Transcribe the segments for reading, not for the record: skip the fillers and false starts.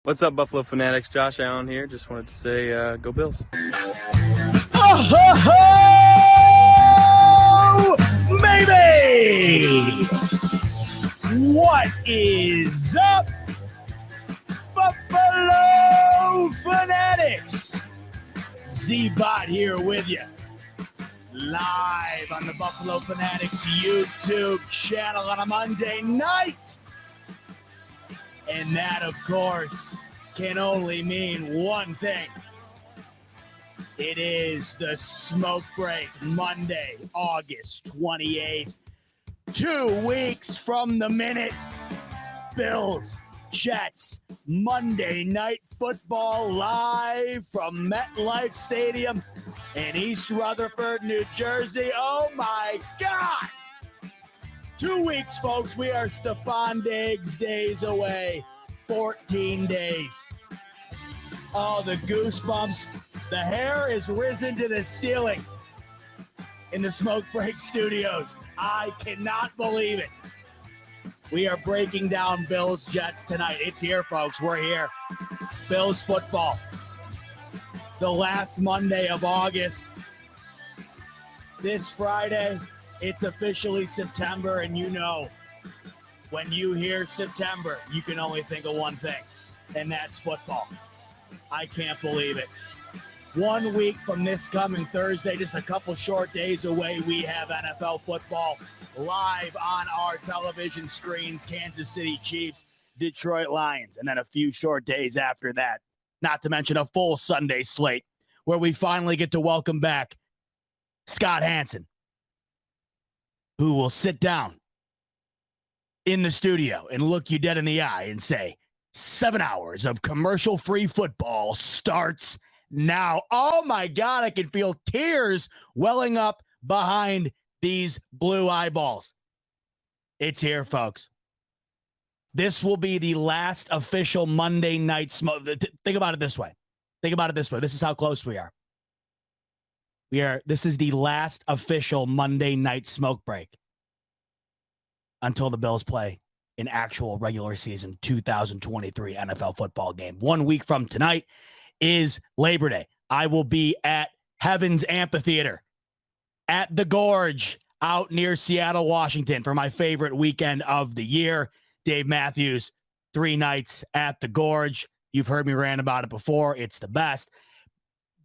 What's up, Buffalo Fanatics? Josh Allen here. Just wanted to say, go Bills. Oh, ho, ho! Maybe! What is up, Buffalo Fanatics? Z-Bot here with you. Live on the Buffalo Fanatics YouTube channel on a Monday night. And that, of course, can only mean one thing. It is the Smoke Break, Monday, August 28th. 2 weeks from the minute. Bills, Jets, Monday Night Football live from MetLife Stadium in East Rutherford, New Jersey. Oh my God! 2 weeks, folks. We are Stephon Diggs days away. 14 days. Oh, the goosebumps. The hair is risen to the ceiling in the Smoke Break Studios. I cannot believe it. We are breaking down Bills Jets tonight. It's here, folks. We're here. Bills football. The last Monday of August. This Friday, it's officially September, and you know, when you hear September, you can only think of one thing, and that's football. I can't believe it. 1 week from this coming Thursday, just a couple short days away, we have NFL football live on our television screens. Kansas City Chiefs, Detroit Lions, and then a few short days after that, not to mention a full Sunday slate where we finally get to welcome back Scott Hanson, who will sit down in the studio and look you dead in the eye and say, 7 hours of commercial-free football starts now. Oh, my God, I can feel tears welling up behind these blue eyeballs. It's here, folks. This will be the last official Monday night smoke. Think about it this way. This is how close we are. This is the last official Monday night smoke break until the Bills play an actual regular season 2023 NFL football game. 1 week from tonight is Labor Day. I will be at Heavens Amphitheater at the Gorge out near Seattle, Washington for my favorite weekend of the year. Dave Matthews, 3 nights at the Gorge. You've heard me rant about it before. It's the best.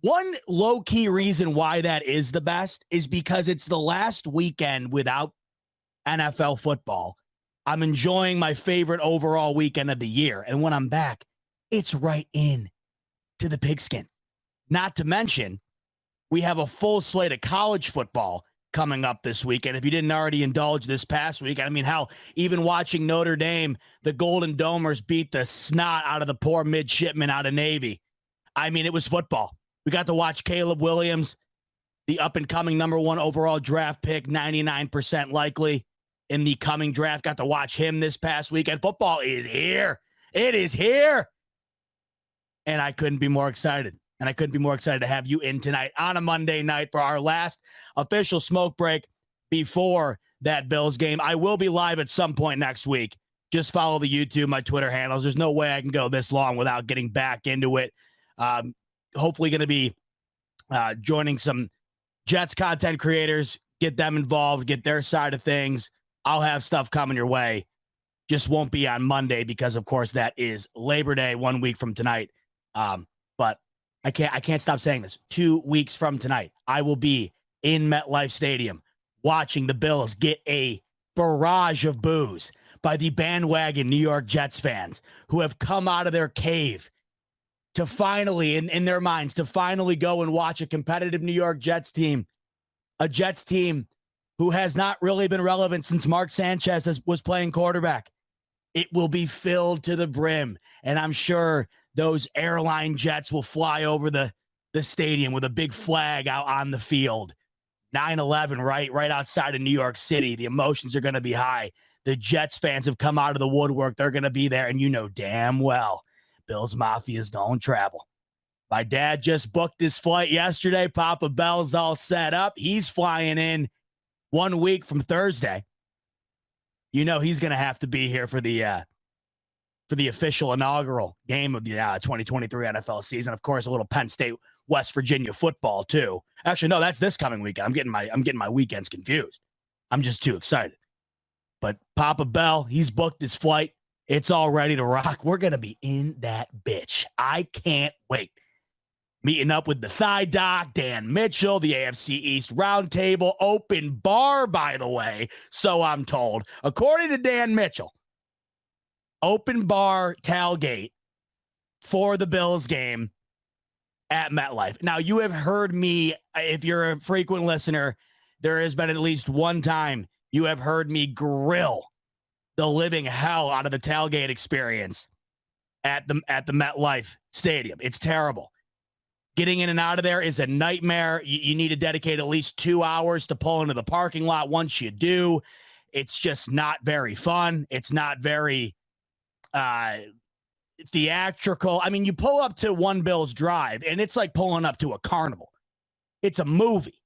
One low-key reason why that is the best is because it's the last weekend without NFL football. I'm enjoying my favorite overall weekend of the year. And when I'm back, it's right in to the pigskin. Not to mention, we have a full slate of college football coming up this weekend. If you didn't already indulge this past week, I mean, how even watching Notre Dame, the Golden Domers beat the snot out of the poor midshipmen out of Navy. I mean, it was football. We got to watch Caleb Williams, the up-and-coming number 1 overall draft pick, 99% likely in the coming draft. Got to watch him this past weekend. Football is here. It is here. And I couldn't be more excited. And I couldn't be more excited to have you in tonight on a Monday night for our last official smoke break before that Bills game. I will be live at some point next week. Just follow the YouTube, my Twitter handles. There's no way I can go this long without getting back into it. Hopefully going to be joining some Jets content creators, get them involved, get their side of things. I'll have stuff coming your way. Just won't be on Monday because, of course, that is Labor Day 1 week from tonight. But I can't stop saying this. 2 weeks from tonight, I will be in MetLife Stadium watching the Bills get a barrage of boos by the bandwagon New York Jets fans who have come out of their cave to finally, in their minds, to finally go and watch a competitive New York Jets team, a Jets team who has not really been relevant since Mark Sanchez was playing quarterback. It will be filled to the brim, and I'm sure those airline jets will fly over the stadium with a big flag out on the field. 9/11, right outside of New York City. The emotions are going to be high. The Jets fans have come out of the woodwork. They're going to be there, and you know damn well Bills Mafia's going to travel. My dad just booked his flight yesterday. Papa Bell's all set up. He's flying in 1 week from Thursday. You know he's going to have to be here for the for the official inaugural game of the 2023 NFL season. Of course, a little Penn State, West Virginia football too. Actually, no, that's this coming weekend. I'm getting my weekends confused. I'm just too excited. But Papa Bell, he's booked his flight. It's all ready to rock. We're going to be in that bitch. I can't wait. Meeting up with the Thigh Doc, Dan Mitchell, the AFC East Roundtable, open bar, by the way, so I'm told. According to Dan Mitchell, open bar tailgate for the Bills game at MetLife. Now, you have heard me, if you're a frequent listener, there has been at least one time you have heard me grill the living hell out of the tailgate experience at the MetLife Stadium. It's terrible. Getting in and out of there is a nightmare. You need to dedicate at least 2 hours to pull into the parking lot. Once you do, it's just not very fun. It's not very theatrical. I mean, you pull up to One Bills Drive, and it's like pulling up to a carnival. It's a movie.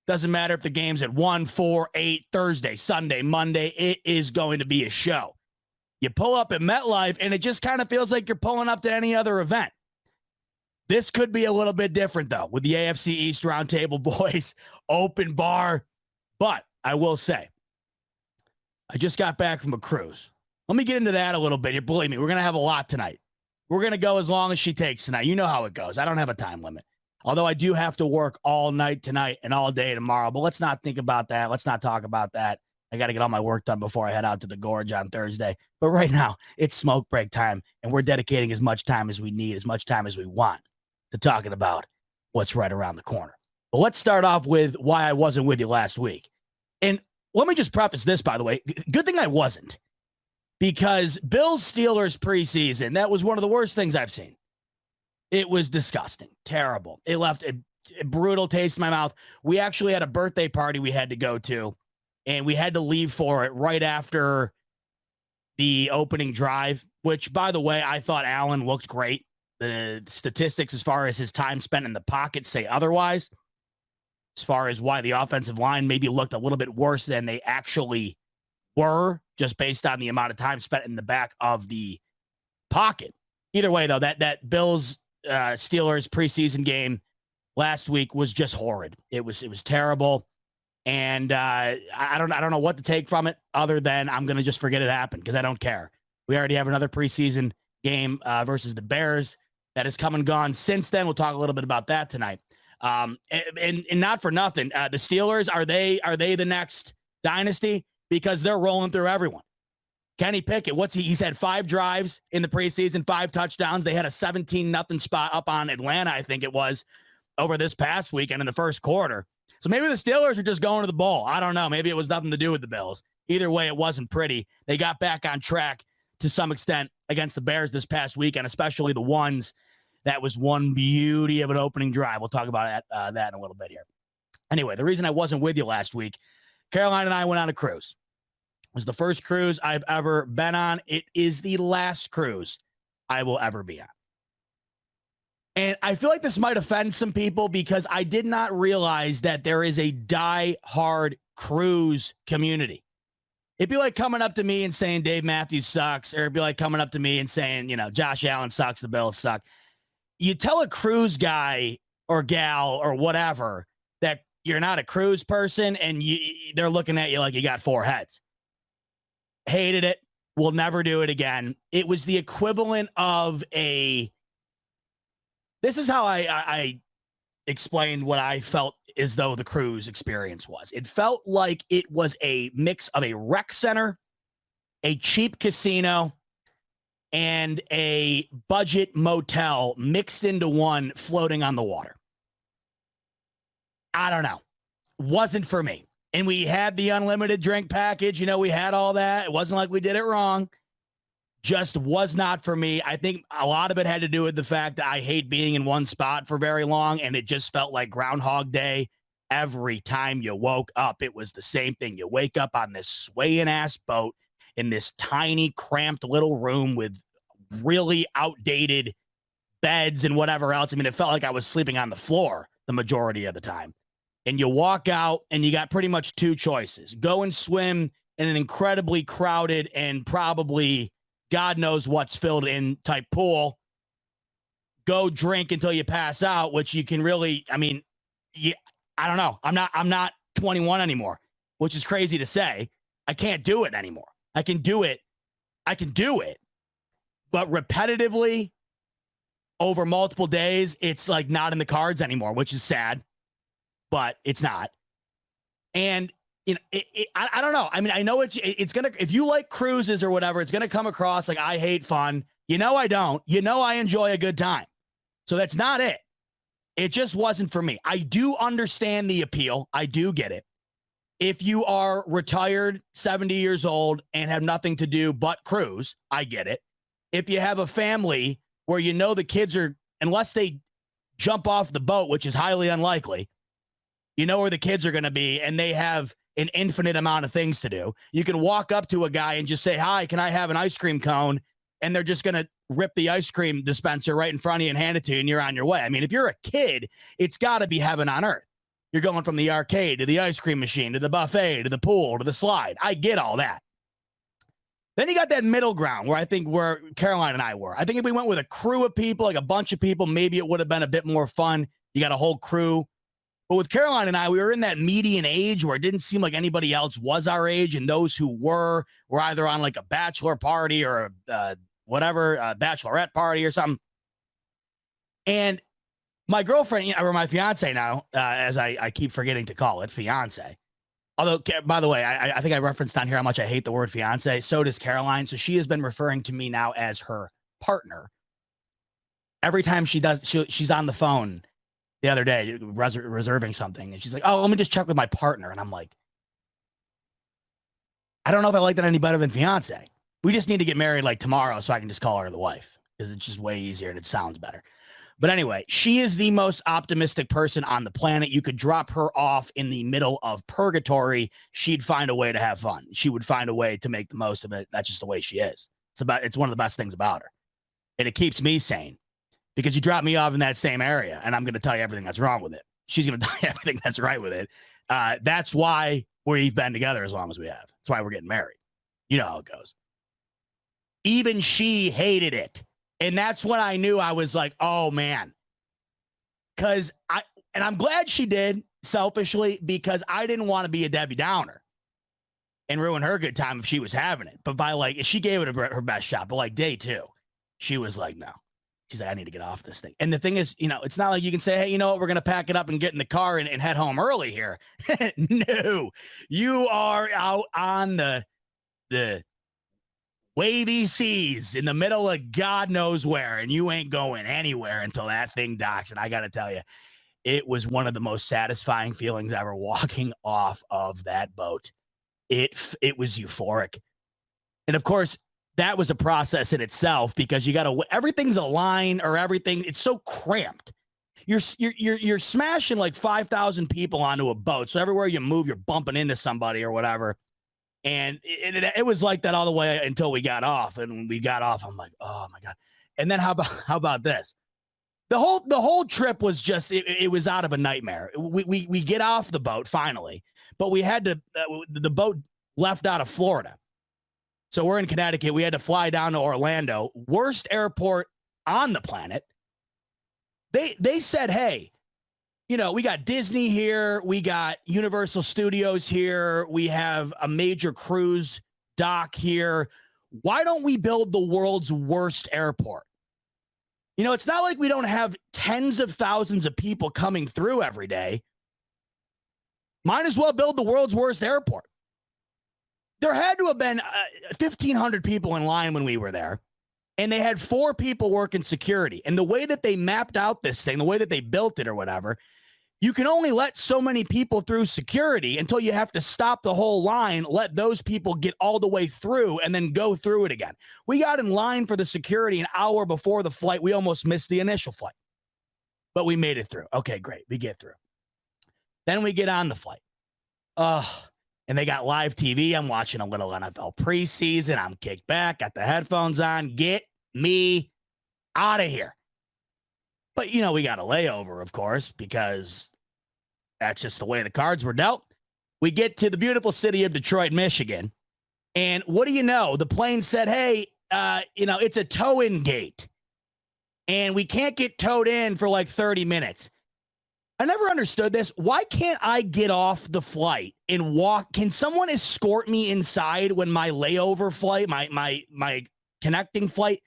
Doesn't matter if the game's at 1, 4, 8, Thursday, Sunday, Monday. It is going to be a show. You pull up at MetLife, and it just kind of feels like you're pulling up to any other event. This could be a little bit different, though, with the AFC East Roundtable boys, open bar. But I will say, I just got back from a cruise. Let me get into that a little bit. Believe me, we're going to have a lot tonight. We're going to go as long as she takes tonight. You know how it goes. I don't have a time limit. Although I do have to work all night tonight and all day tomorrow. But let's not think about that. Let's not talk about that. I got to get all my work done before I head out to the Gorge on Thursday. But right now, it's smoke break time, and we're dedicating as much time as we need, as much time as we want, to talking about what's right around the corner. But let's start off with why I wasn't with you last week. And let me just preface this, by the way. Good thing I wasn't, because Bills Steelers preseason, that was one of the worst things I've seen. It was disgusting, terrible. It left a brutal taste in my mouth. We actually had a birthday party we had to go to, and we had to leave for it right after the opening drive, which, by the way, I thought Allen looked great. The statistics as far as his time spent in the pocket say otherwise, as far as why the offensive line maybe looked a little bit worse than they actually were, just based on the amount of time spent in the back of the pocket. Either way, though, that Bills Steelers preseason game last week was just horrid. It was terrible, and I don't know what to take from it other than I'm going to just forget it happened, because I don't care. We already have another preseason game versus the Bears that has come and gone since then. We'll talk a little bit about that tonight. And not for nothing, the Steelers, are they the next dynasty? Because they're rolling through everyone. Kenny Pickett, he's had 5 drives in the preseason, 5 touchdowns. They had a 17-0 spot up on Atlanta, I think it was, over this past weekend in the first quarter. So maybe the Steelers are just going to the ball. I don't know. Maybe it was nothing to do with the Bills. Either way, it wasn't pretty. They got back on track to some extent against the Bears this past weekend, especially the ones. That was one beauty of an opening drive. We'll talk about that in a little bit here. Anyway, the reason I wasn't with you last week, Caroline and I went on a cruise. It was the first cruise I've ever been on. It is the last cruise I will ever be on. And I feel like this might offend some people, because I did not realize that there is a die-hard cruise community. It'd be like coming up to me and saying Dave Matthews sucks, or it'd be like coming up to me and saying, Josh Allen sucks, the Bills suck. You tell a cruise guy or gal or whatever that you're not a cruise person, and they're looking at you like you got 4 heads. Hated it. Will never do it again. It was the equivalent of this is how I explained what I felt as though the cruise experience was. It felt like it was a mix of a rec center, a cheap casino, and a budget motel mixed into one, floating on the water. I don't know. Wasn't for me. And we had the unlimited drink package. We had all that. It wasn't like we did it wrong. Just was not for me. I think a lot of it had to do with the fact that I hate being in one spot for very long, and it just felt like Groundhog Day. Every time you woke up, it was the same thing. You wake up on this swaying-ass boat in this tiny, cramped little room with really outdated beds and whatever else. I mean, it felt like I was sleeping on the floor the majority of the time. And you walk out, and you got pretty much 2 choices. Go and swim in an incredibly crowded and probably God knows what's filled in type pool. Go drink until you pass out, which you can really, I mean, I don't know. I'm not 21 anymore, which is crazy to say. I can't do it anymore. I can do it, but repetitively over multiple days, it's like not in the cards anymore, which is sad, but it's not. And I don't know. I mean, I know it's gonna, if you like cruises or whatever, it's gonna come across like I hate fun. I don't. I enjoy a good time. So that's not it. It just wasn't for me. I do understand the appeal. I do get it. If you are retired, 70 years old, and have nothing to do but cruise, I get it. If you have a family where the kids are, unless they jump off the boat, which is highly unlikely, where the kids are going to be, and they have an infinite amount of things to do. You can walk up to a guy and just say, "Hi, can I have an ice cream cone?" And they're just going to rip the ice cream dispenser right in front of you and hand it to you, and you're on your way. I mean, if you're a kid, it's got to be heaven on earth. You're going from the arcade to the ice cream machine to the buffet to the pool to the slide. I get all that. Then you got that middle ground where I think where Caroline and I were. I think if we went with a crew of people, like a bunch of people, maybe it would have been a bit more fun. You got a whole crew. But with Caroline and I, we were in that median age where it didn't seem like anybody else was our age. And those who were either on like a bachelor party or a bachelorette party or something. And my girlfriend, or my fiance now, as I keep forgetting to call it, fiance. Although, by the way, I think I referenced on here how much I hate the word fiance. So does Caroline. So she has been referring to me now as her partner. Every time she's on the phone the other day reserving something. And she's like, "Oh, let me just check with my partner." And I'm like, I don't know if I like that any better than fiance. We just need to get married like tomorrow so I can just call her the wife because it's just way easier and it sounds better. But anyway, she is the most optimistic person on the planet. You could drop her off in the middle of purgatory. She'd find a way to have fun. She would find a way to make the most of it. That's just the way she is. It's one of the best things about her. And it keeps me sane because you drop me off in that same area and I'm going to tell you everything that's wrong with it. She's going to tell you everything that's right with it. That's why we've been together as long as we have. That's why we're getting married. You know how it goes. Even she hated it. And that's when I knew. I was like, oh man. And I'm glad she did, selfishly, because I didn't want to be a Debbie Downer and ruin her good time if she was having it. But she gave it her best shot. But like day 2, she was like, no. She's like, I need to get off this thing. And the thing is, it's not like you can say, hey, you know what? We're going to pack it up and get in the car and head home early here. No, you are out on the wavy seas in the middle of God knows where, and you ain't going anywhere until that thing docks. And I got to tell you, it was one of the most satisfying feelings ever walking off of that boat. It was euphoric. And of course, that was a process in itself because you got to, everything's a line or everything. It's so cramped. You're smashing like 5,000 people onto a boat. So everywhere you move, you're bumping into somebody or whatever. And it was like that all the way until we got off. And when we got off, I'm like, oh my God. And then how about this? The whole trip was just, it was out of a nightmare. We get off the boat finally, but we had to, the boat left out of Florida. So we're in Connecticut. We had to fly down to Orlando, worst airport on the planet. They said, hey, we got Disney here. We got Universal Studios here. We have a major cruise dock here. Why don't we build the world's worst airport? It's not like we don't have tens of thousands of people coming through every day. Might as well build the world's worst airport. There had to have been 1,500 people in line when we were there, and they had 4 people working security. And the way that they mapped out this thing, the way that they built it or whatever, you can only let so many people through security until you have to stop the whole line, let those people get all the way through, and then go through it again. We got in line for the security an hour before the flight. We almost missed the initial flight, but we made it through. Okay, great. We get through. Then we get on the flight. And they got live TV. I'm watching a little NFL preseason. I'm kicked back, got the headphones on. Get me out of here. But, we got a layover, of course, because that's just the way the cards were dealt. We get to the beautiful city of Detroit, Michigan. And what do you know? The plane said, hey, it's a tow-in gate. And we can't get towed in for like 30 minutes. I never understood this. Why can't I get off the flight and walk? Can someone escort me inside when my layover flight, my connecting flight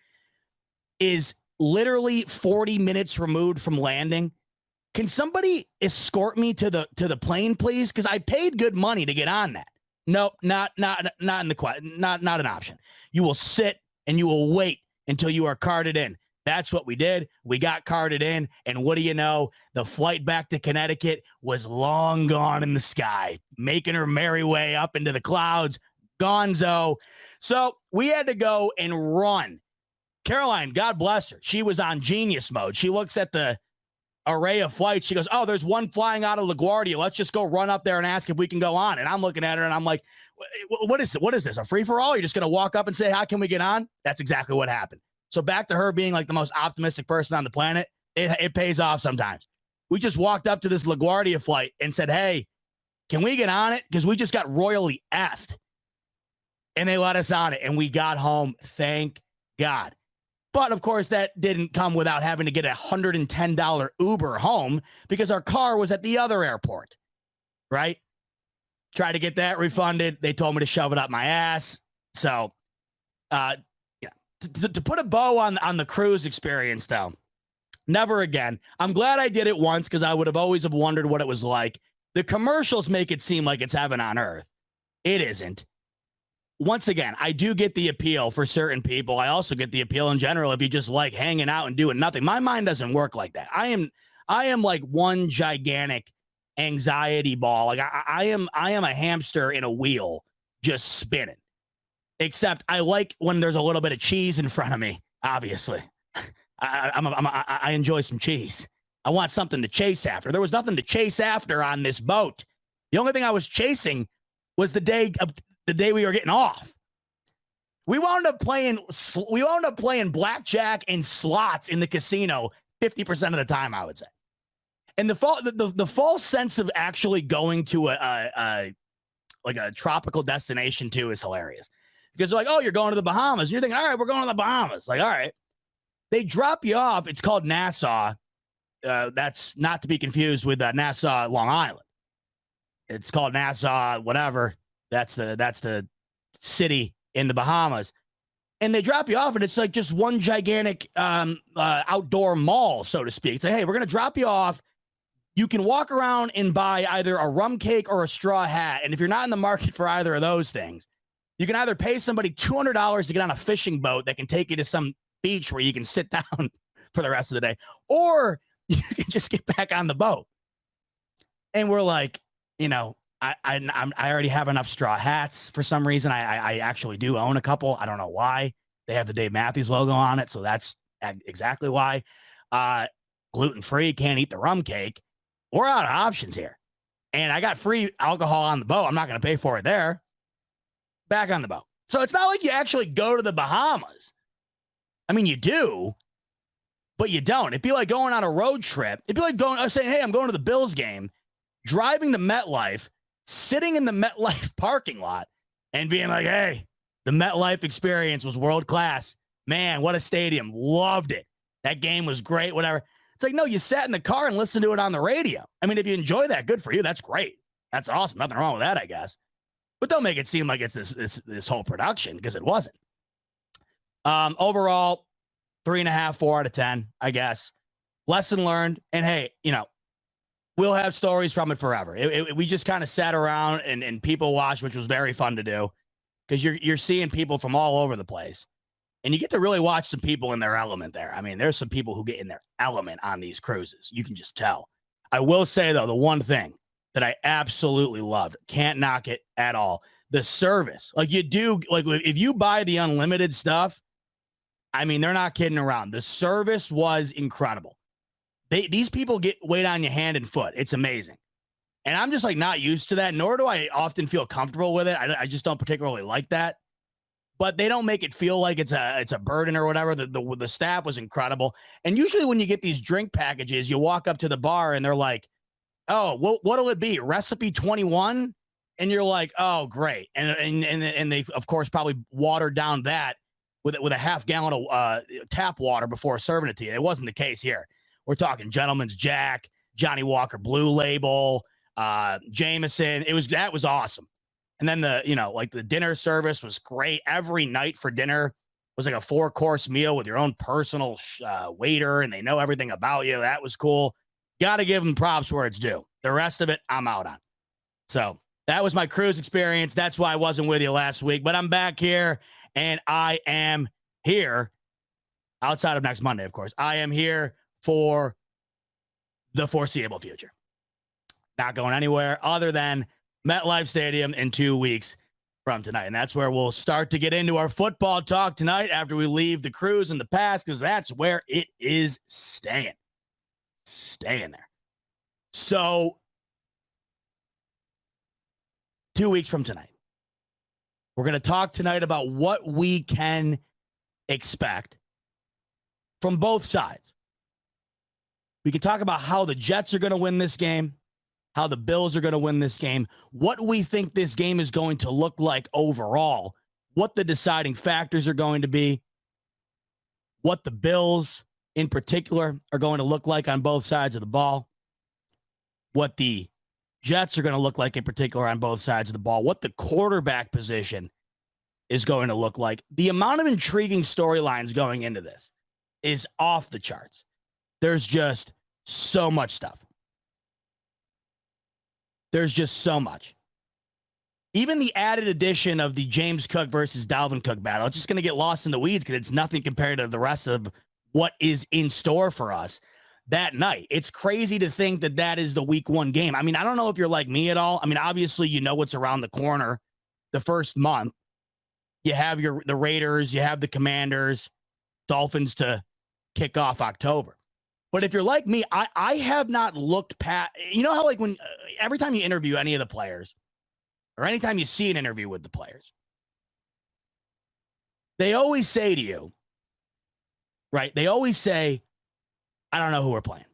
is literally 40 minutes removed from landing? Can somebody escort me to the plane, please? Because I paid good money to get on that. No, not in the not an option. You will sit and you will wait until you are carded in. That's what we did. We got carded in, and what do you know? The flight back to Connecticut was long gone in the sky, making her merry way up into the clouds. Gonzo. So we had to go and run. Caroline, God bless her, she was on genius mode. She looks at the array of flights. She goes, oh, there's one flying out of LaGuardia. Let's just go run up there and ask if we can go on. And I'm looking at her, and I'm like, what is it? What is this, a free-for-all? You're just going to walk up and say, how can we get on? That's exactly what happened. So back to her being like the most optimistic person on the planet, it pays off sometimes. We just walked up to this LaGuardia flight and said, hey, can we get on it? Because we just got royally effed. And they let us on it, and we got home, thank God. But, of course, that didn't come without having to get a $110 Uber home because our car was at the other airport, right? Tried to get that refunded. They told me to shove it up my ass. So, To put a bow on the cruise experience, though, never again. I'm glad I did it once because I would have always have wondered what it was like. The commercials make it seem like it's heaven on earth. It isn't. Once again, I do get the appeal for certain people. I also get the appeal in general if you just like hanging out and doing nothing. My mind doesn't work like that. I am like one gigantic anxiety ball. Like I am a hamster in a wheel just spinning. Except I like when there's a little bit of cheese in front of me, obviously. I enjoy some cheese. I want something to chase after. There was nothing to chase after on this boat. The only thing I was chasing was the day we were getting off. We wound up playing blackjack and slots in the casino 50% of the time, I would say. And the false sense of actually going to a tropical destination too is hilarious. Because they're like, oh, you're going to the Bahamas. And you're thinking, all right, we're going to the Bahamas. Like, all right. They drop you off. It's called Nassau. That's not to be confused with Nassau, Long Island. It's called Nassau, whatever. That's the city in the Bahamas. And they drop you off, and it's like just one gigantic outdoor mall, so to speak. It's like, hey, we're going to drop you off. You can walk around and buy either a rum cake or a straw hat. And if you're not in the market for either of those things, you can either pay somebody $200 to get on a fishing boat that can take you to some beach where you can sit down for the rest of the day, or you can just get back on the boat. And we're like, I already have enough straw hats for some reason. I actually do own a couple. I don't know why. They have the Dave Matthews logo on it, so that's exactly why. Gluten-free, can't eat the rum cake. We're out of options here. And I got free alcohol on the boat. I'm not going to pay for it there. Back on the boat. So it's not like you actually go to the Bahamas. I mean, you do, but you don't. It'd be like going on a road trip. It'd be like saying, hey, I'm going to the Bills game, driving to MetLife, sitting in the MetLife parking lot and being like, hey, the MetLife experience was world class. Man, what a stadium. Loved it. That game was great, whatever. It's like, no, you sat in the car and listened to it on the radio. I mean, if you enjoy that, good for you. That's great. That's awesome. Nothing wrong with that, I guess. But don't make it seem like it's this whole production, because it wasn't. Overall, 3.5, 4 out of 10, I guess. Lesson learned. And hey, we'll have stories from it forever. We just kind of sat around and people watched, which was very fun to do, because you're seeing people from all over the place. And you get to really watch some people in their element there. I mean, there's some people who get in their element on these cruises. You can just tell. I will say, though, the one thing that I absolutely loved, can't knock it at all, the service. Like if you buy the unlimited stuff, I mean, they're not kidding around. The service was incredible. These people wait on your hand and foot. It's amazing. And I'm just like not used to that, nor do I often feel comfortable with it. I just don't particularly like that. But they don't make it feel like it's a burden or whatever. The staff was incredible. And usually when you get these drink packages, you walk up to the bar and they're like, oh, what'll it be? Recipe 21? And you're like, oh, great. And they, of course, probably watered down that with a half gallon of tap water before serving it to you. It wasn't the case here. We're talking Gentleman's Jack, Johnny Walker Blue Label, Jameson. That was awesome. And then the dinner service was great. Every night for dinner was like a 4-course meal with your own personal waiter, and they know everything about you. That was cool. Got to give them props where it's due. The rest of it, I'm out on. So that was my cruise experience. That's why I wasn't with you last week, but I'm back here, and I am here outside of next Monday, of course. I am here for the foreseeable future. Not going anywhere other than MetLife Stadium in 2 weeks from tonight. And that's where we'll start to get into our football talk tonight after we leave the cruise in the past, because that's where it is staying. Staying there. So 2 weeks from tonight, we're going to talk tonight about what we can expect from both sides. We can talk about how the Jets are going to win this game, how the Bills are going to win this game, what we think this game is going to look like overall, what the deciding factors are going to be, what the Bills in particular are going to look like on both sides of the ball, what the Jets are going to look like in particular on both sides of the ball, what the quarterback position is going to look like. The amount of intriguing storylines going into this is off the charts. There's just so much stuff. There's just so much. Even the added addition of the James Cook versus Dalvin Cook battle, it's just going to get lost in the weeds because it's nothing compared to the rest of what is in store for us that night. It's crazy to think that that is the week 1 game. I mean, I don't know if you're like me at all. I mean, obviously, you know what's around the corner the first month. You have the Raiders, you have the Commanders, Dolphins to kick off October. But if you're like me, I have not looked past, you know how like when every time you interview any of the players or anytime you see an interview with the players, they always say to you, right? They always say, I don't know who we're playing.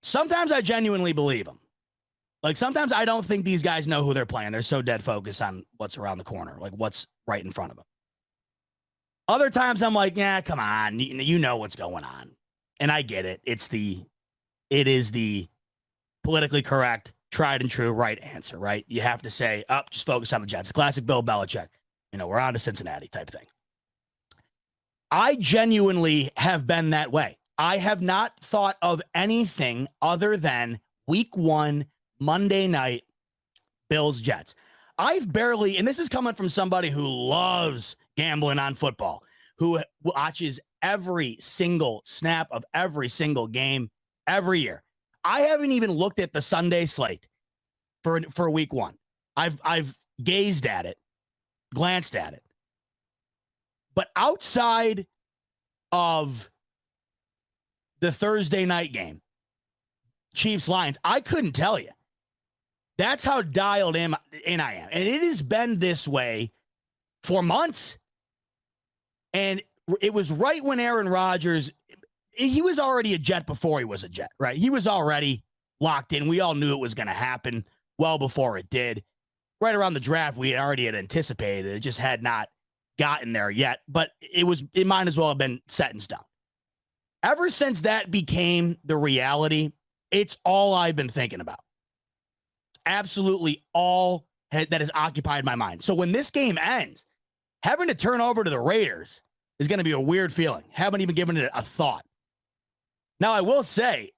Sometimes I genuinely believe them. Like sometimes I don't think these guys know who they're playing. They're so dead focused on what's around the corner, like what's right in front of them. Other times I'm like, yeah, come on. You know what's going on. And I get it. It is the politically correct, tried and true right answer, right? You have to say, just focus on the Jets. Classic Bill Belichick. We're on to Cincinnati type thing. I genuinely have been that way. I have not thought of anything other than week 1, Monday night, Bills Jets. I've barely, and this is coming from somebody who loves gambling on football, who watches every single snap of every single game every year. I haven't even looked at the Sunday slate for week 1. I've gazed at it, glanced at it. But outside of the Thursday night game, Chiefs Lions, I couldn't tell you. That's how dialed in I am. And it has been this way for months. And it was right when Aaron Rodgers, he was already a Jet before he was a Jet, right? He was already locked in. We all knew it was going to happen well before it did. Right around the draft, we already had anticipated it. It just had not gotten there yet, but it might as well have been set in stone. Ever since that became the reality, it's all I've been thinking about. Absolutely all that has occupied my mind. So when this game ends, having to turn over to the Raiders is going to be a weird feeling. Haven't even given it a thought. Now, I will say,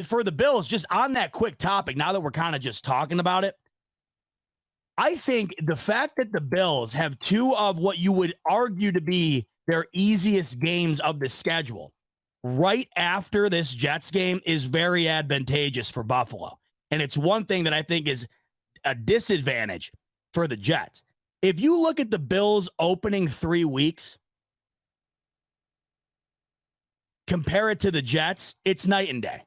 for the Bills, just on that quick topic, now that we're kind of just talking about it, I think the fact that the Bills have 2 of what you would argue to be their easiest games of the schedule right after this Jets game is very advantageous for Buffalo. And it's one thing that I think is a disadvantage for the Jets. If you look at the Bills' opening 3 weeks, compare it to the Jets, it's night and day.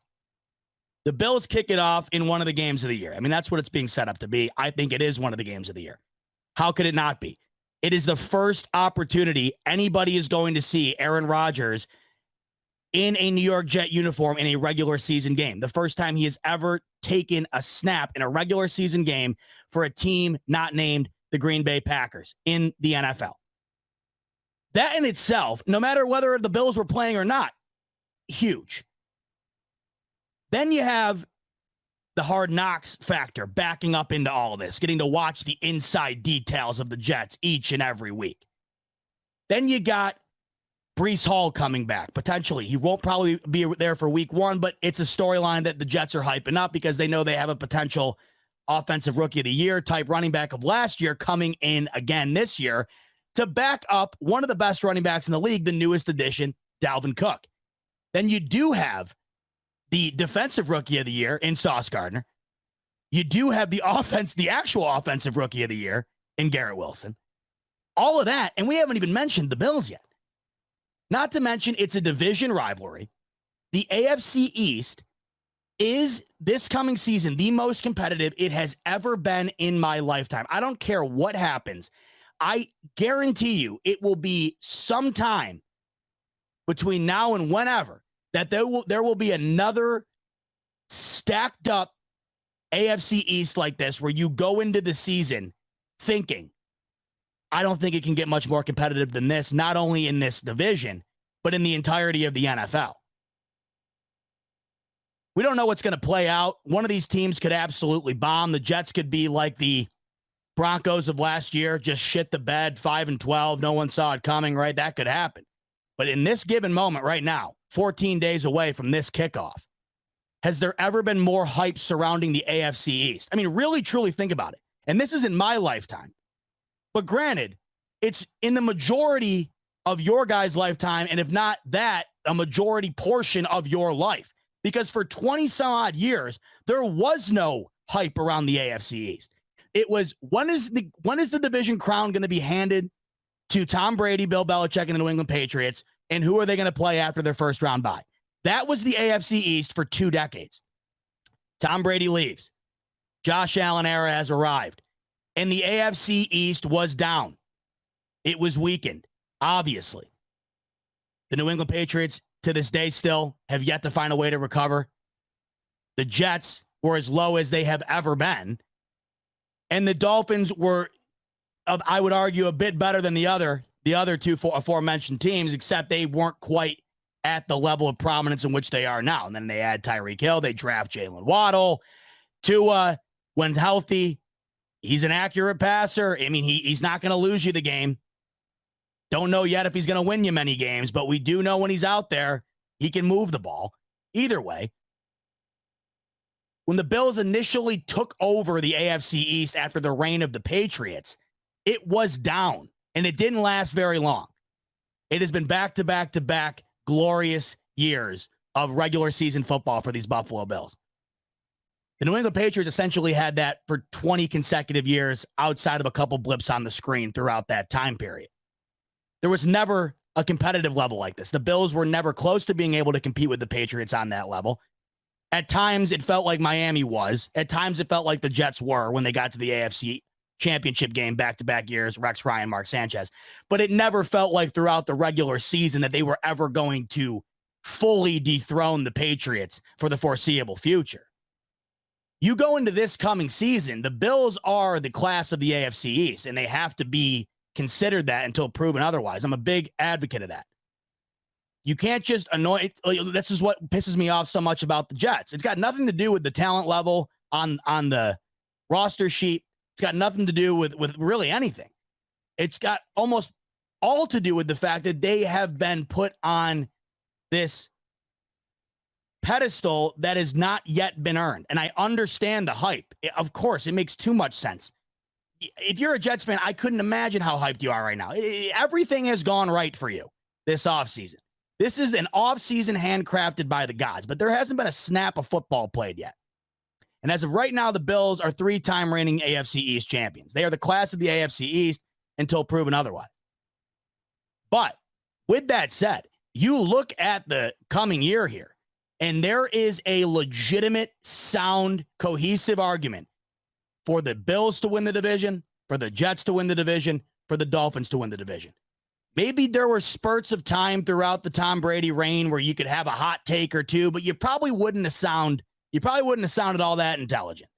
The Bills kick it off in one of the games of the year. I mean, that's what it's being set up to be. I think it is one of the games of the year. How could it not be? It is the first opportunity anybody is going to see Aaron Rodgers in a New York Jet uniform in a regular season game. The first time he has ever taken a snap in a regular season game for a team not named the Green Bay Packers in the NFL. That in itself, no matter whether the Bills were playing or not, huge. Then you have the hard knocks factor backing up into all of this, getting to watch the inside details of the Jets each and every week. Then you got Breece Hall coming back, potentially. He won't probably be there for week 1, but it's a storyline that the Jets are hyping up because they know they have a potential offensive rookie of the year type running back of last year coming in again this year to back up one of the best running backs in the league, the newest addition, Dalvin Cook. Then you do have the defensive rookie of the year in Sauce Gardner. You do have the actual offensive rookie of the year in Garrett Wilson. All of that, and we haven't even mentioned the Bills yet. Not to mention, it's a division rivalry. The AFC East is this coming season the most competitive it has ever been in my lifetime. I don't care what happens. I guarantee you it will be sometime between now and whenever that there will be another stacked up AFC East like this where you go into the season thinking, I don't think it can get much more competitive than this, not only in this division, but in the entirety of the NFL. We don't know what's going to play out. One of these teams could absolutely bomb. The Jets could be like the Broncos of last year, just shit the bed, 5-12. No one saw it coming, right? That could happen. But in this given moment right now, 14 days away from this kickoff, has there ever been more hype surrounding the AFC East? I mean, really, truly think about it. And this is in my lifetime. But granted, it's in the majority of your guys' lifetime, and if not that, a majority portion of your life. Because for 20 some odd years, there was no hype around the AFC East. It was, when is the division crown going to be handed to Tom Brady, Bill Belichick, and the New England Patriots, and who are they going to play after their first round bye? That was the AFC East for 2 decades. Tom Brady leaves. Josh Allen era has arrived. And the AFC East was down. It was weakened, obviously. The New England Patriots, to this day, still have yet to find a way to recover. The Jets were as low as they have ever been. And the Dolphins were, I would argue, a bit better than the other two aforementioned teams, except they weren't quite at the level of prominence in which they are now. And then they add Tyreek Hill. They draft Jalen Waddle. Tua, when healthy, he's an accurate passer. I mean, he's not going to lose you the game. Don't know yet if he's going to win you many games, but we do know when he's out there, he can move the ball. Either way, when the Bills initially took over the AFC East after the reign of the Patriots, it was down, and it didn't last very long. It has been back-to-back-to-back glorious years of regular season football for these Buffalo Bills. The New England Patriots essentially had that for 20 consecutive years outside of a couple blips on the screen throughout that time period. There was never a competitive level like this. The Bills were never close to being able to compete with the Patriots on that level. At times, it felt like Miami was. At times, it felt like the Jets were when they got to the AFC Championship game back-to-back years, Rex Ryan, Mark Sanchez. But it never felt like throughout the regular season that they were ever going to fully dethrone the Patriots for the foreseeable future. You go into this coming season, the Bills are the class of the AFC East, and they have to be considered that until proven otherwise. I'm a big advocate of that. You can't just annoy. This is what pisses me off so much about the Jets. It's got nothing to do with the talent level on the roster sheet. It's got nothing to do with really anything. It's got almost all to do with the fact that they have been put on this pedestal that has not yet been earned. And I understand the hype. Of course, it makes too much sense. If you're a Jets fan, I couldn't imagine how hyped you are right now. Everything has gone right for you this offseason. This is an offseason handcrafted by the gods, but there hasn't been a snap of football played yet. And as of right now, the Bills are 3-time reigning AFC East champions. They are the class of the AFC East until proven otherwise. But with that said, you look at the coming year here, and there is a legitimate, sound, cohesive argument for the Bills to win the division, for the Jets to win the division, for the Dolphins to win the division. Maybe there were spurts of time throughout the Tom Brady reign where you could have a hot take or two, but you probably wouldn't have sounded all that intelligent.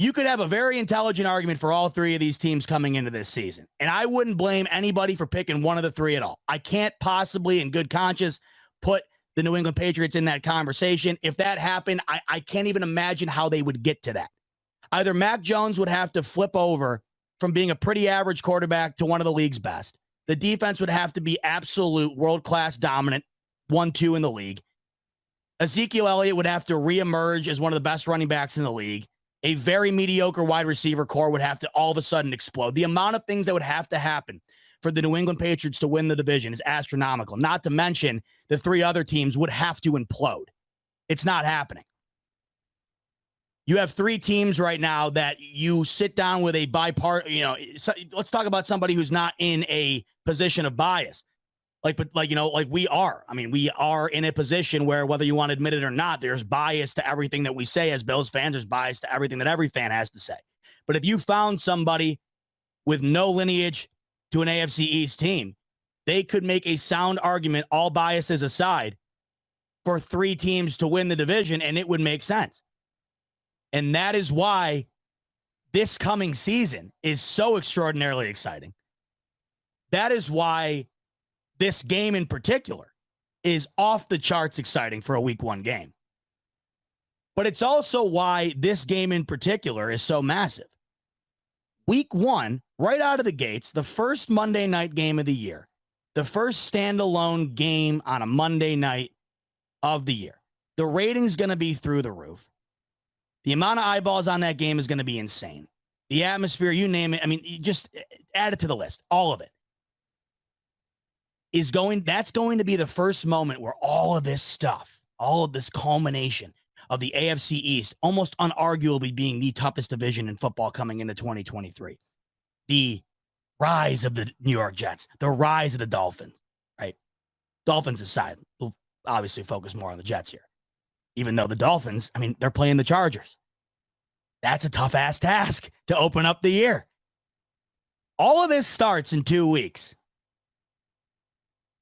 You could have a very intelligent argument for all three of these teams coming into this season. And I wouldn't blame anybody for picking one of the three at all. I can't possibly, in good conscience, put the New England Patriots in that conversation. If that happened, I can't even imagine how they would get to that. Either Mac Jones would have to flip over from being a pretty average quarterback to one of the league's best. The defense would have to be absolute world-class dominant, 1-2 in the league. Ezekiel Elliott would have to reemerge as one of the best running backs in the league. A very mediocre wide receiver core would have to all of a sudden explode. The amount of things that would have to happen for the New England Patriots to win the division is astronomical. Not to mention the three other teams would have to implode. It's not happening. You have three teams right now that you sit down with a let's talk about somebody who's not in a position of bias. Like we are. I mean, we are in a position where, whether you want to admit it or not, there's bias to everything that we say as Bills fans. There's bias to everything that every fan has to say. But if you found somebody with no lineage to an AFC East team, they could make a sound argument, all biases aside, for three teams to win the division, and it would make sense. And that is why this coming season is so extraordinarily exciting. That is why this game in particular is off the charts exciting for a week one game. But it's also why this game in particular is so massive. Week one, right out of the gates, the first Monday night game of the year, the first standalone game on a Monday night of the year. The rating's going to be through the roof. The amount of eyeballs on that game is going to be insane. The atmosphere, you name it. I mean, you just add it to the list, all of it. That's going to be the first moment where all of this stuff, all of this culmination of the AFC East, almost unarguably being the toughest division in football coming into 2023. The rise of the New York Jets, the rise of the Dolphins, right? Dolphins aside, we'll obviously focus more on the Jets here. Even though the Dolphins, I mean, they're playing the Chargers. That's a tough-ass task to open up the year. All of this starts in 2 weeks.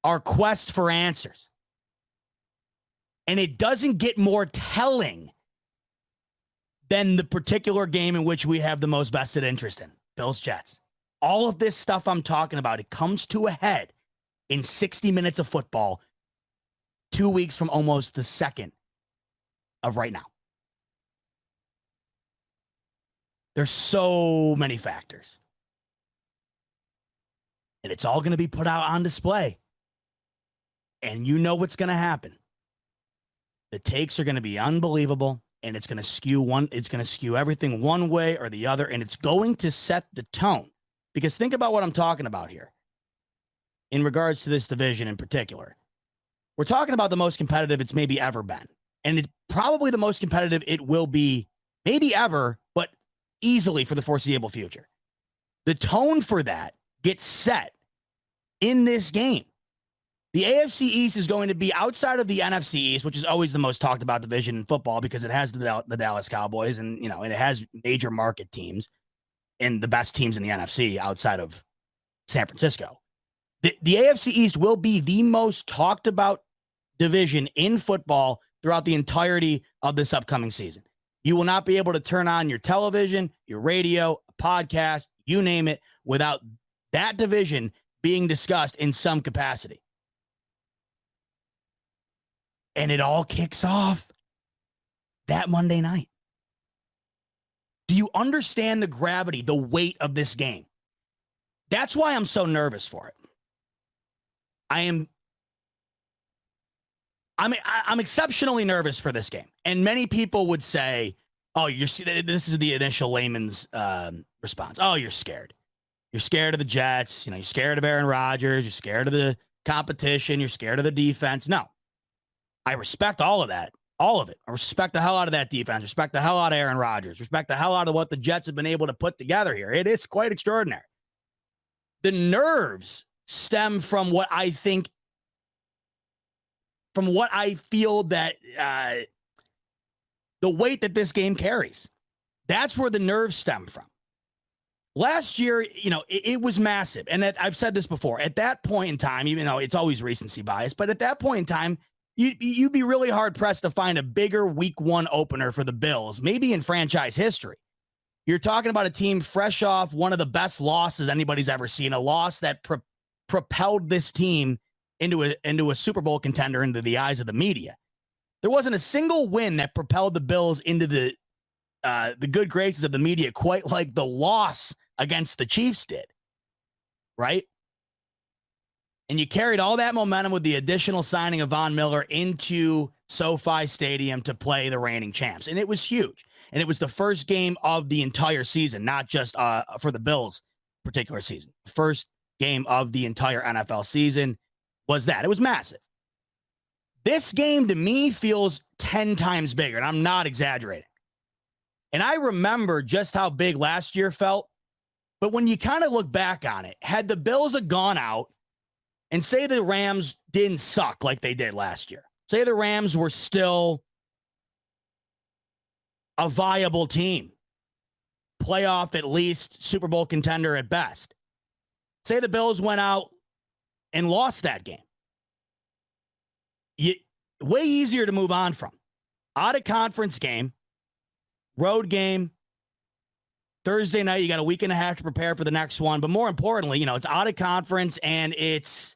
Our quest for answers. And it doesn't get more telling than the particular game in which we have the most vested interest in, Bills-Jets. All of this stuff I'm talking about, it comes to a head in 60 minutes of football 2 weeks from almost the second of right now. There's so many factors. And it's all going to be put out on display. And you know what's going to happen. The takes are going to be unbelievable, and it's going to skew everything one way or the other, and it's going to set the tone. Because think about what I'm talking about here in regards to this division in particular. We're talking about the most competitive it's maybe ever been. And it's probably the most competitive it will be maybe ever, but easily for the foreseeable future. The tone for that gets set in this game. The AFC East is going to be outside of the NFC East, which is always the most talked about division in football because it has the Dallas Cowboys and it has major market teams and the best teams in the NFC outside of San Francisco. The AFC East will be the most talked about division in football throughout the entirety of this upcoming season. You will not be able to turn on your television, your radio, a podcast, you name it, without that division being discussed in some capacity. And it all kicks off that Monday night. Do you understand the gravity, the weight of this game? That's why I'm so nervous for it. I'm exceptionally nervous for this game. And many people would say, oh, this is the initial layman's response. Oh, you're scared. You're scared of the Jets. You're scared of Aaron Rodgers. You're scared of the competition. You're scared of the defense. No. I respect all of that. All of it. I respect the hell out of that defense. Respect the hell out of Aaron Rodgers. Respect the hell out of what the Jets have been able to put together here. It is quite extraordinary. The nerves stem from what I think, from what I feel that the weight that this game carries. That's where the nerves stem from. Last year, it was massive. And I've said this before. At that point in time, even though it's always recency bias, but at that point in time, you'd be really hard-pressed to find a bigger week one opener for the Bills, maybe in franchise history. You're talking about a team fresh off one of the best losses anybody's ever seen, a loss that propelled this team into a Super Bowl contender into the eyes of the media. There wasn't a single win that propelled the Bills into the good graces of the media quite like the loss against the Chiefs did, right? And you carried all that momentum with the additional signing of Von Miller into SoFi Stadium to play the reigning champs. And it was huge. And it was the first game of the entire season, not just for the Bills' particular season. First game of the entire NFL season was that. It was massive. This game, to me, feels 10 times bigger, and I'm not exaggerating. And I remember just how big last year felt. But when you kind of look back on it, had the Bills have gone out and say the Rams didn't suck like they did last year, say the Rams were still a viable team, playoff at least, Super Bowl contender at best. Say the Bills went out and lost that game. Way easier to move on from. Out of conference game, road game, Thursday night, you got a week and a half to prepare for the next one. But more importantly, it's out of conference and it's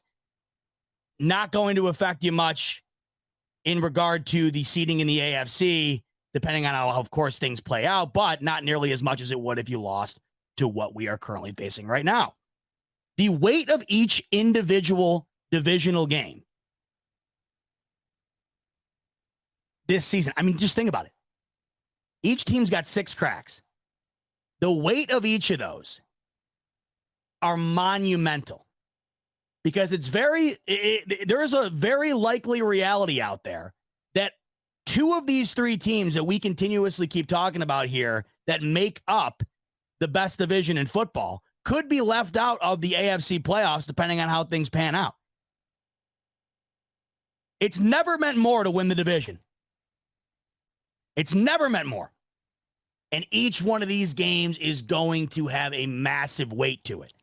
not going to affect you much in regard to the seeding in the AFC, depending on how, of course, things play out, but not nearly as much as it would if you lost to what we are currently facing right now. The weight of each individual divisional game this season, I mean, just think about it. Each team's got 6 cracks. The weight of each of those are monumental because there is a very likely reality out there that 2 of these 3 teams that we continuously keep talking about here that make up the best division in football could be left out of the AFC playoffs depending on how things pan out. It's never meant more to win the division. It's never meant more. And each one of these games is going to have a massive weight to it.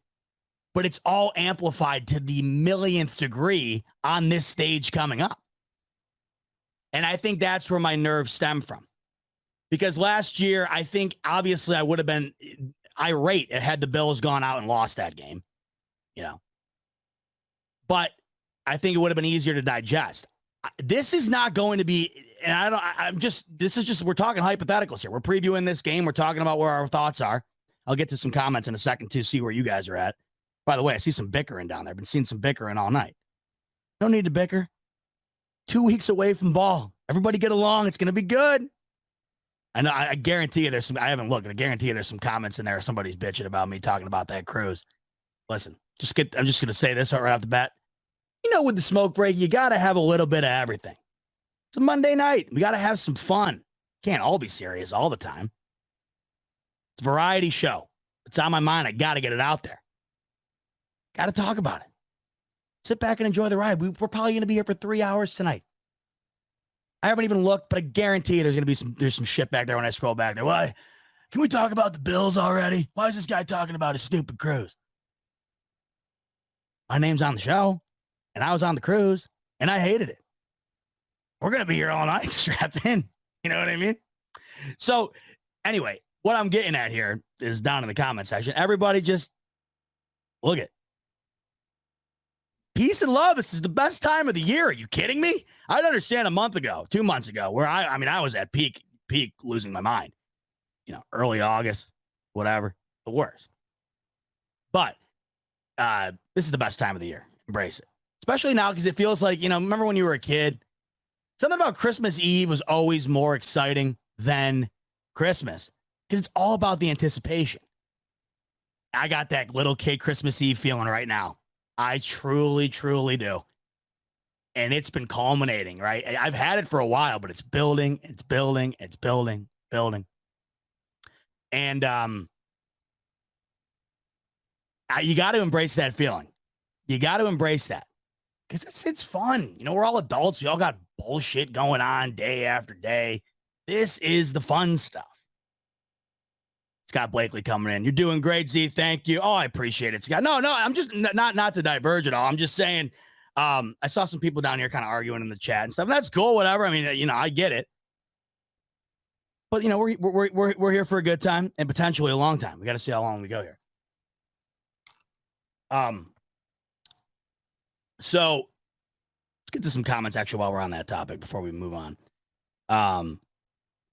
But it's all amplified to the millionth degree on this stage coming up. And I think that's where my nerves stem from. Because last year, I think obviously I would have been irate had the Bills gone out and lost that game. But I think it would have been easier to digest. This is not going to be, and we're talking hypotheticals here. We're previewing this game. We're talking about where our thoughts are. I'll get to some comments in a second to see where you guys are at. By the way, I see some bickering down there. I've been seeing some bickering all night. No need to bicker. 2 weeks away from ball. Everybody get along. It's going to be good. I know. I guarantee you there's some, I haven't looked. I guarantee you there's some comments in there. Somebody's bitching about me talking about that cruise. Listen, I'm just going to say this right off the bat. With the smoke break, you got to have a little bit of everything. It's a Monday night. We got to have some fun. Can't all be serious all the time. It's a variety show. It's on my mind. I got to get it out there. Got to talk about it. Sit back and enjoy the ride. We're probably going to be here for 3 hours tonight. I haven't even looked, but I guarantee you there's going to be there's some shit back there when I scroll back there. Why? Can we talk about the Bills already? Why is this guy talking about his stupid cruise? My name's on the show. And I was on the cruise, and I hated it. We're going to be here all night, strapped in. You know what I mean? So, anyway, what I'm getting at here is down in the comment section. Everybody just look at peace and love. This is the best time of the year. Are you kidding me? I'd understand a month ago, 2 months ago, where I was at peak losing my mind. Early August, whatever, the worst. But this is the best time of the year. Embrace it. Especially now because it feels like, remember when you were a kid? Something about Christmas Eve was always more exciting than Christmas because it's all about the anticipation. I got that little kid Christmas Eve feeling right now. I truly, truly do. And it's been culminating, right? I've had it for a while, but it's building, it's building, it's building, building. And you got to embrace that feeling. You got to embrace that. Because it's fun. We're all adults. We all got bullshit going on day after day. This is the fun stuff. Scott Blakely coming in. You're doing great, Z. Thank you. Oh, I appreciate it, Scott. No, I'm just not to diverge at all. I'm just saying I saw some people down here kind of arguing in the chat and stuff. And that's cool, whatever. I mean, I get it. But, we're here for a good time and potentially a long time. We got to see how long we go here. So let's get to some comments actually while we're on that topic before we move on.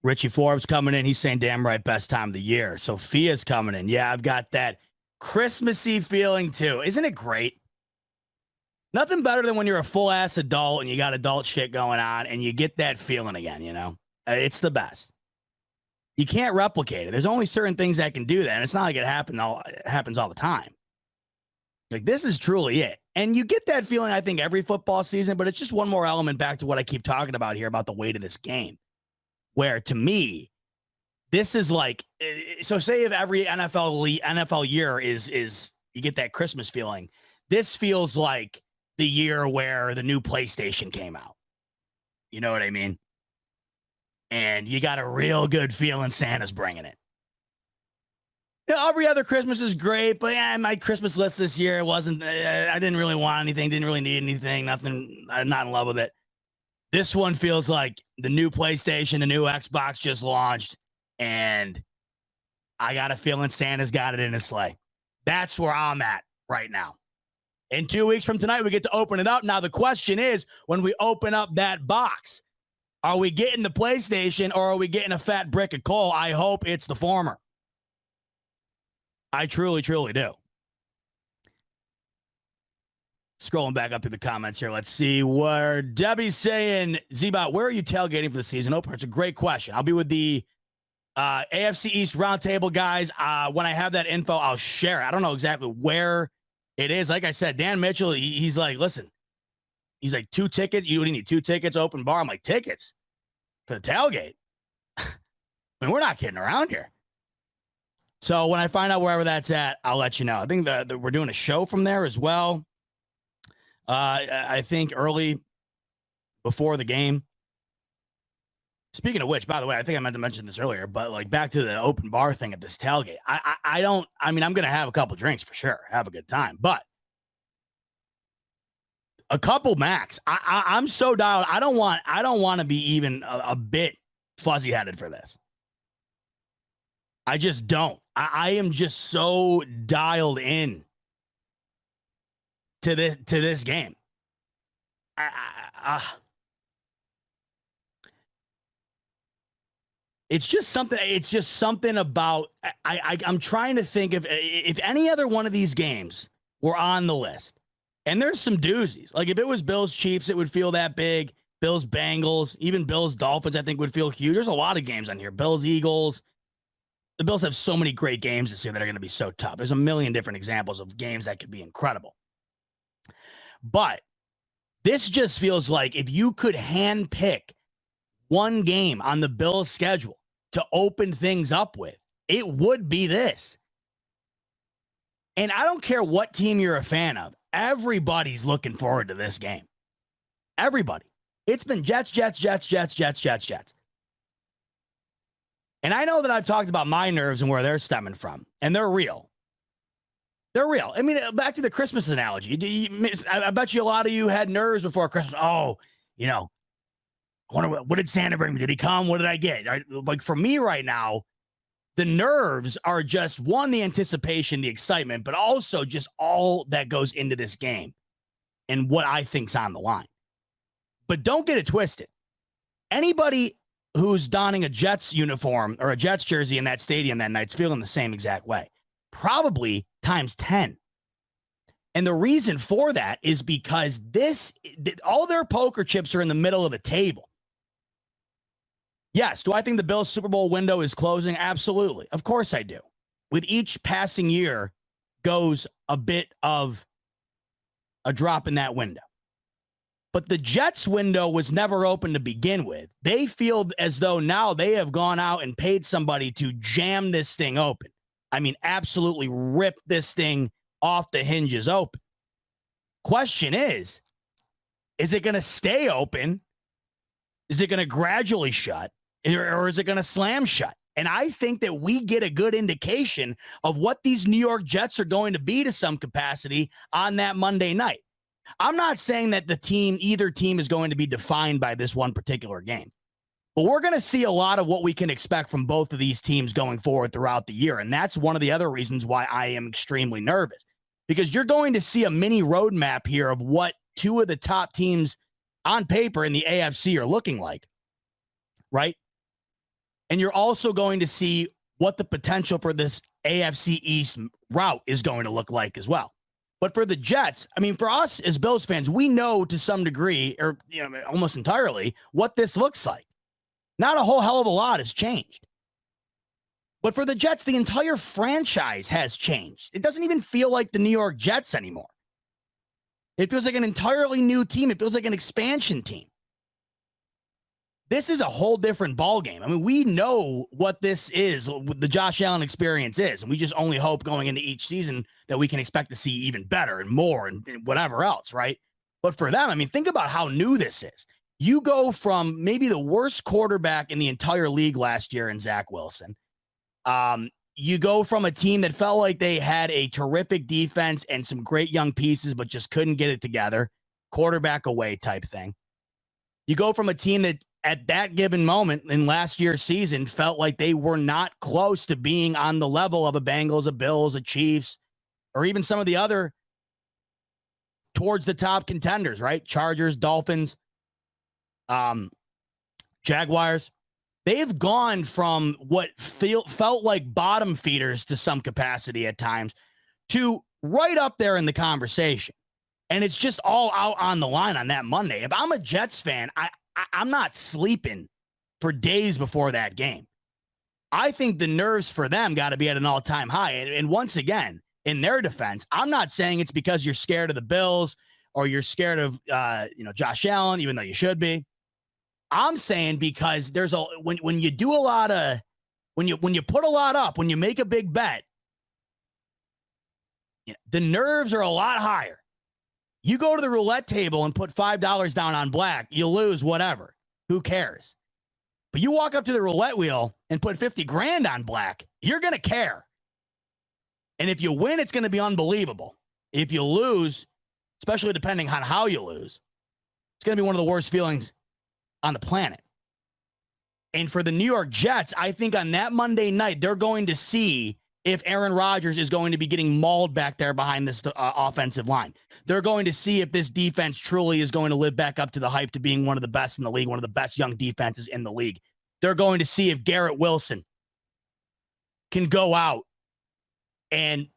Richie Forbes coming in. He's saying, damn right, best time of the year. Sophia's coming in. Yeah, I've got that Christmassy feeling too. Isn't it great? Nothing better than when you're a full ass adult and you got adult shit going on and you get that feeling again, It's the best. You can't replicate it. There's only certain things that can do that. And it's not like it happens all the time. Like, this is truly it. And you get that feeling, I think, every football season, but it's just one more element back to what I keep talking about here about the weight of this game. Where, to me, this is like, so say if every NFL year is you get that Christmas feeling, this feels like the year where the new PlayStation came out. You know what I mean? And you got a real good feeling Santa's bringing it. Every other Christmas is great, but my Christmas list this year wasn't, I didn't really want anything, didn't really need anything, nothing, I'm not in love with it. This one feels like the new PlayStation, the new Xbox just launched, and I got a feeling Santa's got it in his sleigh. That's where I'm at right now. In 2 weeks from tonight, we get to open it up. Now, the question is, when we open up that box, are we getting the PlayStation or are we getting a fat brick of coal? I hope it's the former. I truly, truly do. Scrolling back up through the comments here. Let's see where Debbie's saying, Z-Bot, where are you tailgating for the season opener? It's a great question. I'll be with the AFC East Roundtable guys. When I have that info, I'll share it. I don't know exactly where it is. Like I said, Dan Mitchell, he's like, listen, he's like, 2 tickets. You need 2 tickets, open bar. I'm like, tickets for the tailgate? I mean, we're not kidding around here. So when I find out wherever that's at, I'll let you know. I think that we're doing a show from there as well. I think early before the game. Speaking of which, by the way, I think I meant to mention this earlier, but like back to the open bar thing at this tailgate. I'm going to have a couple drinks for sure, have a good time, but a couple max. I'm so dialed. I don't want to be even a bit fuzzy headed for this. I just don't. I am just so dialed in to this game. It's just something about I'm trying to think of if any other one of these games were on the list. And there's some doozies. Like if it was Bills Chiefs, it would feel that big. Bills Bengals, even Bills Dolphins, I think would feel huge. There's a lot of games on here. Bills Eagles. The Bills have so many great games this year that are going to be so tough. There's a million different examples of games that could be incredible. But this just feels like if you could handpick one game on the Bills schedule to open things up with, it would be this. And I don't care what team you're a fan of. Everybody's looking forward to this game. Everybody. It's been Jets. And I know that I've talked about my nerves and where they're stemming from, and they're real. They're real. I mean, back to the Christmas analogy. I bet you a lot of you had nerves before Christmas. Oh, I wonder what did Santa bring me? Did he come? What did I get? Like for me right now, the nerves are just one, the anticipation, the excitement, but also just all that goes into this game and what I think's on the line. But don't get it twisted. Anybody who's donning a Jets uniform or a Jets jersey in that stadium that night's feeling the same exact way. Probably times 10. And the reason for that is because all their poker chips are in the middle of the table. Yes, do I think the Bills Super Bowl window is closing? Absolutely. Of course I do. With each passing year goes a bit of a drop in that window. But the Jets window was never open to begin with. They feel as though now they have gone out and paid somebody to jam this thing open. I mean, absolutely rip this thing off the hinges open. Question is it going to stay open? Is it going to gradually shut? Or is it going to slam shut? And I think that we get a good indication of what these New York Jets are going to be to some capacity on that Monday night. I'm not saying that either team is going to be defined by this one particular game. But we're going to see a lot of what we can expect from both of these teams going forward throughout the year. And that's one of the other reasons why I am extremely nervous, because you're going to see a mini roadmap here of what two of the top teams on paper in the AFC are looking like, right? And you're also going to see what the potential for this AFC East route is going to look like as well. But for the Jets, I mean, for us as Bills fans, we know to some degree, or almost entirely, what this looks like. Not a whole hell of a lot has changed. But for the Jets, the entire franchise has changed. It doesn't even feel like the New York Jets anymore. It feels like an entirely new team. It feels like an expansion team. This is a whole different ballgame. I mean, we know what this is, what the Josh Allen experience is, and we just only hope going into each season that we can expect to see even better and more and whatever else, right? But for them, I mean, think about how new this is. You go from maybe the worst quarterback in the entire league last year in Zach Wilson. You go from a team that felt like they had a terrific defense and some great young pieces, but just couldn't get it together, quarterback away type thing. You go from a team that at that given moment in last year's season felt like they were not close to being on the level of a Bengals, a Bills, a Chiefs, or even some of the other towards the top contenders, right? Chargers, Dolphins, Jaguars. They've gone from what felt like bottom feeders to some capacity at times to right up there in the conversation. And it's just all out on the line on that Monday. If I'm a Jets fan, I'm not sleeping for days before that game. I think the nerves for them got to be at an all-time high. And once again, in their defense, I'm not saying it's because you're scared of the Bills or you're scared of Josh Allen, even though you should be. I'm saying because there's when you do a lot of when you put a lot up, when you make a big bet, the nerves are a lot higher. You go to the roulette table and put $5 down on black, you lose, whatever. Who cares? But you walk up to the roulette wheel and put 50 grand on black, you're going to care. And if you win, it's going to be unbelievable. If you lose, especially depending on how you lose, it's going to be one of the worst feelings on the planet. And for the New York Jets, I think on that Monday night, they're going to see if Aaron Rodgers is going to be getting mauled back there behind this offensive line. They're going to see if this defense truly is going to live back up to the hype to being one of the best in the league, one of the best young defenses in the league. They're going to see if Garrett Wilson can go out and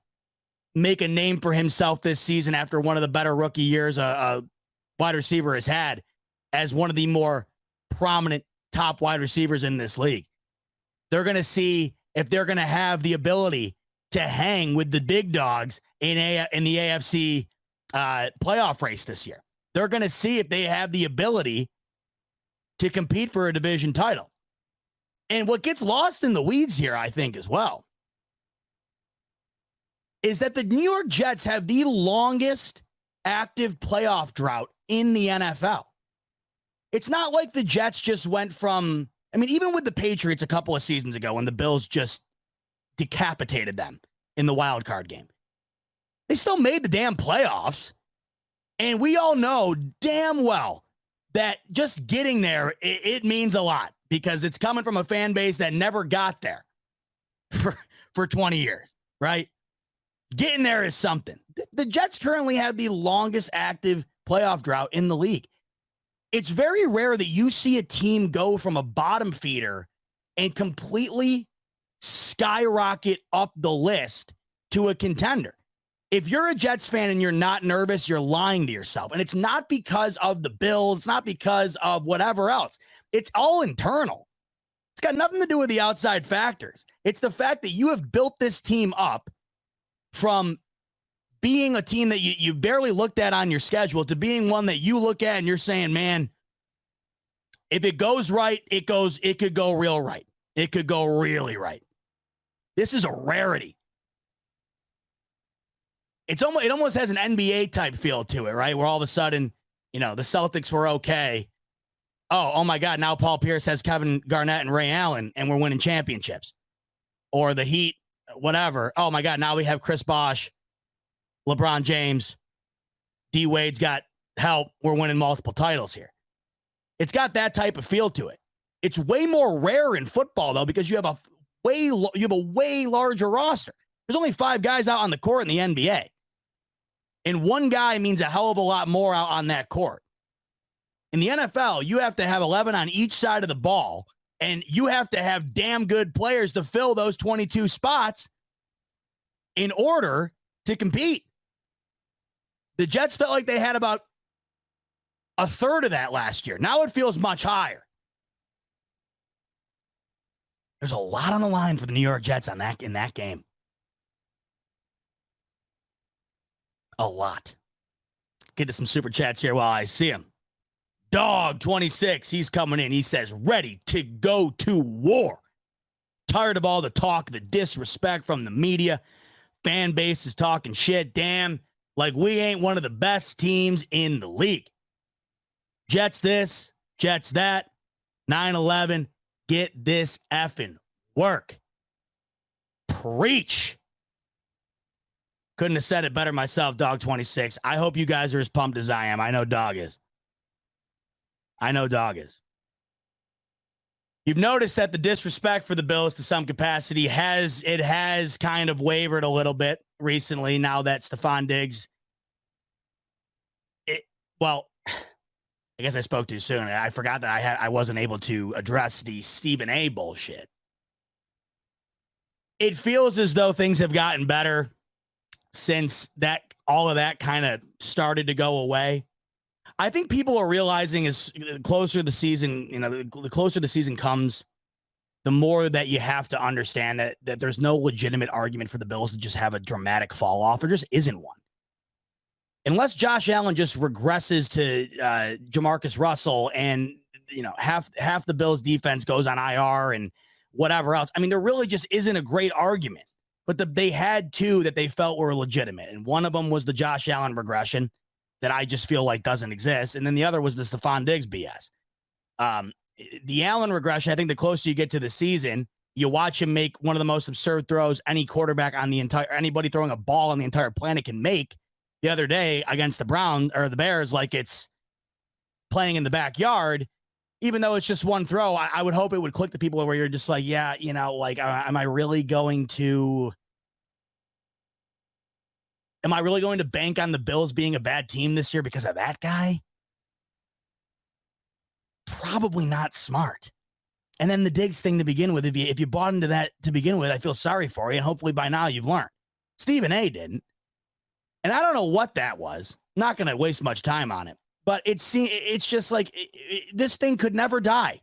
make a name for himself this season after one of the better rookie years a wide receiver has had as one of the more prominent top wide receivers in this league. They're going to see if they're going to have the ability to hang with the big dogs in the AFC playoff race this year. They're going to see if they have the ability to compete for a division title. And what gets lost in the weeds here, I think, as well, is that the New York Jets have the longest active playoff drought in the NFL. It's not like the Jets just went from, I mean, even with the Patriots a couple of seasons ago when the Bills just decapitated them in the wild card game, they still made the damn playoffs. And we all know damn well that just getting there, it means a lot because it's coming from a fan base that never got there for 20 years, right? Getting there is something. The Jets currently have the longest active playoff drought in the league. It's very rare that you see a team go from a bottom feeder and completely skyrocket up the list to a contender. If you're a Jets fan and you're not nervous, you're lying to yourself. And it's not because of the Bills. It's not because of whatever else. It's all internal. It's got nothing to do with the outside factors. It's the fact that you have built this team up from being a team that you barely looked at on your schedule to being one that you look at and you're saying, man, if it goes right, it could go real right. It could go really right. This is a rarity. It almost has an NBA type feel to it, right? Where all of a sudden, the Celtics were okay. Oh my God, now Paul Pierce has Kevin Garnett and Ray Allen and we're winning championships. Or the Heat, whatever. Oh my God, now we have Chris Bosh, LeBron James, D Wade's got help. We're winning multiple titles here. It's got that type of feel to it. It's way more rare in football, though, because you have a way larger roster. There's only 5 guys out on the court in the NBA. And one guy means a hell of a lot more out on that court. In the NFL, you have to have 11 on each side of the ball, and you have to have damn good players to fill those 22 spots in order to compete. The Jets felt like they had about a third of that last year. Now it feels much higher. There's a lot on the line for the New York Jets in that game. A lot. Get to some super chats here while I see him. Dog 26, he's coming in. He says, ready to go to war. Tired of all the talk, the disrespect from the media. Fan base is talking shit. Damn, like we ain't one of the best teams in the league. Jets this, Jets that. 9-11, get this effing work. Preach. Couldn't have said it better myself, Dog 26. I hope you guys are as pumped as I am. I know Dog is. You've noticed that the disrespect for the Bills to some capacity has kind of wavered a little bit recently now that Stephon Diggs. I guess I spoke too soon. I forgot that I wasn't able to address the Stephen A. bullshit. It feels as though things have gotten better since all of that kind of started to go away. I think people are realizing as closer the season, the closer the season comes, the more that you have to understand that there's no legitimate argument for the Bills to just have a dramatic fall off. There just isn't one. Unless Josh Allen just regresses to Jamarcus Russell and, half the Bills defense goes on IR and whatever else. I mean, there really just isn't a great argument. But they had 2 that they felt were legitimate. And one of them was the Josh Allen regression that I just feel like doesn't exist. And then the other was the Stephon Diggs BS. The Allen regression, I think the closer you get to the season, you watch him make one of the most absurd throws any quarterback anybody throwing a ball on the entire planet can make the other day against the Bears, like it's playing in the backyard. Even though it's just one throw, I would hope it would click to people where you're just like, yeah, am I really going to bank on the Bills being a bad team this year because of that guy? Probably not smart. And then the Diggs thing to begin with, if you bought into that to begin with, I feel sorry for you. And hopefully by now you've learned. Stephen A. didn't. And I don't know what that was. I'm not going to waste much time on it. But it's just like this thing could never die.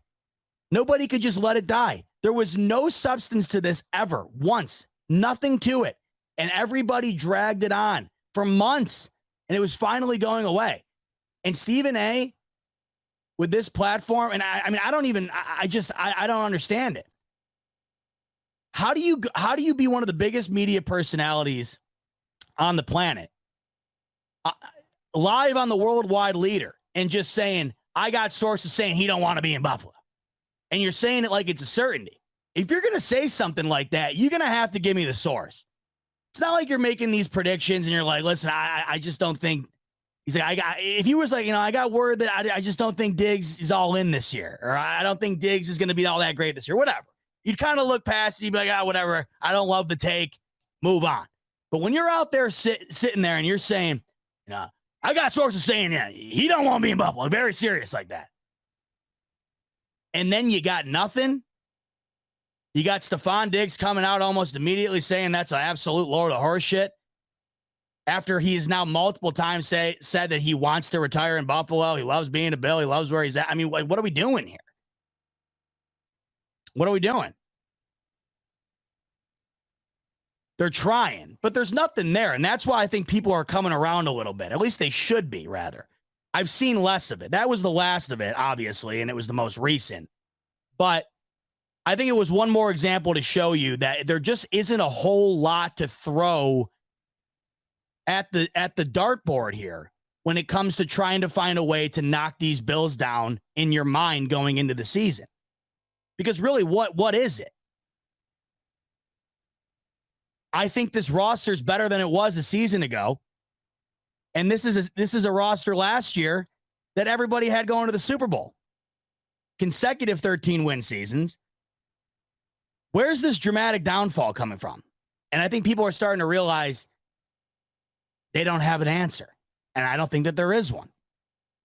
Nobody could just let it die. There was no substance to this ever, once. Nothing to it. And everybody dragged it on for months. And it was finally going away. And Stephen A., with this platform, and I don't understand it. How do you be one of the biggest media personalities on the planet, live on the worldwide leader, and just saying, I got sources saying he don't want to be in Buffalo. And you're saying it like it's a certainty. If you're going to say something like that, you're going to have to give me the source. It's not like you're making these predictions and you're like, listen, I just don't think. He's like, if he was like, I got word that I just don't think Diggs is all in this year, or I don't think Diggs is going to be all that great this year, whatever. You'd kind of look past it. You'd be like, whatever. I don't love the take. Move on. But when you're out there sitting there and you're saying, I got sources saying, he don't want to be in Buffalo. Very serious like that. And then you got nothing. You got Stephon Diggs coming out almost immediately saying that's an absolute load of horse shit. After he's now multiple times said that he wants to retire in Buffalo. He loves being a Bill. He loves where he's at. I mean, what are we doing here? What are we doing? They're trying, but there's nothing there. And that's why I think people are coming around a little bit. At least they should be, rather. I've seen less of it. That was the last of it, obviously, and it was the most recent. But I think it was one more example to show you that there just isn't a whole lot to throw at the dartboard here when it comes to trying to find a way to knock these Bills down in your mind going into the season. Because really, what is it? I think this roster is better than it was a season ago. And this is a roster last year that everybody had going to the Super Bowl. consecutive 13-win seasons. Where's this dramatic downfall coming from? And I think people are starting to realize they don't have an answer. And I don't think that there is one.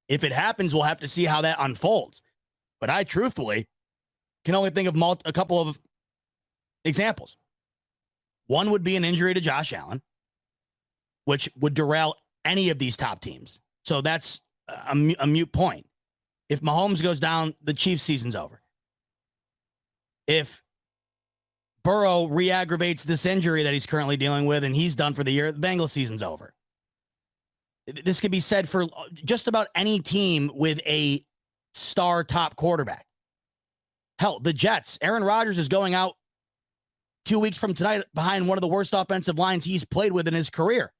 If it happens, we'll have to see how that unfolds. But I truthfully can only think of a couple of examples. One would be an injury to Josh Allen, which would derail any of these top teams. So that's a mute point. If Mahomes goes down, the Chiefs' season's over. If Burrow re-aggravates this injury that he's currently dealing with and he's done for the year, the Bengals' season's over. This could be said for just about any team with a star top quarterback. Hell, the Jets, Aaron Rodgers is going out 2 weeks from tonight behind one of the worst offensive lines he's played with in his career.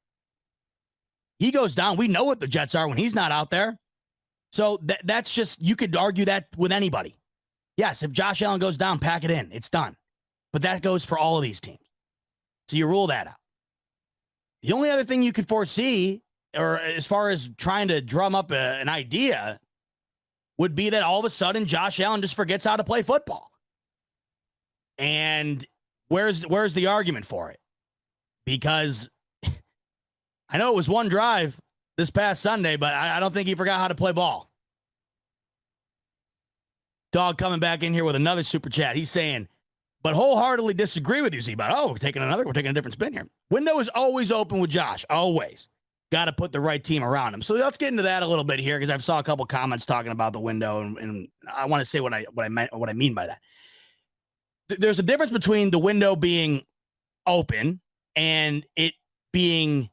He goes down. We know what the Jets are when he's not out there. So that's just, you could argue that with anybody. Yes, if Josh Allen goes down, pack it in. It's done. But that goes for all of these teams. So you rule that out. The only other thing you could foresee, or as far as trying to drum up an idea, would be that all of a sudden Josh Allen just forgets how to play football. And where's the argument for it? Because I know it was one drive this past Sunday, but I don't think he forgot how to play ball. Dog coming back in here with another super chat. He's saying, but wholeheartedly disagree with you, Z-Bot. Oh, we're taking a different spin here. Window is always open with Josh. Always. Got to put the right team around him. So let's get into that a little bit here, because I've saw a couple comments talking about the window, and I want to say what I mean by that. There's a difference between the window being open and it being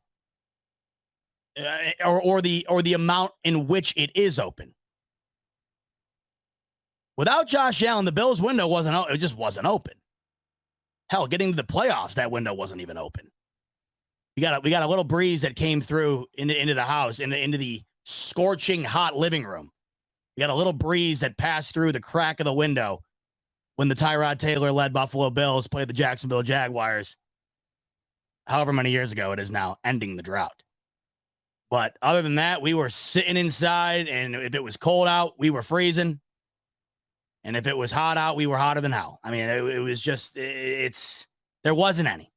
or the amount in which it is open. Without Josh Allen, the Bills' window just wasn't open. Hell, getting to the playoffs, that window wasn't even open. We got a little breeze that came through into the house, into the scorching hot living room. We got a little breeze that passed through the crack of the window when the Tyrod Taylor-led Buffalo Bills played the Jacksonville Jaguars, however many years ago it is now, ending the drought. But other than that, we were sitting inside, and if it was cold out, we were freezing. And if it was hot out, we were hotter than hell. I mean, it was just, there wasn't any.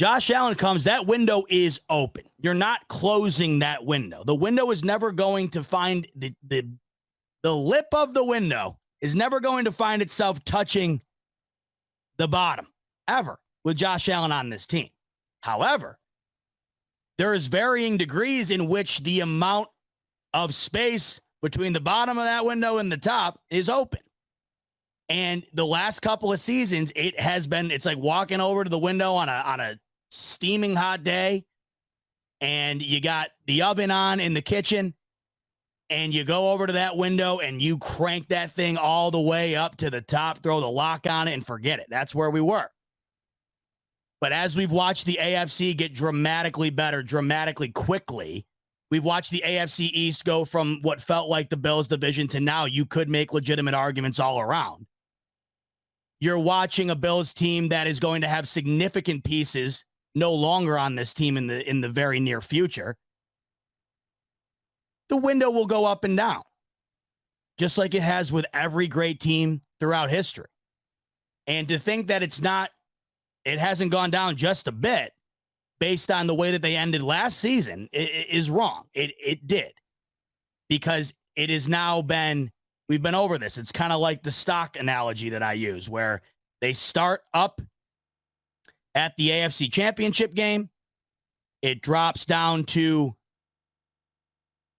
Josh Allen comes, that window is open. You're not closing that window. The window is never going to find, the lip of the window is never going to find itself touching the bottom, ever, with Josh Allen on this team. However, there is varying degrees in which the amount of space between the bottom of that window and the top is open. And the last couple of seasons, it's like walking over to the window on a steaming hot day, and you got the oven on in the kitchen, and you go over to that window and you crank that thing all the way up to the top, throw the lock on it, and forget it. That's where we were. But as we've watched the AFC get dramatically better, dramatically quickly, we've watched the AFC East go from what felt like the Bills division to now you could make legitimate arguments all around. You're watching a Bills team that is going to have significant pieces no longer on this team in the very near future. The window will go up and down, just like it has with every great team throughout history. And to think that it hasn't gone down just a bit based on the way that they ended last season is wrong. It did, because it has now been, we've been over this. It's kind of like the stock analogy that I use, where they start up at the AFC Championship game. It drops down to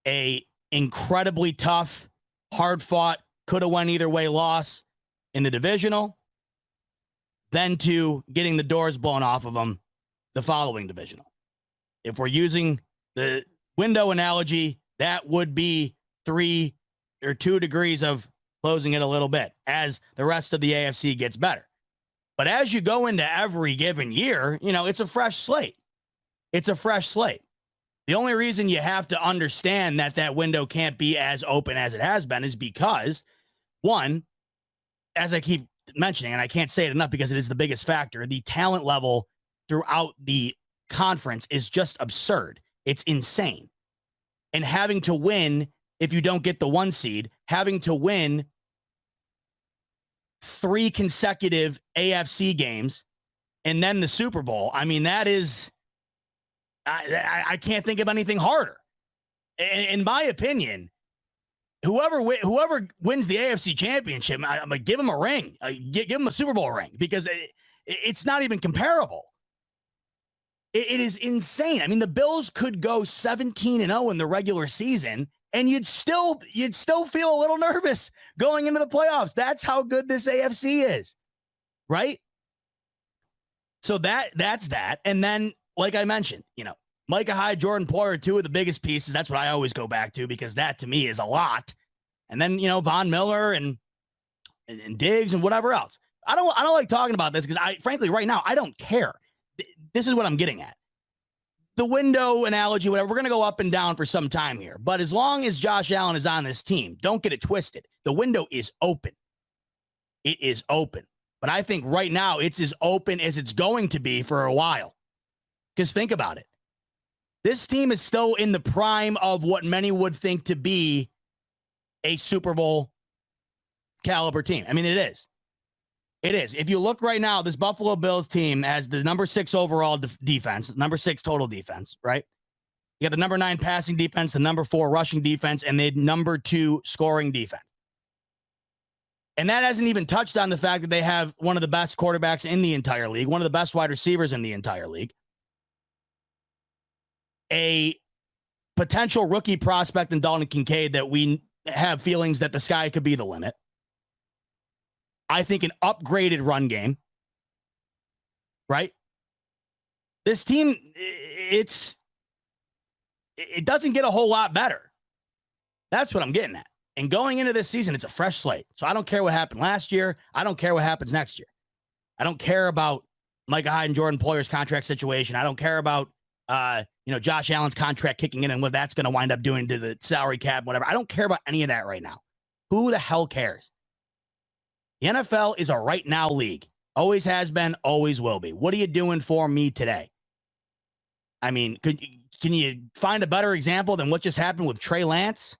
a incredibly tough, hard-fought, could-have went either way loss in the divisional, then to getting the doors blown off of them the following divisional. If we're using the window analogy, that would be 3 or 2 degrees of closing it a little bit as the rest of the AFC gets better. But as you go into every given year, it's a fresh slate. It's a fresh slate. The only reason you have to understand that window can't be as open as it has been is because, one, as I keep mentioning, and I can't say it enough because it is the biggest factor, the talent level throughout the conference is just absurd. It's insane. And having to win, if you don't get the 1 seed, having to win 3 consecutive AFC games and then the Super Bowl. I mean, that is, I can't think of anything harder. In my opinion, whoever wins the AFC championship, I'm going to give him a ring, give him a Super Bowl ring, because it's not even comparable. It is insane. I mean, the Bills could go 17-0 in the regular season, and you'd still feel a little nervous going into the playoffs. That's how good this AFC is, right? So that's that. And then, like I mentioned, Micah Hyde, Jordan Poyer, 2 of the biggest pieces. That's what I always go back to, because that to me is a lot. And then, Von Miller and Diggs and whatever else. I don't like talking about this because frankly, right now, I don't care. This is what I'm getting at. The window analogy, whatever, we're going to go up and down for some time here. But as long as Josh Allen is on this team, don't get it twisted. The window is open. It is open. But I think right now it's as open as it's going to be for a while. Because think about it. This team is still in the prime of what many would think to be a Super Bowl caliber team. I mean, it is. It is. If you look right now, this Buffalo Bills team has the number 6 overall defense, number 6 total defense, right? You got the number 9 passing defense, the number 4 rushing defense, and the number 2 scoring defense. And that hasn't even touched on the fact that they have one of the best quarterbacks in the entire league, one of the best wide receivers in the entire league, a potential rookie prospect in Dalton Kincaid that we have feelings that the sky could be the limit. I think an upgraded run game, right? This team, it doesn't get a whole lot better. That's what I'm getting at. And going into this season, it's a fresh slate. So I don't care what happened last year. I don't care what happens next year. I don't care about Micah Hyde and Jordan Poyer's contract situation. I don't care about, Josh Allen's contract kicking in and what that's going to wind up doing to the salary cap, whatever. I don't care about any of that right now. Who the hell cares? The NFL is a right now league. Always has been, always will be. What are you doing for me today? I mean, can you find a better example than what just happened with Trey Lance?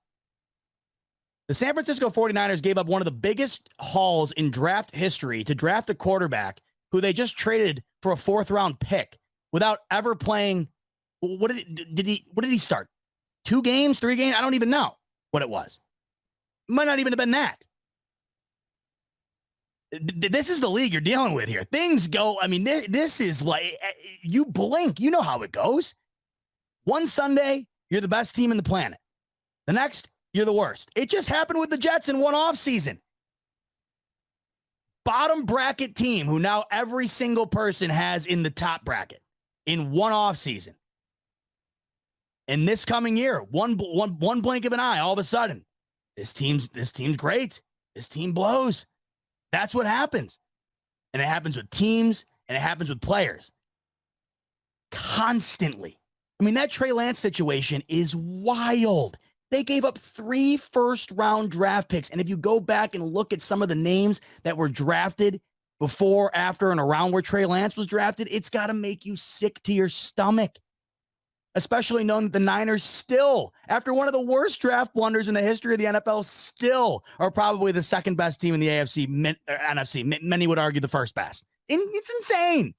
The San Francisco 49ers gave up one of the biggest hauls in draft history to draft a quarterback who they just traded for a 4th-round pick without ever playing. What did he start? 2 games, 3 games? I don't even know what it was. Might not even have been that. This is the league you're dealing with here. Things go, I mean, this is like, you blink, you know how it goes. One Sunday, you're the best team in the planet. The next, you're the worst. It just happened with the Jets in one offseason. Bottom bracket team who now every single person has in the top bracket in one offseason. And this coming year, one blink of an eye, all of a sudden, this team's great. This team blows. That's what happens. And it happens with teams and it happens with players. Constantly. I mean, that Trey Lance situation is wild. They gave up 3 first-round draft picks. And if you go back and look at some of the names that were drafted before, after, and around where Trey Lance was drafted, it's got to make you sick to your stomach. Especially knowing that the Niners still, after one of the worst draft blunders in the history of the NFL, still are probably the second best team in the NFC. Many would argue the first best. And it's insane.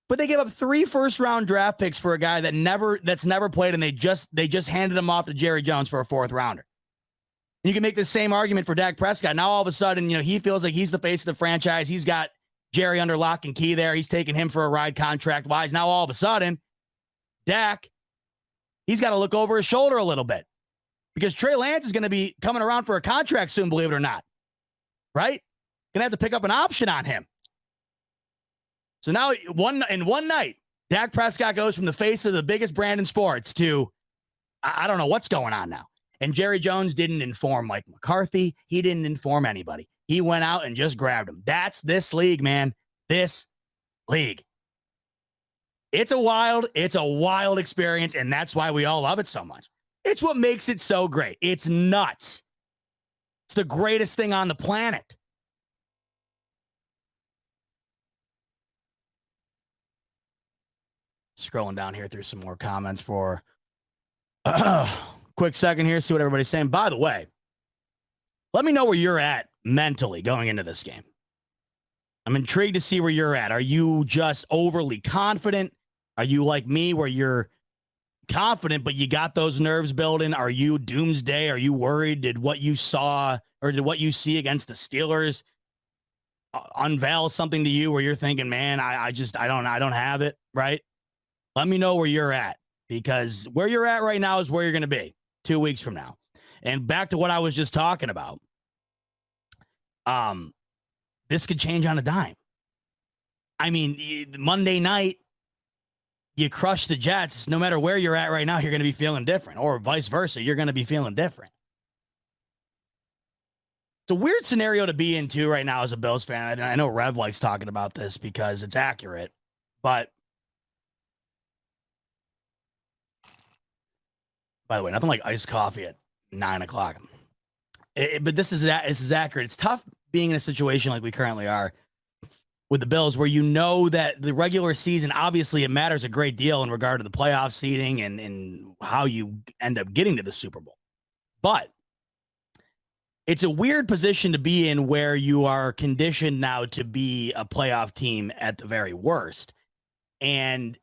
But they gave up 3 first-round draft picks for a guy that's never played, and they just handed him off to Jerry Jones for a 4th rounder. And you can make the same argument for Dak Prescott. Now all of a sudden, he feels like he's the face of the franchise. He's got Jerry under lock and key there. He's taking him for a ride contract-wise. Now all of a sudden, Dak, he's got to look over his shoulder a little bit because Trey Lance is going to be coming around for a contract soon, believe it or not. Right? Going to have to pick up an option on him. So now one night, Dak Prescott goes from the face of the biggest brand in sports to, I don't know what's going on now. And Jerry Jones didn't inform Mike McCarthy. He didn't inform anybody. He went out and just grabbed him. That's this league, man. This league. It's a wild experience, and that's why we all love it so much. It's what makes it so great. It's nuts. It's the greatest thing on the planet. Scrolling down here through some more comments for quick second here, see what everybody's saying. By the way, Let me know where you're at mentally going into this game. I'm intrigued to see where you're at. Are you just overly confident? Are you like me where you're confident, but you got those nerves building? Are you doomsday? Are you worried? Did what you saw or did what you see against the Steelers unveil something to you where you're thinking, man, I don't have it, right? Let me know where you're at, because where you're at right now is where you're going to be 2 weeks from now. And back to what I was just talking about. This could change on a dime. I mean, Monday night, you crush the Jets. No matter where you're at right now, you're going to be feeling different, or vice versa. You're going to be feeling different. It's a weird scenario to be in too right now as a Bills fan. I know Rev likes talking about this because it's accurate, but by the way, nothing like iced coffee at 9 o'clock. But this is accurate. It's tough being in a situation like we currently are with the Bills, where you know that the regular season, obviously it matters a great deal in regard to the playoff seeding and how you end up getting to the Super Bowl. But it's a weird position to be in where you are conditioned now to be a playoff team at the very worst. And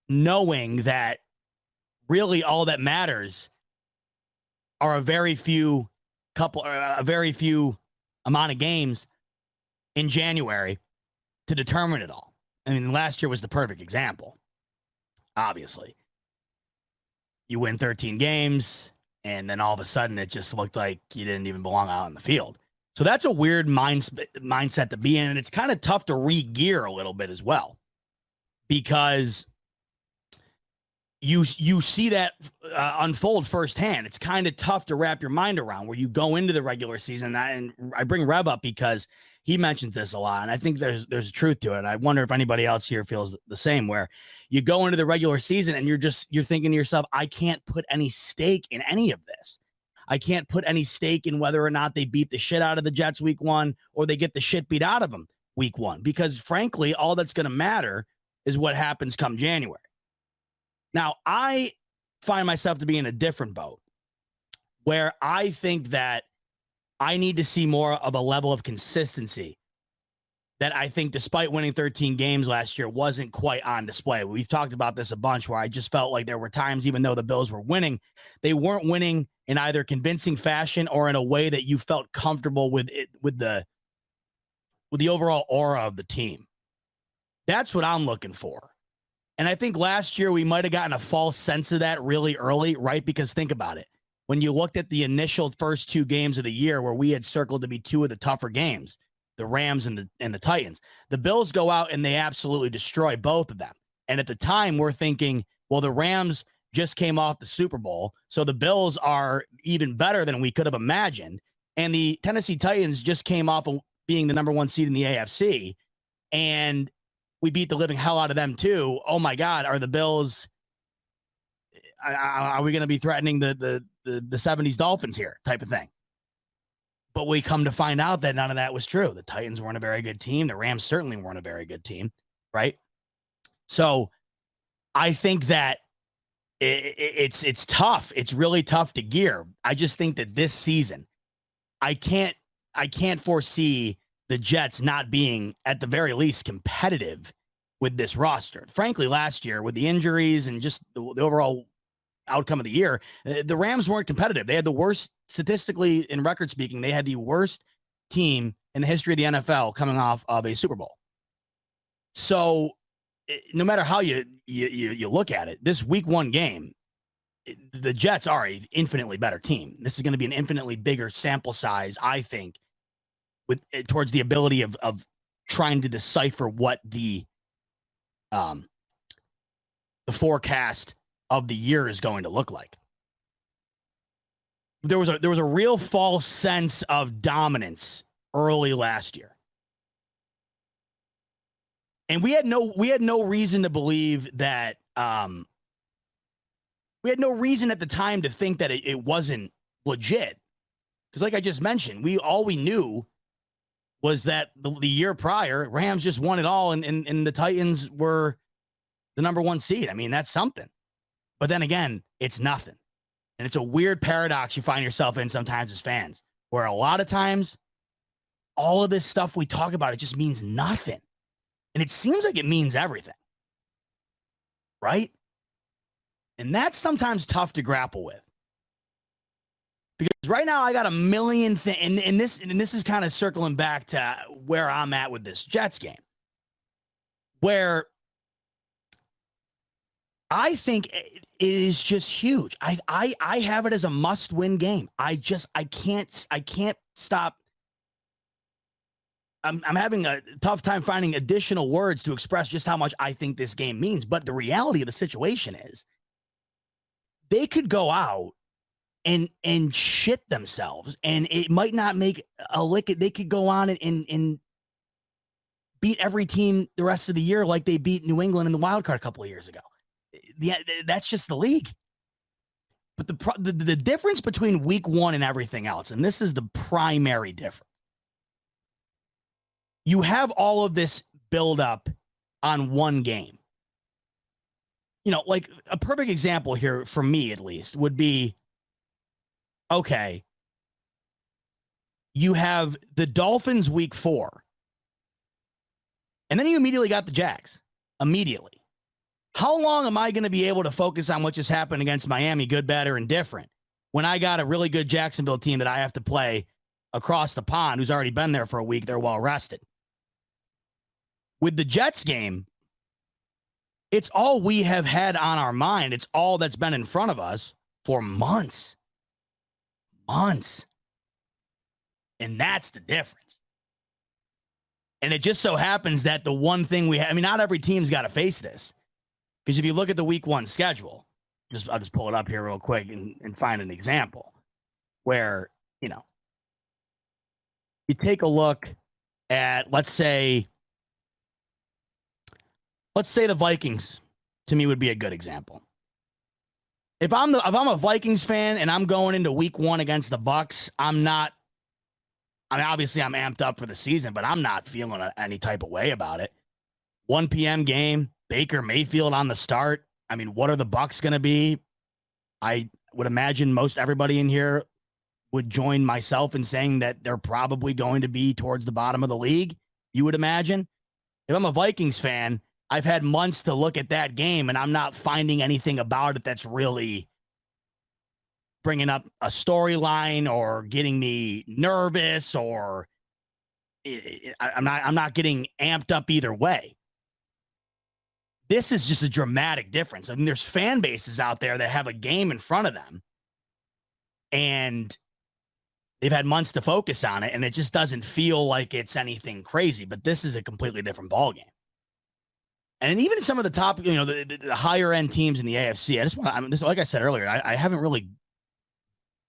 knowing that really all that matters are a very few amount of games in January to determine it all. I mean, last year was the perfect example. Obviously, you win 13 games, and then all of a sudden it just looked like you didn't even belong out in the field. So that's a weird mindset to be in, and it's kind of tough to re-gear a little bit as well, because you see that unfold firsthand. It's kind of tough to wrap your mind around, where you go into the regular season. And I bring Rev up because he mentions this a lot, and I think there's truth to it. I wonder if anybody else here feels the same, where you go into the regular season and you're thinking to yourself, I can't put any stake in any of this. I can't put any stake in whether or not they beat the shit out of the Jets week 1 or they get the shit beat out of them week 1, because frankly, all that's going to matter is what happens come January. Now, I find myself to be in a different boat, where I think that I need to see more of a level of consistency that I think, despite winning 13 games last year, wasn't quite on display. We've talked about this a bunch, where I just felt like there were times, even though the Bills were winning, they weren't winning in either convincing fashion or in a way that you felt comfortable with it, with the overall aura of the team. That's what I'm looking for. And I think last year we might have gotten a false sense of that really early, right? Because think about it. When you looked at the initial first 2 games of the year, where we had circled to be 2 of the tougher games, the Rams and the Titans, the Bills go out and they absolutely destroy both of them. And at the time, we're thinking, well, the Rams just came off the Super Bowl, so the Bills are even better than we could have imagined. And the Tennessee Titans just came off of being the number 1 seed in the AFC, and we beat the living hell out of them too. Oh my God, are the Bills? Are we going to be threatening the 70s Dolphins here, type of thing? But we come to find out that none of that was true. The Titans weren't a very good team. The Rams certainly weren't a very good team, right? So I think that it's tough. It's really tough to gear. I just think that this season, I can't foresee the Jets not being, at the very least, competitive with this roster. Frankly, last year, with the injuries and just the overall outcome of the year, the Rams weren't competitive. They had the worst, statistically, in record speaking, they had the worst team in the history of the NFL coming off of a Super Bowl. So no matter how you look at it, this week 1 game, the Jets are an infinitely better team. This is going to be an infinitely bigger sample size, I think, with towards the ability of trying to decipher what the forecast of the year is going to look like. There was a real false sense of dominance early last year, and we had no reason to believe that. We had no reason at the time to think that it wasn't legit, because, like I just mentioned, all we knew was that the year prior, Rams just won it all, and the Titans were the number 1 seed. I mean, that's something. But then again, it's nothing. And it's a weird paradox you find yourself in sometimes as fans, where a lot of times all of this stuff we talk about, it just means nothing. And it seems like it means everything. Right? And that's sometimes tough to grapple with. Because right now I got a million things, and this is kind of circling back to where I'm at with this Jets game, where I think it is just huge. I have it as a must-win game. I can't stop. I'm having a tough time finding additional words to express just how much I think this game means. But the reality of the situation is they could go out and shit themselves, and it might not make a lick. They could go on and beat every team the rest of the year like they beat New England in the wild card a couple of years ago. That's just the league. But the difference between week one and everything else, and this is the primary difference, you have all of this build up on one game. You know, like a perfect example here for me, at least, would be, okay, you have the Dolphins week 4, and then you immediately got the Jags. Immediately. How long am I going to be able to focus on what just happened against Miami, good, bad, or indifferent, when I got a really good Jacksonville team that I have to play across the pond who's already been there for a week? They're well rested. With the Jets game, it's all we have had on our mind. It's all that's been in front of us for months. Months. And that's the difference. And it just so happens that the one thing we have, I mean, not every team's got to face this. Because if you look at the week 1 schedule, I'll just pull it up here real quick and find an example where, you know, you take a look at, let's say the Vikings, to me, would be a good example. If I'm a Vikings fan and I'm going into week 1 against the Bucs, obviously I'm amped up for the season, but I'm not feeling any type of way about it. 1 p.m. game, Baker Mayfield on the start. I mean, what are the Bucs going to be? I would imagine most everybody in here would join myself in saying that they're probably going to be towards the bottom of the league, you would imagine. If I'm a Vikings fan, I've had months to look at that game, and I'm not finding anything about it that's really bringing up a storyline or getting me nervous, or I'm not getting amped up either way. This is just a dramatic difference. I mean, there's fan bases out there that have a game in front of them, and they've had months to focus on it, and it just doesn't feel like it's anything crazy. But this is a completely different ballgame. And even some of the top, you know, the higher end teams in the AFC, like I said earlier, I haven't really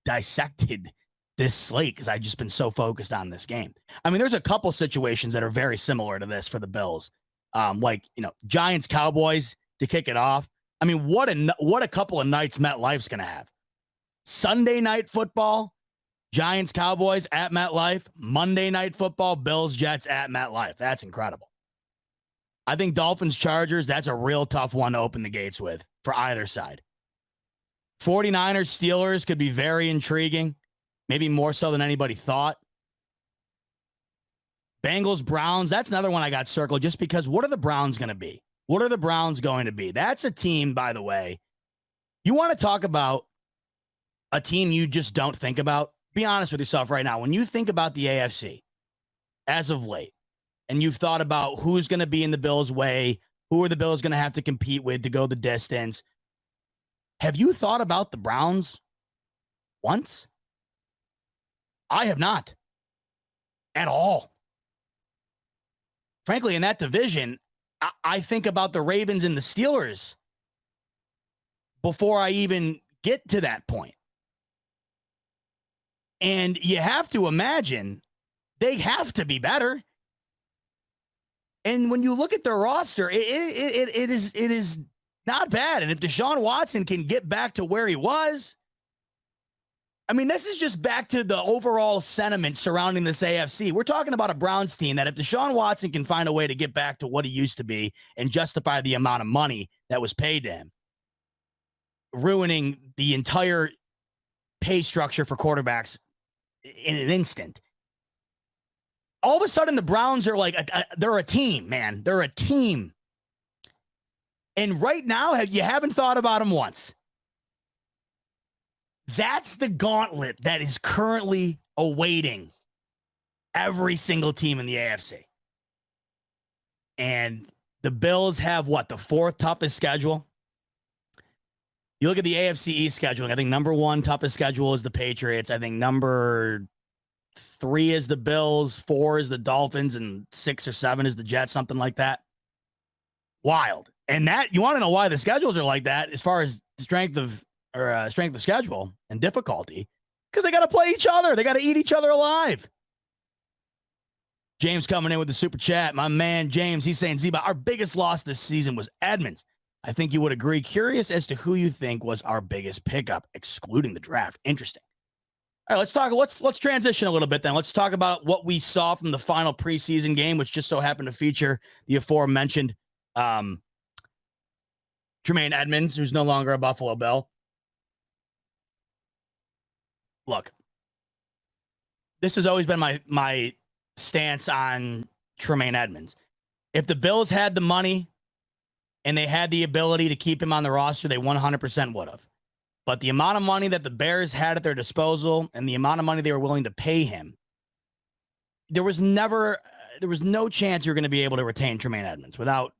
dissected this slate because I've just been so focused on this game. I mean, there's a couple situations that are very similar to this for the Bills. Like, you know, Giants, Cowboys to kick it off. I mean, what a couple of nights MetLife's going to have. Sunday night football, Giants, Cowboys at MetLife. Monday night football, Bills, Jets at MetLife. That's incredible. I think Dolphins, Chargers, that's a real tough one to open the gates with for either side. 49ers, Steelers could be very intriguing, maybe more so than anybody thought. Bengals, Browns, that's another one I got circled just because what are the Browns going to be? What are the Browns going to be? That's a team, by the way. You want to talk about a team you just don't think about? Be honest with yourself right now. When you think about the AFC as of late, and you've thought about who's going to be in the Bills' way, who are the Bills going to have to compete with to go the distance, have you thought about the Browns once? I have not at all. Frankly, in that division, I think about the Ravens and the Steelers before I even get to that point. And you have to imagine they have to be better. And when you look at their roster, it is not bad. And if Deshaun Watson can get back to where he was, I mean, this is just back to the overall sentiment surrounding this AFC. We're talking about a Browns team that if Deshaun Watson can find a way to get back to what he used to be and justify the amount of money that was paid to him, ruining the entire pay structure for quarterbacks in an instant. All of a sudden, the Browns are like, they're a team, man. They're a team. And right now, you haven't thought about them once. That's the gauntlet that is currently awaiting every single team in the AFC. And the Bills have what? The fourth toughest schedule. You look at the AFC East scheduling. I think number one toughest schedule is the Patriots. I think number 3 is the Bills, 4 is the Dolphins, and 6 or 7 is the Jets, something like that. Wild. And that, you want to know why the schedules are like that as far as strength of schedule and difficulty? Because they got to play each other. They got to eat each other alive. James coming in with the super chat. My man James, he's saying, Zeba, our biggest loss this season was Edmonds. I think you would agree. Curious as to who you think was our biggest pickup, excluding the draft. Interesting. All right, let's talk. Let's transition a little bit then. Let's talk about what we saw from the final preseason game, which just so happened to feature the aforementioned Tremaine Edmonds, who's no longer a Buffalo Bill. Look, this has always been my stance on Tremaine Edmonds. If the Bills had the money and they had the ability to keep him on the roster, they 100% would have. But the amount of money that the Bears had at their disposal and the amount of money they were willing to pay him, there was no chance you're going to be able to retain Tremaine Edmonds without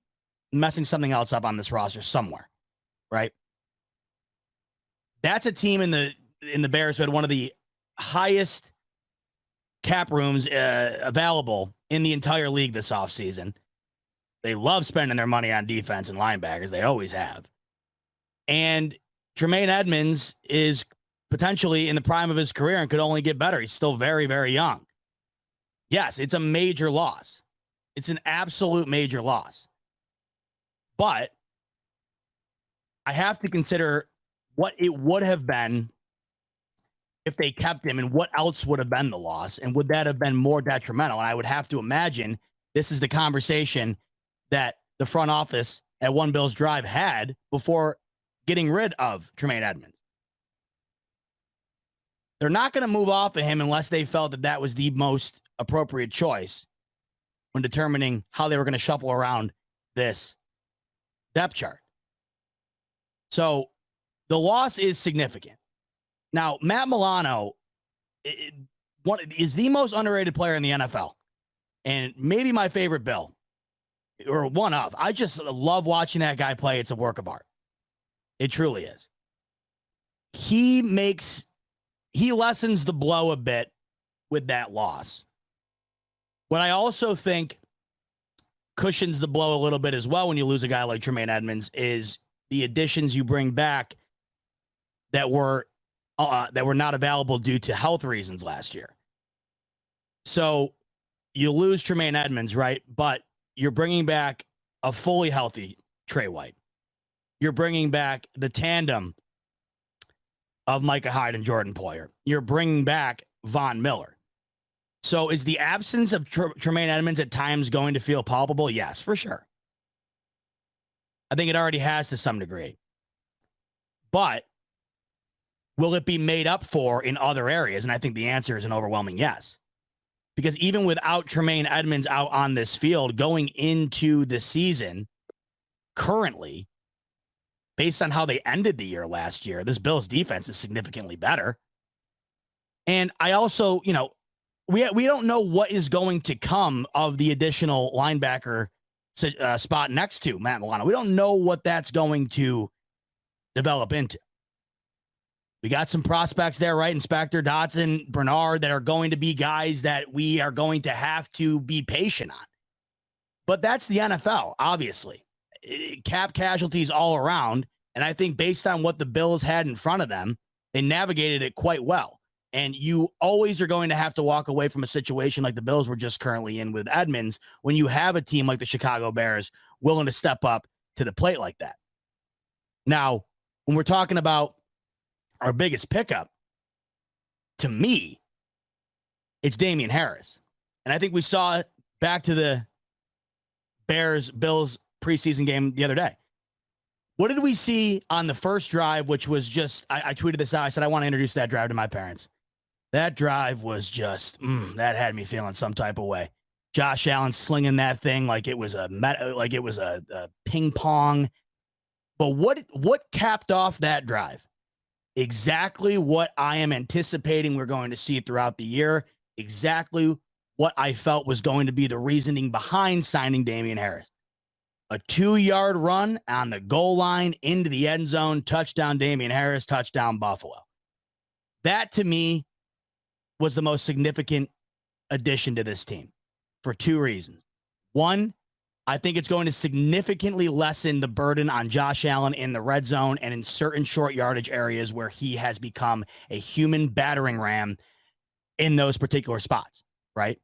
messing something else up on this roster somewhere, right? That's a team in the Bears who had one of the highest cap rooms available in the entire league this offseason. They love spending their money on defense and linebackers. They always have. And Tremaine Edmonds is potentially in the prime of his career and could only get better. He's still very, very young. Yes, it's a major loss. It's an absolute major loss. But I have to consider what it would have been if they kept him and what else would have been the loss. And would that have been more detrimental? And I would have to imagine this is the conversation that the front office at One Bills Drive had before getting rid of Tremaine Edmonds. They're not going to move off of him unless they felt that that was the most appropriate choice when determining how they were going to shuffle around this depth chart. So the loss is significant. Now, Matt Milano is the most underrated player in the NFL and maybe my favorite Bill, or one of. I just love watching that guy play. It's a work of art. It truly is. He lessens the blow a bit with that loss. What I also think cushions the blow a little bit as well when you lose a guy like Tremaine Edmonds is the additions you bring back that were not available due to health reasons last year. So you lose Tremaine Edmonds, right? But you're bringing back a fully healthy Trey White. You're bringing back the tandem of Micah Hyde and Jordan Poyer. You're bringing back Von Miller. So is the absence of Tremaine Edmonds at times going to feel palpable? Yes, for sure. I think it already has to some degree. But will it be made up for in other areas? And I think the answer is an overwhelming yes. Because even without Tremaine Edmonds out on this field going into the season, currently, based on how they ended the year last year, this Bills defense is significantly better. And I also, we don't know what is going to come of the additional linebacker spot next to Matt Milano. We don't know what that's going to develop into. We got some prospects there, right? Inspector, Dotson, Bernard, that are going to be guys that we are going to have to be patient on. But that's the NFL, obviously. Cap casualties all around. And I think based on what the Bills had in front of them, they navigated it quite well. And you always are going to have to walk away from a situation like the Bills were just currently in with Edmonds when you have a team like the Chicago Bears willing to step up to the plate like that. Now, when we're talking about our biggest pickup, to me, it's Damian Harris. And I think we saw it back to the Bears-Bills preseason game the other day. What did we see on the first drive, which was just, I tweeted this out. I said, I want to introduce that drive to my parents. That drive was just, that had me feeling some type of way. Josh Allen slinging that thing like it was a ping pong. But what capped off that drive? Exactly what I am anticipating we're going to see throughout the year. Exactly what I felt was going to be the reasoning behind signing Damien Harris. A 2-yard run on the goal line into the end zone, touchdown Damien Harris, touchdown Buffalo. That, to me, was the most significant addition to this team for 2 reasons. One, I think it's going to significantly lessen the burden on Josh Allen in the red zone and in certain short yardage areas where he has become a human battering ram in those particular spots, right?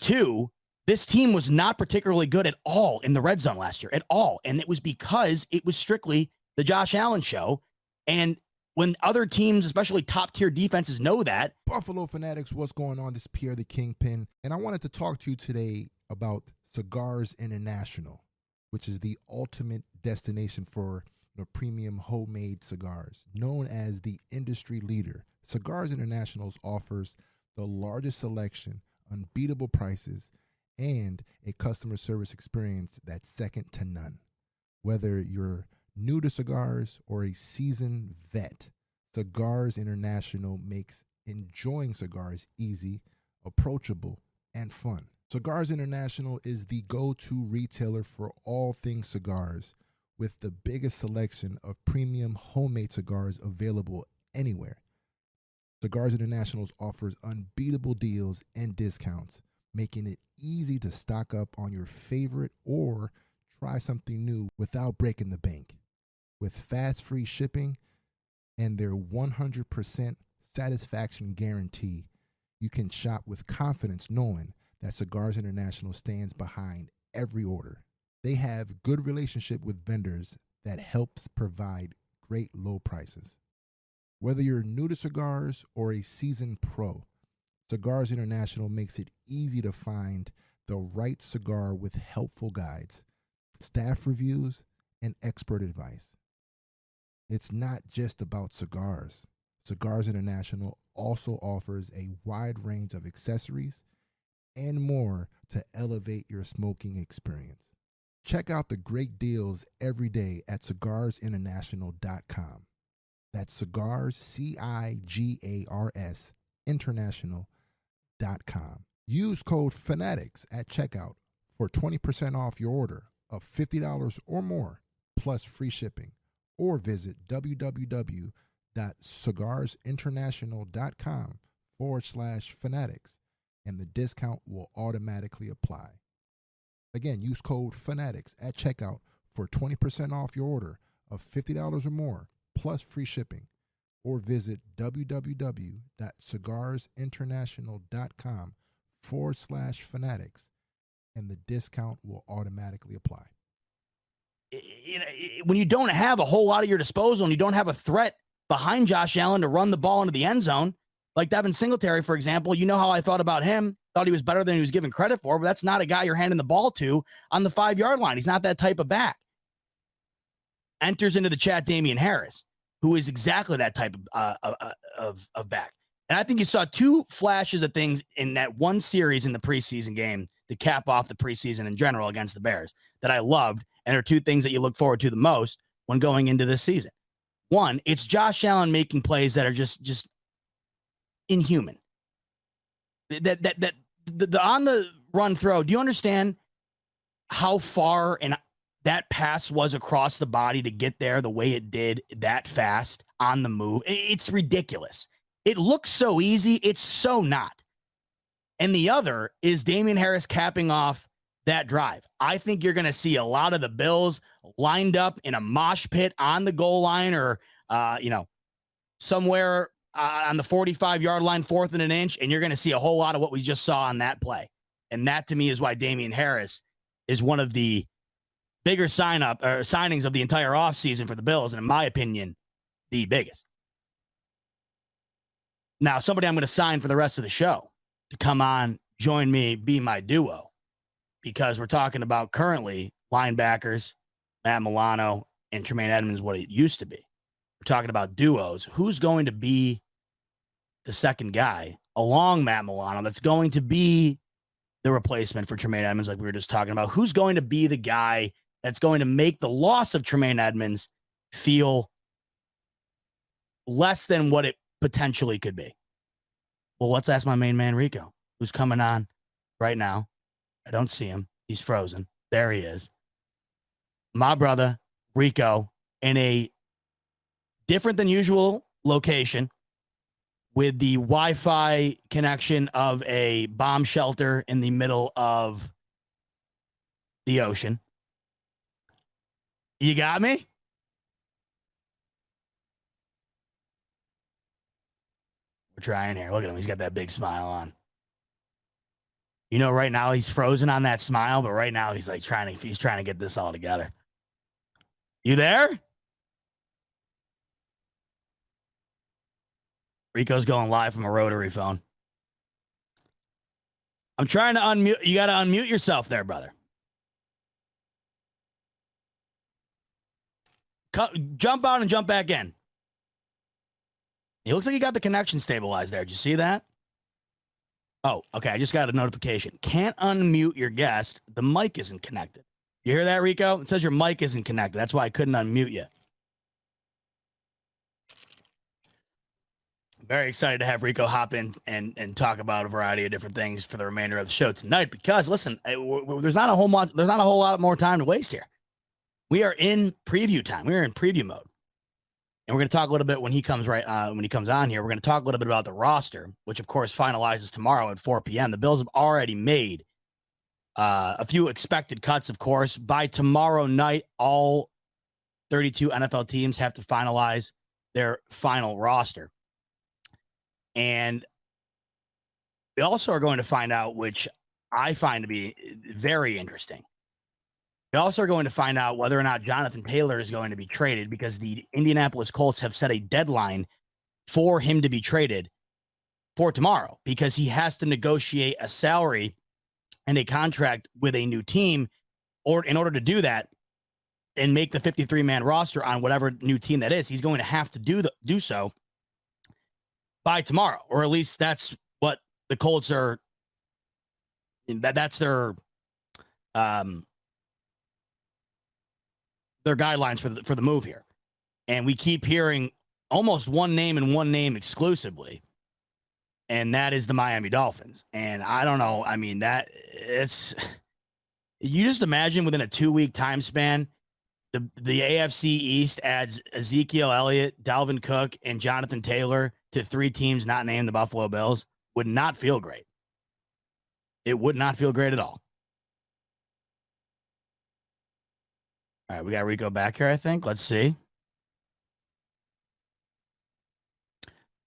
2, this team was not particularly good at all in the red zone last year, at all. And it was because it was strictly the Josh Allen show. And when other teams, especially top-tier defenses, know that. Buffalo Fanatics, what's going on? This is Pierre the Kingpin. And I wanted to talk to you today about Cigars International, which is the ultimate destination for premium homemade cigars. Known as the industry leader, Cigars International offers the largest selection, unbeatable prices, and a customer service experience that's second to none. Whether you're new to cigars or a seasoned vet, Cigars International makes enjoying cigars easy, approachable, and fun. Cigars International is the go-to retailer for all things cigars, with the biggest selection of premium homemade cigars available anywhere. Cigars International offers unbeatable deals and discounts, making it easy to stock up on your favorite or try something new without breaking the bank. With fast free shipping and their 100% satisfaction guarantee, you can shop with confidence knowing that Cigars International stands behind every order. They have good relationship with vendors that helps provide great low prices. Whether you're new to cigars or a seasoned pro, Cigars International makes it easy to find the right cigar with helpful guides, staff reviews, and expert advice. It's not just about cigars. Cigars International also offers a wide range of accessories and more to elevate your smoking experience. Check out the great deals every day at cigarsinternational.com. That's cigars, CIGARS, international.com. Use code FANATICS at checkout for 20% off your order of $50 or more, plus free shipping. Or visit www.cigarsinternational.com/fanatics, and the discount will automatically apply. Again, use code FANATICS at checkout for 20% off your order of $50 or more, plus free shipping. Or visit www.cigarsinternational.com/fanatics, and the discount will automatically apply. When you don't have a whole lot at your disposal and you don't have a threat behind Josh Allen to run the ball into the end zone, like Devin Singletary, for example, you know how I thought about him. Thought he was better than he was given credit for, but that's not a guy you're handing the ball to on the 5-yard line. He's not that type of back. Enters into the chat Damien Harris, who is exactly that type of back. And I think you saw 2 flashes of things in that one series in the preseason game to cap off the preseason in general against the Bears that I loved. And there are 2 things that you look forward to the most when going into this season. One, it's Josh Allen making plays that are just inhuman. The on the run throw. Do you understand how far and that pass was across the body to get there the way it did that fast on the move? It's ridiculous. It looks so easy. It's so not. And the other is Damien Harris capping off that drive. I think you're going to see a lot of the Bills lined up in a mosh pit on the goal line or, somewhere on the 45-yard line, 4th and an inch, and you're going to see a whole lot of what we just saw on that play. And that, to me, is why Damien Harris is one of the bigger signings of the entire offseason for the Bills, and in my opinion, the biggest. Now, somebody I'm going to sign for the rest of the show to come on, join me, be my duo, because we're talking about currently linebackers Matt Milano and Tremaine Edmonds what it used to be. We're talking about duos. Who's going to be the second guy along Matt Milano that's going to be the replacement for Tremaine Edmonds, like we were just talking about? Who's going to be the guy that's going to make the loss of Tremaine Edmonds feel less than what it potentially could be? Well, let's ask my main man, Rico, who's coming on right now. I don't see him. He's frozen. There he is. My brother, Rico, in a different than usual location with the Wi-Fi connection of a bomb shelter in the middle of the ocean. You got me? We're trying here. Look at him. He's got that big smile on. You know, right now he's frozen on that smile, but right now he's like trying to get this all together. You there? Rico's going live from a rotary phone. I'm trying to unmute. You got to unmute yourself there, brother. Jump out and jump back in. It looks like you got the connection stabilized there. Did you see that? Oh, okay. I just got a notification. Can't unmute your guest. The mic isn't connected. You hear that, Rico? It says your mic isn't connected. That's why I couldn't unmute you. Very excited to have Rico hop in and talk about a variety of different things for the remainder of the show tonight. Because listen, there's not a whole lot more time to waste here. We are in preview time. We're in preview mode. And we're going to talk a little bit when he comes on here. We're going to talk a little bit about the roster, which of course finalizes tomorrow at 4 p.m. The Bills have already made a few expected cuts, of course. By tomorrow night, all 32 NFL teams have to finalize their final roster. And we also are going to find out, which I find to be very interesting. We also are going to find out whether or not Jonathan Taylor is going to be traded, because the Indianapolis Colts have set a deadline for him to be traded for tomorrow, because he has to negotiate a salary and a contract with a new team, or in order to do that and make the 53-man roster on whatever new team that is, he's going to have to do so by tomorrow, or at least that's what the Colts are. That's their guidelines for the move here. And we keep hearing almost one name and one name exclusively, and that is the Miami Dolphins. And I don't know. I mean, you just imagine within a 2-week time span, the AFC East adds Ezekiel Elliott, Dalvin Cook, and Jonathan Taylor to 3 teams not named the Buffalo Bills. Would not feel great. It would not feel great at all. All right, we got Rico back here, I think. Let's see.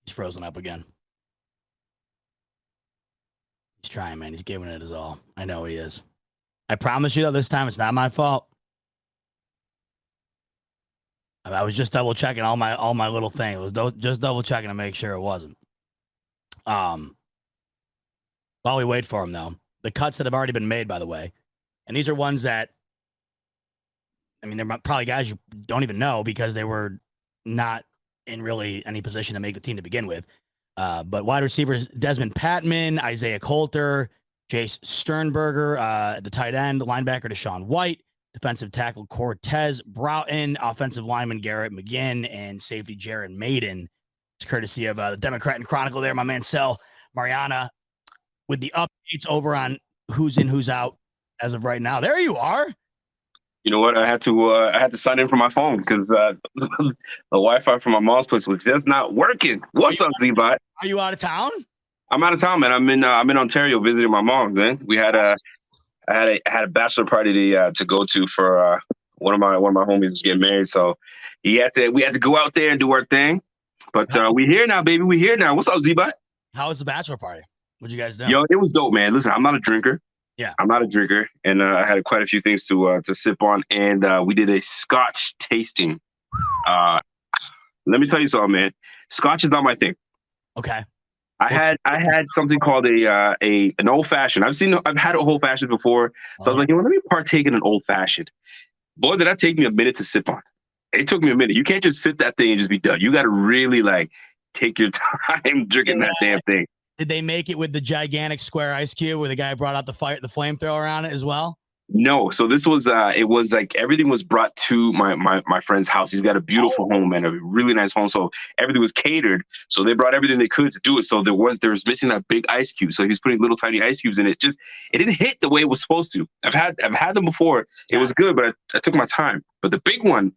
He's frozen up again. He's trying, man. He's giving it his all. I know he is. I promise you, though, this time it's not my fault. I was just double checking all my little things. It was just double checking to make sure it wasn't. While we wait for him, though, the cuts that have already been made, by the way, and these are ones that, I mean, they're probably guys you don't even know because they were not in really any position to make the team to begin with. But wide receivers, Desmond Patman, Isaiah Coulter, Jace Sternberger, the tight end, the linebacker, Deshaun White, defensive tackle Cortez Broughton, offensive lineman Garrett McGinn, and safety Jared Maiden. It's courtesy of the Democrat and Chronicle there, my man Sel Mariana, with the updates over on who's in, who's out as of right now. There you are. You know what? I had to sign in from my phone because the Wi-Fi from my mom's place was just not working. What's up, Z-Bot? Are you out of town? I'm out of town, man. I'm in Ontario visiting my mom, man. I had a bachelor party to go to for one of my homies was getting married, so we had to go out there and do our thing. But we here now, baby. We here now. What's up, Z-Bot? How was the bachelor party? What'd you guys do? Yo, it was dope, man. Listen, I'm not a drinker. Yeah, I'm not a drinker, and I had quite a few things to sip on, and we did a Scotch tasting. Let me tell you something, man. Scotch is not my thing. Okay. I had something called an old fashioned. I've had an old fashioned before, so I was like, let me partake in an old fashioned. Boy, did that take me a minute to sip on. It took me a minute. You can't just sip that thing and just be done. You got to really like take your time drinking that damn thing. Did they make it with the gigantic square ice cube where the guy brought out the flamethrower on it as well? No, so this was it was like everything was brought to my friend's house. He's got a beautiful home and a really nice home. So everything was catered. So they brought everything they could to do it. So there was missing that big ice cube. So he was putting little tiny ice cubes in it. It didn't hit the way it was supposed to. I've had them before. It was good, but I took my time. But the big one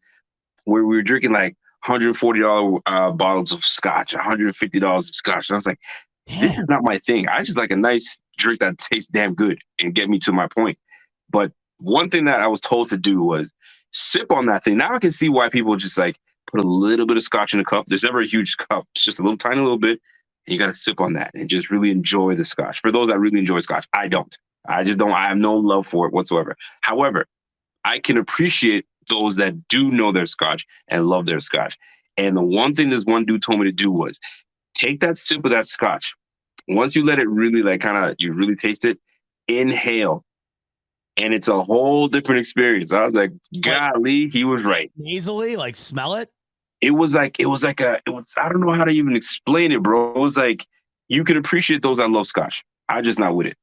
where we were drinking like $140 bottles of scotch, $150 of scotch. And I was like, this is not my thing. I just like a nice drink that tastes damn good and get me to my point. But one thing that I was told to do was sip on that thing. Now I can see why people just like put a little bit of scotch in a cup. There's never a huge cup. It's just a little tiny little bit. And you got to sip on that and just really enjoy the scotch. For those that really enjoy scotch, I don't. I just don't. I have no love for it whatsoever. However, I can appreciate those that do know their scotch and love their scotch. And the one thing this one dude told me to do was take that sip of that scotch. Once you let it really like you really taste it, inhale. And it's a whole different experience. I was like, golly, he was right. Nasally, like smell it? It was I don't know how to even explain it, bro. It was like, you can appreciate those that love scotch. I'm just not with it.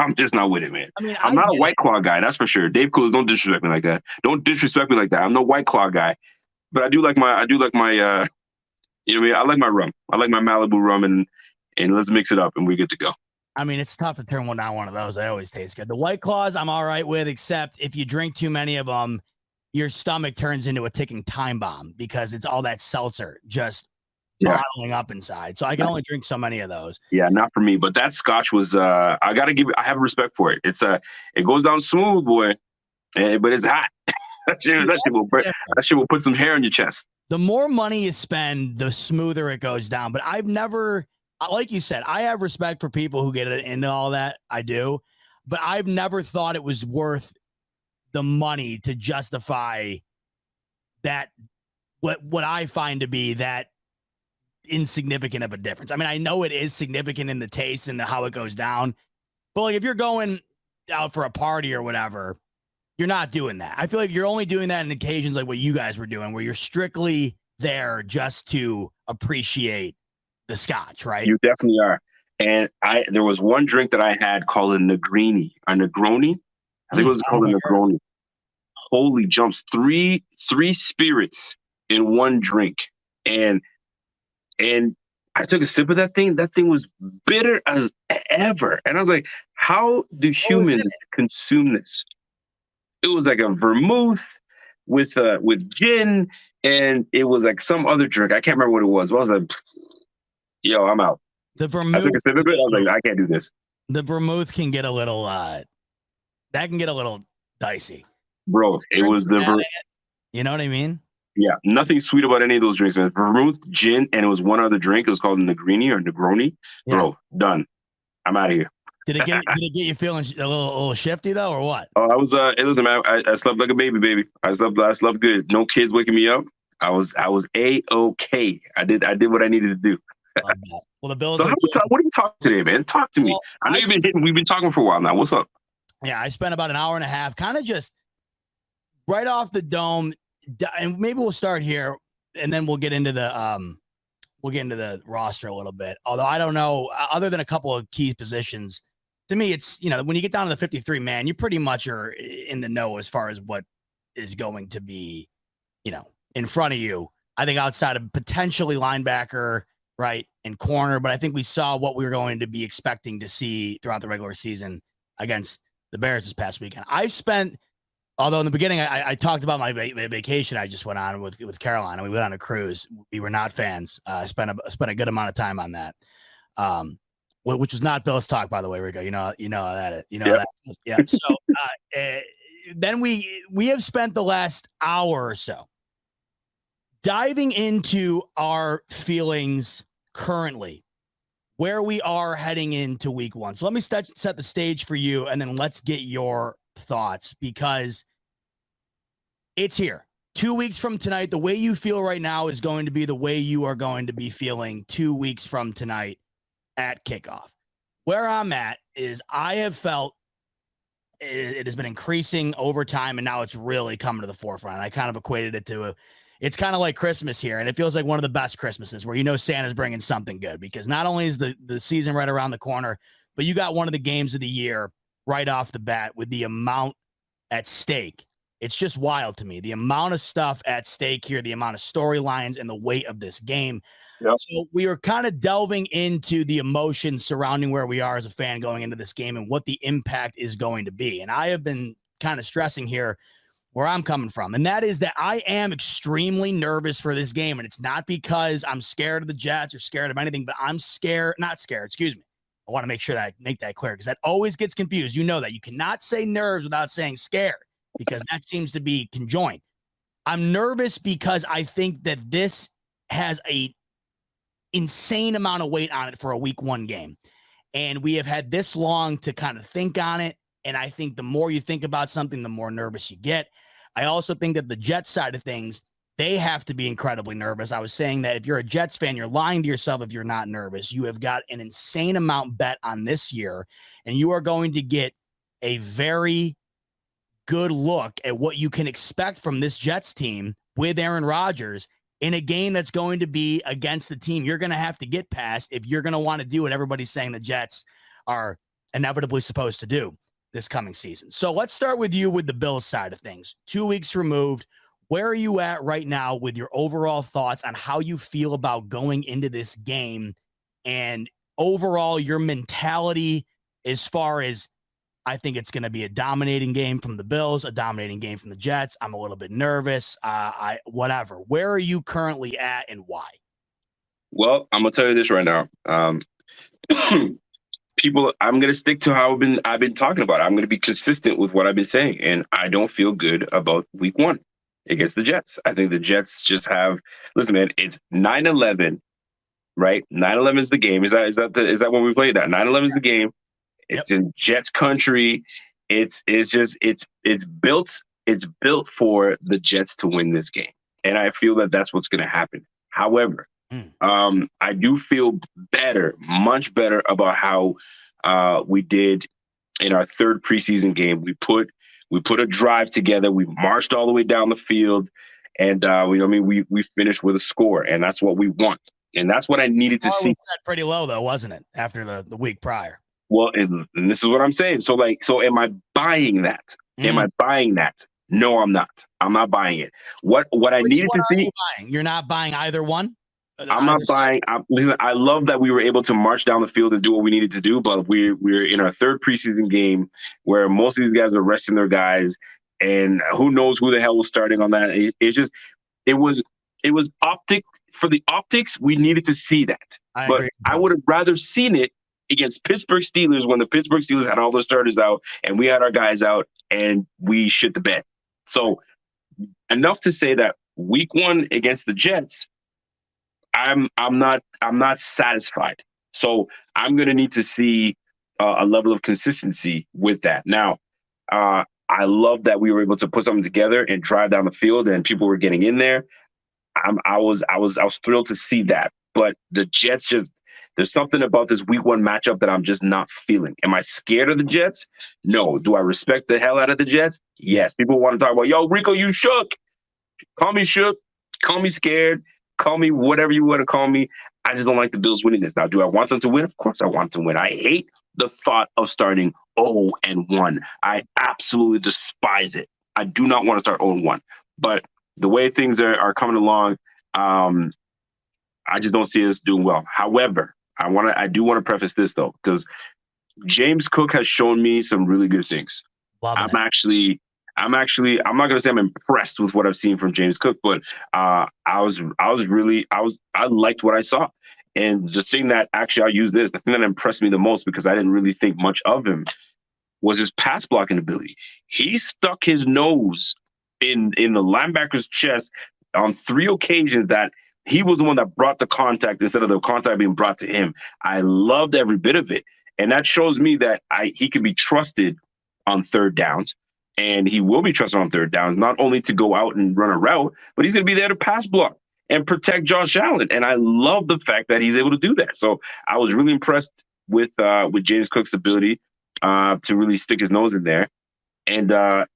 I'm just not with it, man. I mean, I'm not a White Claw guy, that's for sure. Dave Coolers, don't disrespect me like that. Don't disrespect me like that. I'm no White Claw guy. But I do like my you know what I mean? I like my rum. I like my Malibu rum and let's mix it up and we're good to go. I mean, it's tough to turn down one of those. They always taste good. The White Claws, I'm all right with, except if you drink too many of them, your stomach turns into a ticking time bomb because it's all that seltzer just bottling up inside. So I can only drink so many of those. Yeah, not for me. But that scotch was, I have respect for it. It's it goes down smooth, boy, but it's hot. that shit will put some hair on your chest. The more money you spend, the smoother it goes down. But I've never, like you said, I have respect for people who get into all that. I do. But I've never thought it was worth the money to justify that, what I find to be that insignificant of a difference. I mean, I know it is significant in the taste and how it goes down. But like if you're going out for a party or whatever, you're not doing that. I feel like you're only doing that in occasions like what you guys were doing, where you're strictly there just to appreciate the scotch, right? You definitely are. And there was one drink that I had called a Negroni. I think it was called a Negroni. Holy jumps. Three spirits in one drink. And I took a sip of that thing. That thing was bitter as ever. And I was like, how do humans consume this? It was like a vermouth with gin, and it was like some other drink. I can't remember what it was. But I was like, yo, I'm out. The vermouth. I took a sip of it. I was like, I can't do this. The vermouth can get a little dicey. Bro, it was the vermouth. You know what I mean? Yeah, nothing sweet about any of those drinks. Man. Vermouth, gin, and it was one other drink. It was called Negroni or Negroni. Yeah. Bro, done. I'm out of here. Did it get you feeling a little shifty though, or what? Oh, I slept like a baby, baby. I slept good. No kids waking me up. I was A-okay. I did what I needed to do. Well, the Bills. So what are you talking today, man? Talk to me. Well, I know we've been talking for a while now. What's up? Yeah, I spent about an hour and a half, kind of just right off the dome, and maybe we'll start here, and then we'll get into the roster a little bit. Although I don't know, other than a couple of key positions. To me, it's, when you get down to the 53 man, you pretty much are in the know as far as what is going to be, in front of you. I think outside of potentially linebacker, right, and corner, but I think we saw what we were going to be expecting to see throughout the regular season against the Bears this past weekend. Although in the beginning, I talked about my vacation I just went on with Carolina. We went on a cruise. We were not fans. I spent a good amount of time on that. Which was not Bill's talk, by the way, Rico. You know that. That. Yeah. So then we have spent the last hour or so diving into our feelings currently, where we are heading into week one. So let me set the stage for you, and then let's get your thoughts, because it's here. 2 weeks from tonight, the way you feel right now is going to be the way you are going to be feeling 2 weeks from tonight at kickoff. Where I'm at is I have felt it has been increasing over time, and now it's really coming to the forefront. I kind of equated it to it's kind of like Christmas here, and it feels like one of the best Christmases where Santa's bringing something good, because not only is the season right around the corner, but you got one of the games of the year right off the bat with the amount at stake. It's just wild to me, the amount of stuff at stake here, the amount of storylines and the weight of this game. Yep. So we are kind of delving into the emotions surrounding where we are as a fan going into this game and what the impact is going to be. And I have been kind of stressing here where I'm coming from, and that is that I am extremely nervous for this game. And it's not because I'm scared of the Jets or scared of anything, but I'm not scared, excuse me. I want to make sure that I make that clear, because that always gets confused. You know that you cannot say nerves without saying scared, because that seems to be conjoined. I'm nervous because I think that this has a insane amount of weight on it for a week 1 game. And we have had this long to kind of think on it. And I think the more you think about something, the more nervous you get. I also think that the Jets side of things, they have to be incredibly nervous. I was saying that if you're a Jets fan, you're lying to yourself if you're not nervous. You have got an insane amount bet on this year, and you are going to get a very good look at what you can expect from this Jets team with Aaron Rodgers in a game that's going to be against the team you're going to have to get past if you're going to want to do what everybody's saying the Jets are inevitably supposed to do this coming season. So let's start with you with the Bills side of things. 2 weeks removed, where are you at right now with your overall thoughts on how you feel about going into this game, and overall your mentality as far as, I think it's going to be a dominating game from the Bills, a dominating game from the Jets. I'm a little bit nervous. Whatever. Where are you currently at and why? Well, I'm gonna tell you this right now. People, I'm gonna stick to how I've been talking about it. I'm gonna be consistent with what I've been saying, and I don't feel good about week 1 against the Jets. I think the Jets just have. Listen, man, it's 9-11, right? 9-11 is the game. Is that when we played that? 9-11 is the game. It's in Jets country. It's built for the Jets to win this game, and I feel that that's what's going to happen. However, I do feel better, much better about how we did in our 3rd preseason game. We put a drive together. We marched all the way down the field, and we finished with a score, and that's what we want, and that's what I needed to see. Set pretty low though, wasn't it? After the week prior. Well, and this is what I'm saying. So am I buying that? Am I buying that? No, I'm not. I'm not buying it. What I needed to see. You're not buying either one? I'm not buying. Listen, I love that we were able to march down the field and do what we needed to do, but we're in our 3rd preseason game where most of these guys are resting their guys, and who knows who the hell was starting on that. It was optic for the optics. We needed to see that, but I would have rather seen it against Pittsburgh Steelers when the Pittsburgh Steelers had all their starters out and we had our guys out and we shit the bed. So enough to say that week 1 against the Jets, I'm not satisfied. So I'm going to need to see a level of consistency with that. Now, I love that we were able to put something together and drive down the field and people were getting in there. I was thrilled to see that, but the Jets there's something about this week 1 matchup that I'm just not feeling. Am I scared of the Jets? No. Do I respect the hell out of the Jets? Yes. People want to talk about, yo, Rico, you shook. Call me shook. Call me scared. Call me whatever you want to call me. I just don't like the Bills winning this. Now, do I want them to win? Of course I want them to win. I hate the thought of starting 0-1. I absolutely despise it. I do not want to start 0-1. But the way things are coming along, I just don't see us doing well. However, I do want to preface this though, because James Cook has shown me some really good things. I'm not going to say I'm impressed with what I've seen from James Cook, but I liked what I saw. And the thing that actually, I'll use this, the thing that impressed me the most, because I didn't really think much of him, was his pass blocking ability. He stuck his nose in the linebacker's chest on 3 occasions that he was the one that brought the contact instead of the contact being brought to him. I loved every bit of it. And that shows me that he can be trusted on 3rd downs. And he will be trusted on 3rd downs, not only to go out and run a route, but he's going to be there to pass block and protect Josh Allen. And I love the fact that he's able to do that. So I was really impressed with James Cook's ability to really stick his nose in there. And I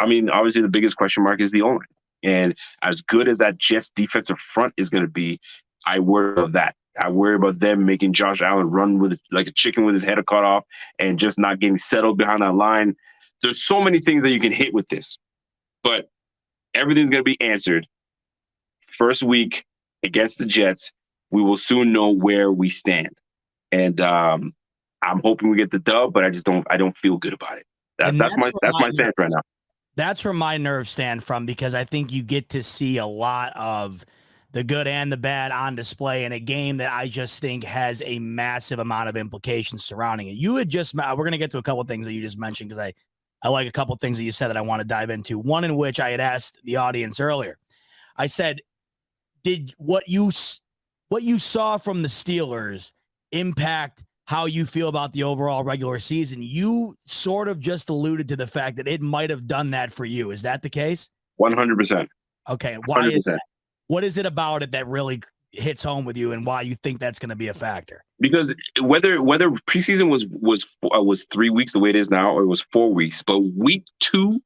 mean, obviously, the biggest question mark is the O line. And as good as that Jets defensive front is going to be, I worry about that. I worry about them making Josh Allen run with like a chicken with his head cut off and just not getting settled behind that line. There's so many things that you can hit with this, but everything's going to be answered. First week against the Jets, we will soon know where we stand. And I'm hoping we get the dub, but I don't feel good about it. That's my stance right now. That's where my nerves stand from, because I think you get to see a lot of the good and the bad on display in a game that I just think has a massive amount of implications surrounding it. You had just, we're going to get to a couple of things that you just mentioned, because I like a couple of things that you said that I want to dive into. One in which I had asked the audience earlier. I said, did what you saw from the Steelers impact how you feel about the overall regular season? You sort of just alluded to the fact that it might have done that for you. Is that the case? 100%. Okay. Why 100%. is that? What is it about it that really hits home with you, and why you think that's going to be a factor? Because whether preseason was 3 weeks the way it is now, or it was 4 weeks, but week 2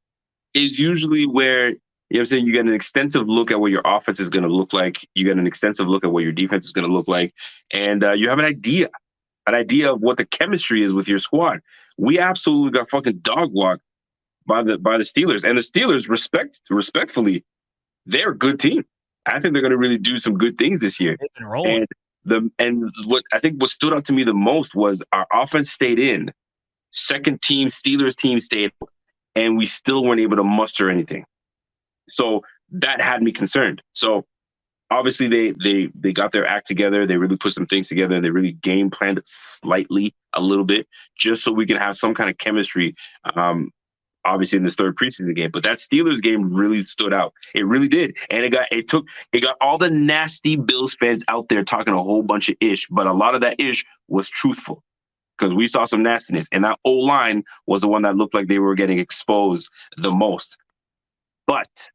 is usually where, you know what I'm saying, you get an extensive look at what your offense is going to look like. You get an extensive look at what your defense is going to look like, and you have an idea of what the chemistry is with your squad. We absolutely got fucking dog walked by the Steelers, and the Steelers respectfully, they're a good team. I think they're going to really do some good things this year. They've been rolling. And what I think what stood out to me the most was our offense stayed in. Second team, Steelers team stayed, and we still weren't able to muster anything. So that had me concerned. So obviously they got their act together. They really put some things together, and they really game planned it slightly, a little bit, just so we can have some kind of chemistry. Obviously in this third preseason game, but that Steelers game really stood out. It really did. And it got all the nasty Bills fans out there talking a whole bunch of ish, but a lot of that ish was truthful, because we saw some nastiness, and that O-line was the one that looked like they were getting exposed the most. But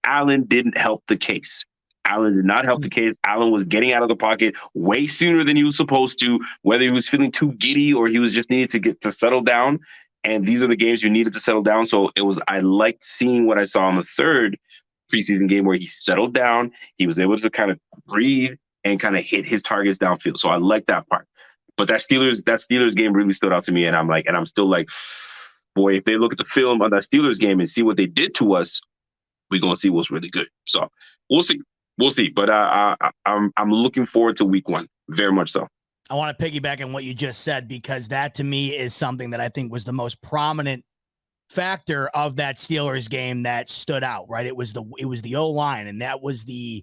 Allen didn't help the case. Allen did not help the case. Allen was getting out of the pocket way sooner than he was supposed to, whether he was feeling too giddy or he was just needed to get to settle down. And these are the games you needed to settle down. So I liked seeing what I saw in the third preseason game, where he settled down. He was able to kind of breathe and kind of hit his targets downfield. So I like that part. But that Steelers game really stood out to me. And I'm still like, boy, if they look at the film on that Steelers game and see what they did to us, we're going to see what's really good. So we'll see. We'll see. But I'm looking forward to week 1. Very much so. I want to piggyback on what you just said, because that to me is something that I think was the most prominent factor of that Steelers game that stood out, right? It was the O-line, and that was the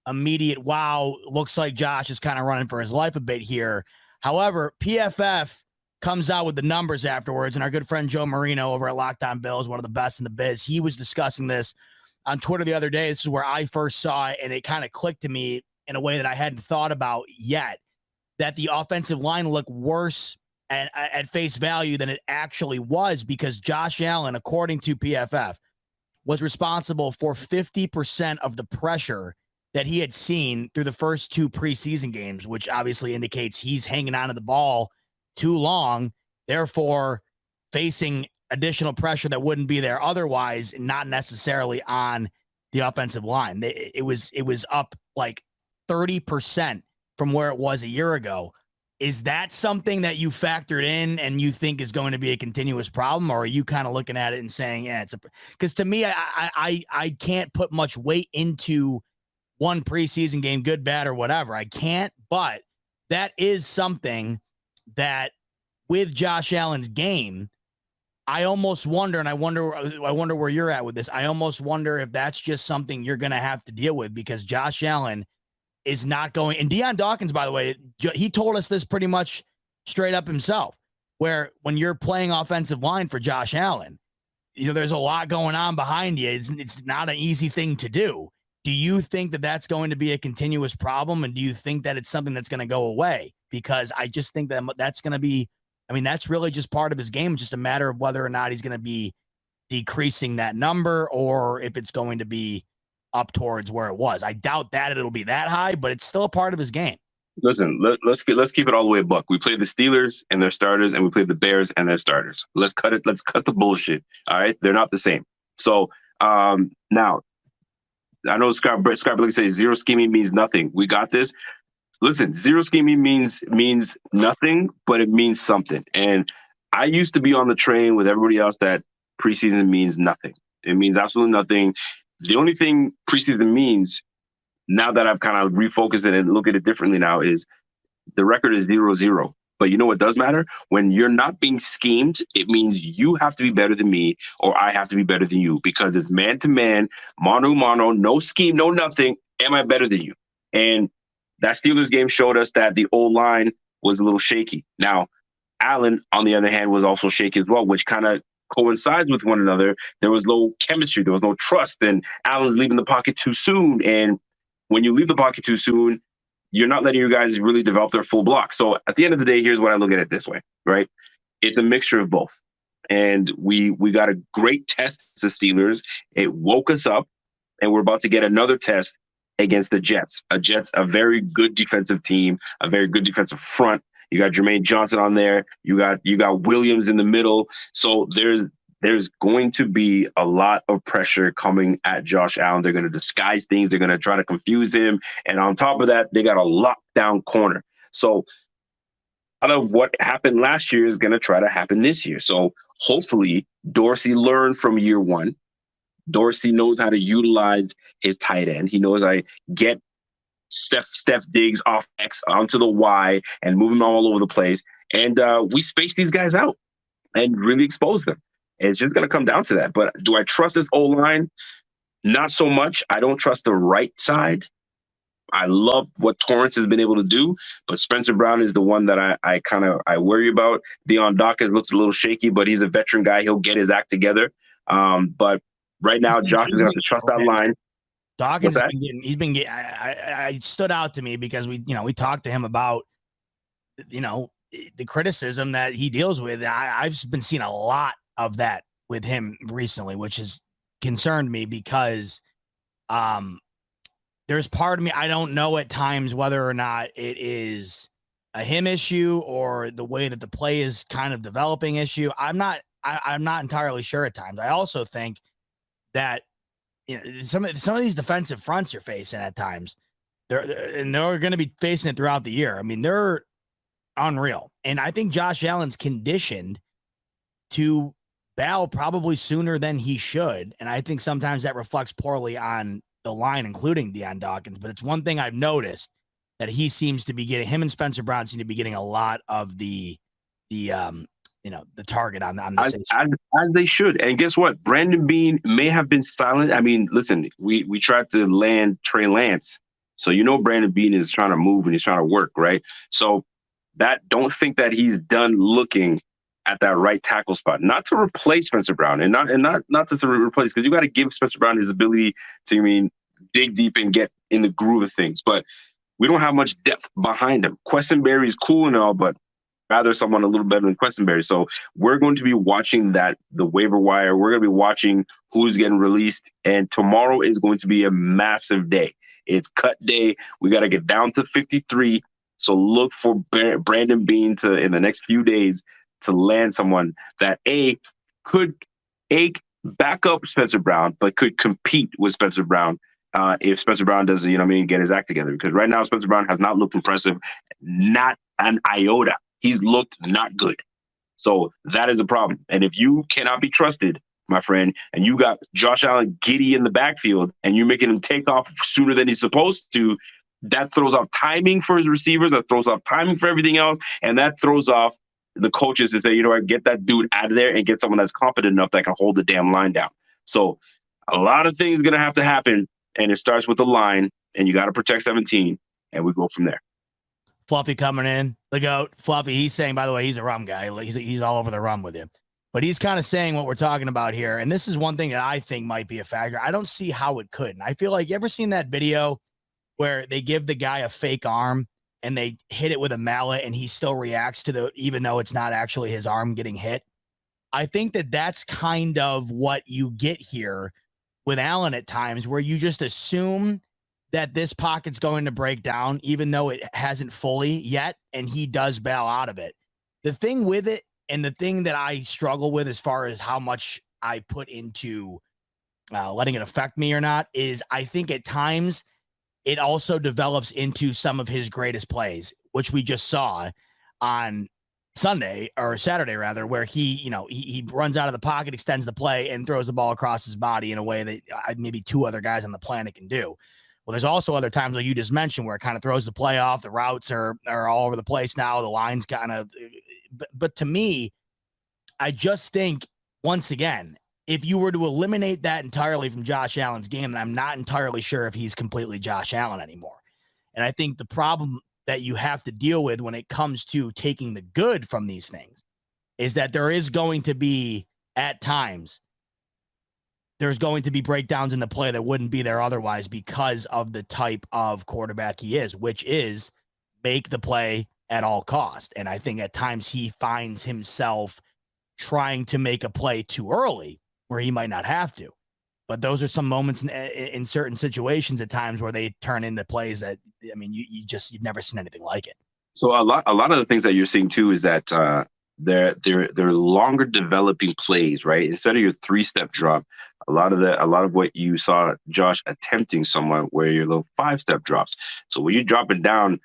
immediate, wow, looks like Josh is kind of running for his life a bit here. However, PFF comes out with the numbers afterwards, and our good friend Joe Marino over at Locked On Bills, one of the best in the biz, he was discussing this on Twitter the other day. This is where I first saw it, and it kind of clicked to me in a way that I hadn't thought about yet, that the offensive line looked worse at face value than it actually was, because Josh Allen, according to PFF, was responsible for 50% of the pressure that he had seen through the first 2 preseason games, which obviously indicates he's hanging on to the ball too long, therefore facing additional pressure that wouldn't be there otherwise, not necessarily on the offensive line. It was up like 30% from where it was a year ago. Is that something that you factored in and you think is going to be a continuous problem, or are you kind of looking at it and saying, yeah, because to me, I can't put much weight into one preseason game, good, bad, or whatever. I can't, but that is something that with Josh Allen's game, I almost wonder, and I wonder where you're at with this. I almost wonder if that's just something you're going to have to deal with, because Josh Allen is not going. And Deion Dawkins, by the way, he told us this pretty much straight up himself, where when you're playing offensive line for Josh Allen, there's a lot going on behind you. It's not an easy thing to do. Do you think that that's going to be a continuous problem? And do you think that it's something that's going to go away? Because I just think that that's going to be, that's really just part of his game. It's just a matter of whether or not he's going to be decreasing that number, or if it's going to be up towards where it was. I doubt that it'll be that high, but it's still a part of his game. Listen, let's keep it all the way a buck. We played the Steelers and their starters, and we played the Bears and their starters. Let's cut it. Let's cut the bullshit. All right, they're not the same. So now, I know Scott Blake says zero scheming means nothing. We got this. Listen, zero scheming means nothing, but it means something. And I used to be on the train with everybody else that preseason means nothing. It means absolutely nothing. The only thing preseason means, now that I've kind of refocused it and look at it differently now, is the record is 0-0. But you know what does matter? When you're not being schemed, it means you have to be better than me or I have to be better than you, because it's man-to-man, mano-mano, no scheme, no nothing. Am I better than you? And that Steelers game showed us that the O-line was a little shaky. Now, Allen, on the other hand, was also shaky as well, which kind of coincides with one another. There was no chemistry. There was no trust. And Allen's leaving the pocket too soon. And when you leave the pocket too soon, you're not letting your guys really develop their full block. So at the end of the day, here's what I look at it this way, right? It's a mixture of both. And we got a great test as the Steelers. It woke us up, and we're about to get another test against the Jets. A very good defensive team, a very good defensive front. You got Jermaine Johnson on there. You got Williams in the middle. So there's going to be a lot of pressure coming at Josh Allen. They're going to disguise things. They're going to try to confuse him. And on top of that, they got a lockdown corner. So a lot of what happened last year is going to try to happen this year. So hopefully Dorsey learned from year one. Dorsey knows how to utilize his tight end. He knows how to get Steph Diggs off X onto the Y and move them all over the place. And we space these guys out and really expose them. And it's just going to come down to that. But do I trust this O-line? Not so much. I don't trust the right side. I love what Torrance has been able to do, but Spencer Brown is the one that I worry about. Deion Dawkins looks a little shaky, but he's a veteran guy. He'll get his act together. But right now, Josh is going to have to trust that line. Dawkins he's been getting. I stood out to me because we talked to him about the criticism that he deals with. I've been seeing a lot of that with him recently, which has concerned me because there's part of me, I don't know at times whether or not it is a him issue or the way that the play is kind of developing issue. I'm not entirely sure at times. I also think that some of these defensive fronts you're facing at times, they're going to be facing it throughout the year. I mean, they're unreal. And I think Josh Allen's conditioned to battle probably sooner than he should. And I think sometimes that reflects poorly on the line, including Deion Dawkins. But it's one thing I've noticed that he seems to be getting, him and Spencer Brown seem to be getting a lot of the target on this as they should. And guess what? Brandon Beane may have been silent. I mean, listen, we tried to land Trey Lance. So Brandon Beane is trying to move and he's trying to work, right? So don't think that he's done looking at that right tackle spot, not to replace Spencer Brown and not to replace, because you got to give Spencer Brown his ability to dig deep and get in the groove of things. But we don't have much depth behind him. Quessenberry is cool and all, but rather someone a little better than Quessenberry. So we're going to be watching the waiver wire. We're going to be watching who's getting released. And tomorrow is going to be a massive day. It's cut day. We got to get down to 53. So look for Brandon Beane in the next few days to land someone that could back up Spencer Brown, but could compete with Spencer Brown if Spencer Brown doesn't, get his act together. Because right now, Spencer Brown has not looked impressive, not an iota. He's looked not good. So that is a problem. And if you cannot be trusted, my friend, and you got Josh Allen giddy in the backfield and you're making him take off sooner than he's supposed to, that throws off timing for his receivers, that throws off timing for everything else, and that throws off the coaches to say, get that dude out of there and get someone that's competent enough that can hold the damn line down. So a lot of things are going to have to happen, and it starts with the line, and you got to protect 17, and we go from there. Fluffy coming in, the GOAT. Fluffy, he's saying, by the way, he's a rum guy. He's all over the rum with him. But he's kind of saying what we're talking about here, and this is one thing that I think might be a factor. I don't see how it could. And I feel like, you ever seen that video where they give the guy a fake arm and they hit it with a mallet and he still reacts to even though it's not actually his arm getting hit? I think that's kind of what you get here with Allen at times, where you just assume that this pocket's going to break down, even though it hasn't fully yet, and he does bail out of it. The thing with it, and the thing that I struggle with as far as how much I put into letting it affect me or not, is I think at times it also develops into some of his greatest plays, which we just saw on Sunday or Saturday rather, where he runs out of the pocket, extends the play, and throws the ball across his body in a way that maybe two other guys on the planet can do. Well, there's also other times like you just mentioned where it kind of throws the play off. The routes are all over the place now. The line's kind of, but to me, I just think once again, if you were to eliminate that entirely from Josh Allen's game, then I'm not entirely sure if he's completely Josh Allen anymore. And I think the problem that you have to deal with when it comes to taking the good from these things is that there is going to be, at times, there's going to be breakdowns in the play that wouldn't be there otherwise because of the type of quarterback he is, which is make the play at all cost. And I think at times he finds himself trying to make a play too early where he might not have to. But those are some moments in certain situations at times where they turn into plays that, I mean, you've never seen anything like it. So a lot of the things that you're seeing too is that they're longer developing plays, right? Instead of your 3-step drop, a lot of what you saw Josh attempting somewhat where your little 5-step drops. So when you're dropping down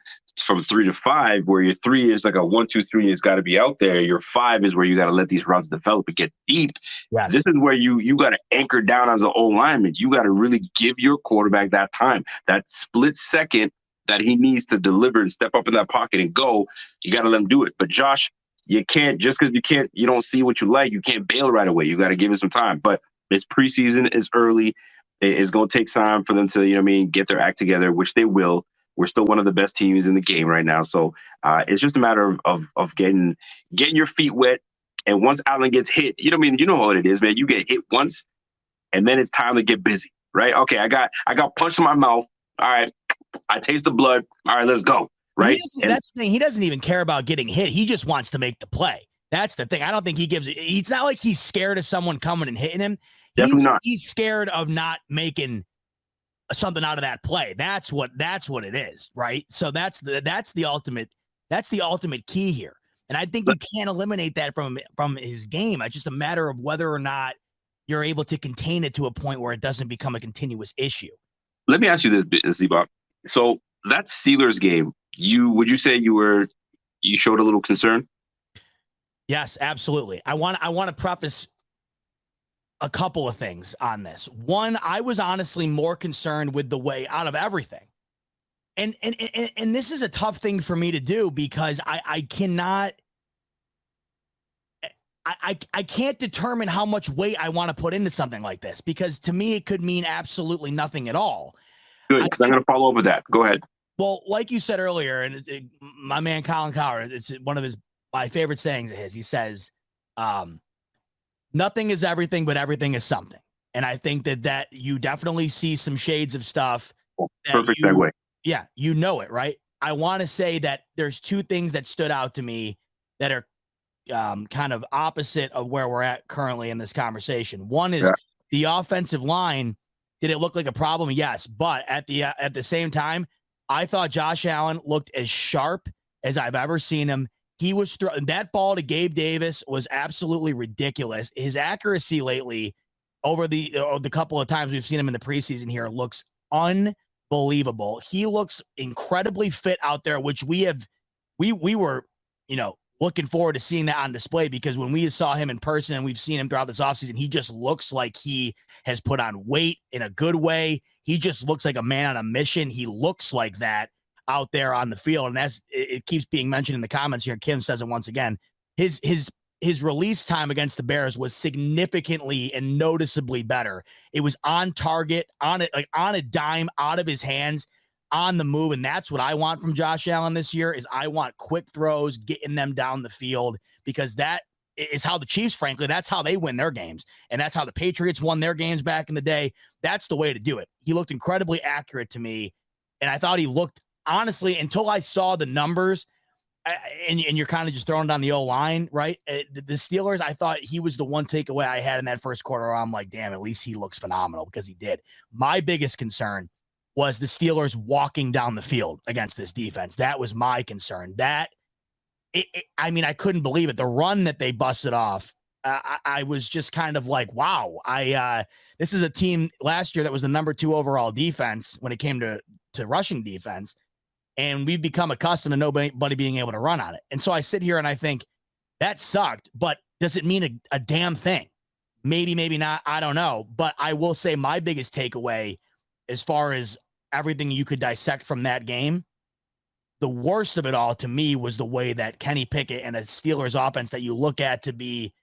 from 3 to 5, where your 3 is like a 1, 2, 3, and it's got to be out there. Your 5 is where you got to let these routes develop and get deep. Yes. This is where you got to anchor down as an O lineman. You got to really give your quarterback that time, that split second that he needs to deliver and step up in that pocket and go. You got to let him do it. But Josh, you can't, just because you don't see what you like, you can't bail right away. You got to give it some time. But it's preseason, it's early. It's going to take time for them to, get their act together, which they will. We're still one of the best teams in the game right now. So it's just a matter of getting your feet wet. And once Allen gets hit, you know what it is, man. You get hit once, and then it's time to get busy, right? Okay, I got punched in my mouth. All right, I taste the blood. All right, let's go, right? That's the thing. He doesn't even care about getting hit. He just wants to make the play. That's the thing. I don't think it's not like he's scared of someone coming and hitting him. Definitely not. He's scared of not making something out of that play. That's what it is, right? So that's the ultimate key here. And I think you can't eliminate that from his game. It's just a matter of whether or not you're able to contain it to a point where it doesn't become a continuous issue. Let me ask you this, Zebop. So that Steelers game, would you say you showed a little concern? Yes, absolutely. I want to preface a couple of things on this. One, I was honestly more concerned with the way out of everything. And this is a tough thing for me to do because I can't determine how much weight I want to put into something like this, because to me, it could mean absolutely nothing at all. Good, because I'm going to follow up with that. Go ahead. Well, like you said earlier, and my man Colin Cowherd, it's one of my favorite sayings of his. He says, nothing is everything, but everything is something. And I think that you definitely see some shades of stuff. Perfect segue. Yeah, you know it, right? I want to say that there's two things that stood out to me that are kind of opposite of where we're at currently in this conversation. One is the offensive line. Did it look like a problem? Yes. But at the same time, I thought Josh Allen looked as sharp as I've ever seen him. He was that ball to Gabe Davis was absolutely ridiculous. His accuracy lately over the couple of times we've seen him in the preseason here looks unbelievable. He looks incredibly fit out there, which we were, looking forward to seeing that on display, because when we saw him in person and we've seen him throughout this offseason, he just looks like he has put on weight in a good way. He just looks like a man on a mission. He looks like that out there on the field. And it keeps being mentioned in the comments here. Kim says it once again. His release time against the Bears was significantly and noticeably better. It was on target, on a dime, out of his hands, on the move. And that's what I want from Josh Allen this year. Is I want quick throws, getting them down the field, because that is how the Chiefs, frankly, that's how they win their games. And that's how the Patriots won their games back in the day. That's the way to do it. He looked incredibly accurate to me. And I thought he looked, honestly, until I saw the numbers, and you're kind of just throwing down the O-line, right? The Steelers, I thought he was the one takeaway I had in that first quarter. I'm like, damn, at least he looks phenomenal, because he did. My biggest concern was the Steelers walking down the field against this defense. That was my concern. I mean, I couldn't believe it. The run that they busted off, I was just kind of like, wow. This is a team last year that was the number 2 overall defense when it came to rushing defense. And we've become accustomed to nobody being able to run on it. And so I sit here and I think that sucked, but does it mean a damn thing? Maybe, maybe not. I don't know. But I will say my biggest takeaway as far as everything you could dissect from that game, the worst of it all to me was the way that Kenny Pickett and a Steelers offense that you look at to be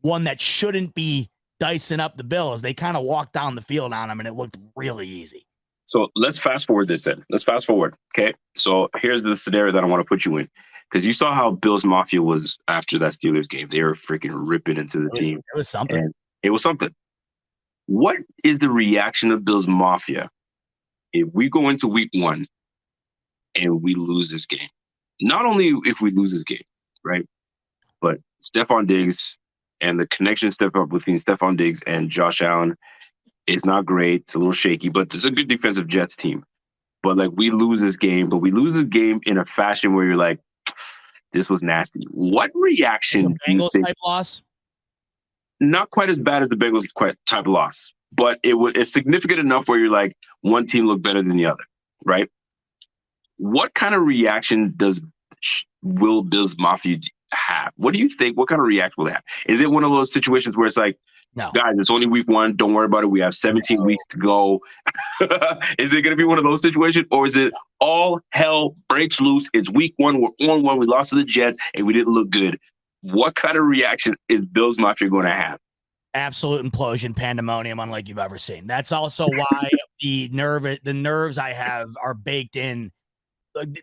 one that shouldn't be dicing up the Bills. They kind of walked down the field on them and it looked really easy. So let's fast forward this then. Let's fast forward. Okay. So here's the scenario that I want to put you in. Because you saw how Bills Mafia was after that Steelers game. They were freaking ripping into the team. It was something. And it was something. What is the reaction of Bills Mafia if we go into week 1 and we lose this game? Not only if we lose this game, right? But Stephon Diggs and the connection step up between Stephon Diggs and Josh Allen is not great. It's a little shaky, but it's a good defensive Jets team. But like we lose this game, but we lose the game in a fashion where you're like, this was nasty. What reaction do you Bengals think? type loss? Not quite as bad as the Bengals type loss, but it's significant enough where you're like, one team looked better than the other, right? What kind of reaction will Bills Mafia have? What do you think? What kind of reaction will they have? Is it one of those situations where it's like, no, guys, it's only week 1. Don't worry about it. We have 17 weeks to go. Is it going to be one of those situations? Or is it all hell breaks loose? It's week 1. We're on 1. We lost to the Jets and we didn't look good. What kind of reaction is Bills Mafia going to have? Absolute implosion, pandemonium, unlike you've ever seen. That's also why the nerves I have are baked in.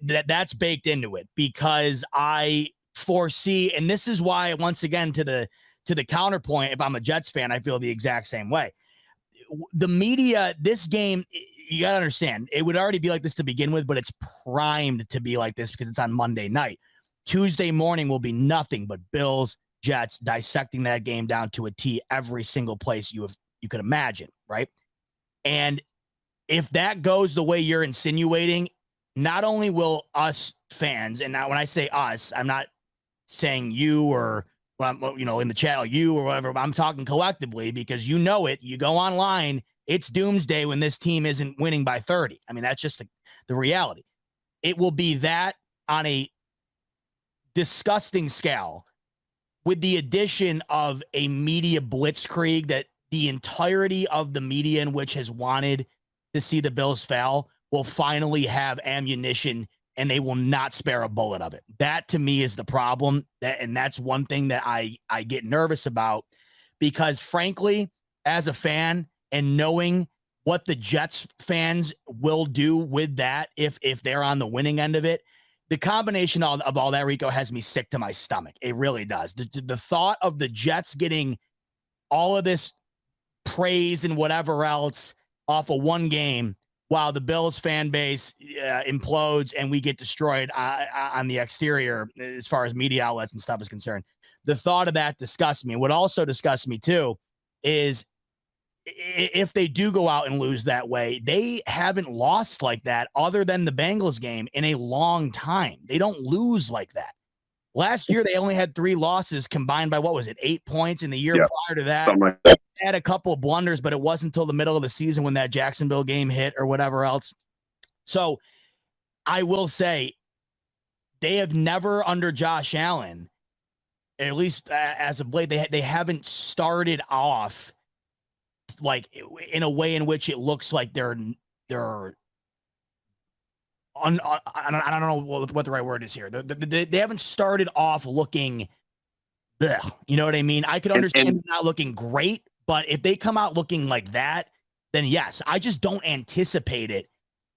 That's baked into it because I foresee, and this is why, once again, to the counterpoint, if I'm a Jets fan, I feel the exact same way. The media, this game, you got to understand, it would already be like this to begin with, but it's primed to be like this because it's on Monday night. Tuesday morning will be nothing but Bills, Jets, dissecting that game down to a T, every single place you could imagine, right? And if that goes the way you're insinuating, not only will us fans, and now when I say us, I'm not saying you or in the channel, you or whatever, I'm talking collectively because you know it. You go online, it's doomsday when this team isn't winning by 30. I mean, that's just the reality. It will be that on a disgusting scale with the addition of a media blitzkrieg that the entirety of the media in which has wanted to see the Bills fail will finally have ammunition and they will not spare a bullet of it. That to me is the problem. And that's one thing that I get nervous about because frankly, as a fan and knowing what the Jets fans will do with that, if they're on the winning end of it, the combination of all that, Rico, has me sick to my stomach. It really does. The thought of the Jets getting all of this praise and whatever else off of one game while the Bills fan base implodes and we get destroyed on the exterior as far as media outlets and stuff is concerned. The thought of that disgusts me. What also disgusts me too is if they do go out and lose that way, they haven't lost like that other than the Bengals game in a long time. They don't lose like that. Last year, they only had 3 losses combined by, 8 points in the year prior to that. Something like that. They had a couple of blunders, but it wasn't until the middle of the season when that Jacksonville game hit or whatever else. So I will say they have never under Josh Allen, at least as of late, they haven't started off like in a way in which it looks like I don't know what the right word is here. They haven't started off looking, you know what I mean? I could understand them not looking great, but if they come out looking like that, then yes, I just don't anticipate it.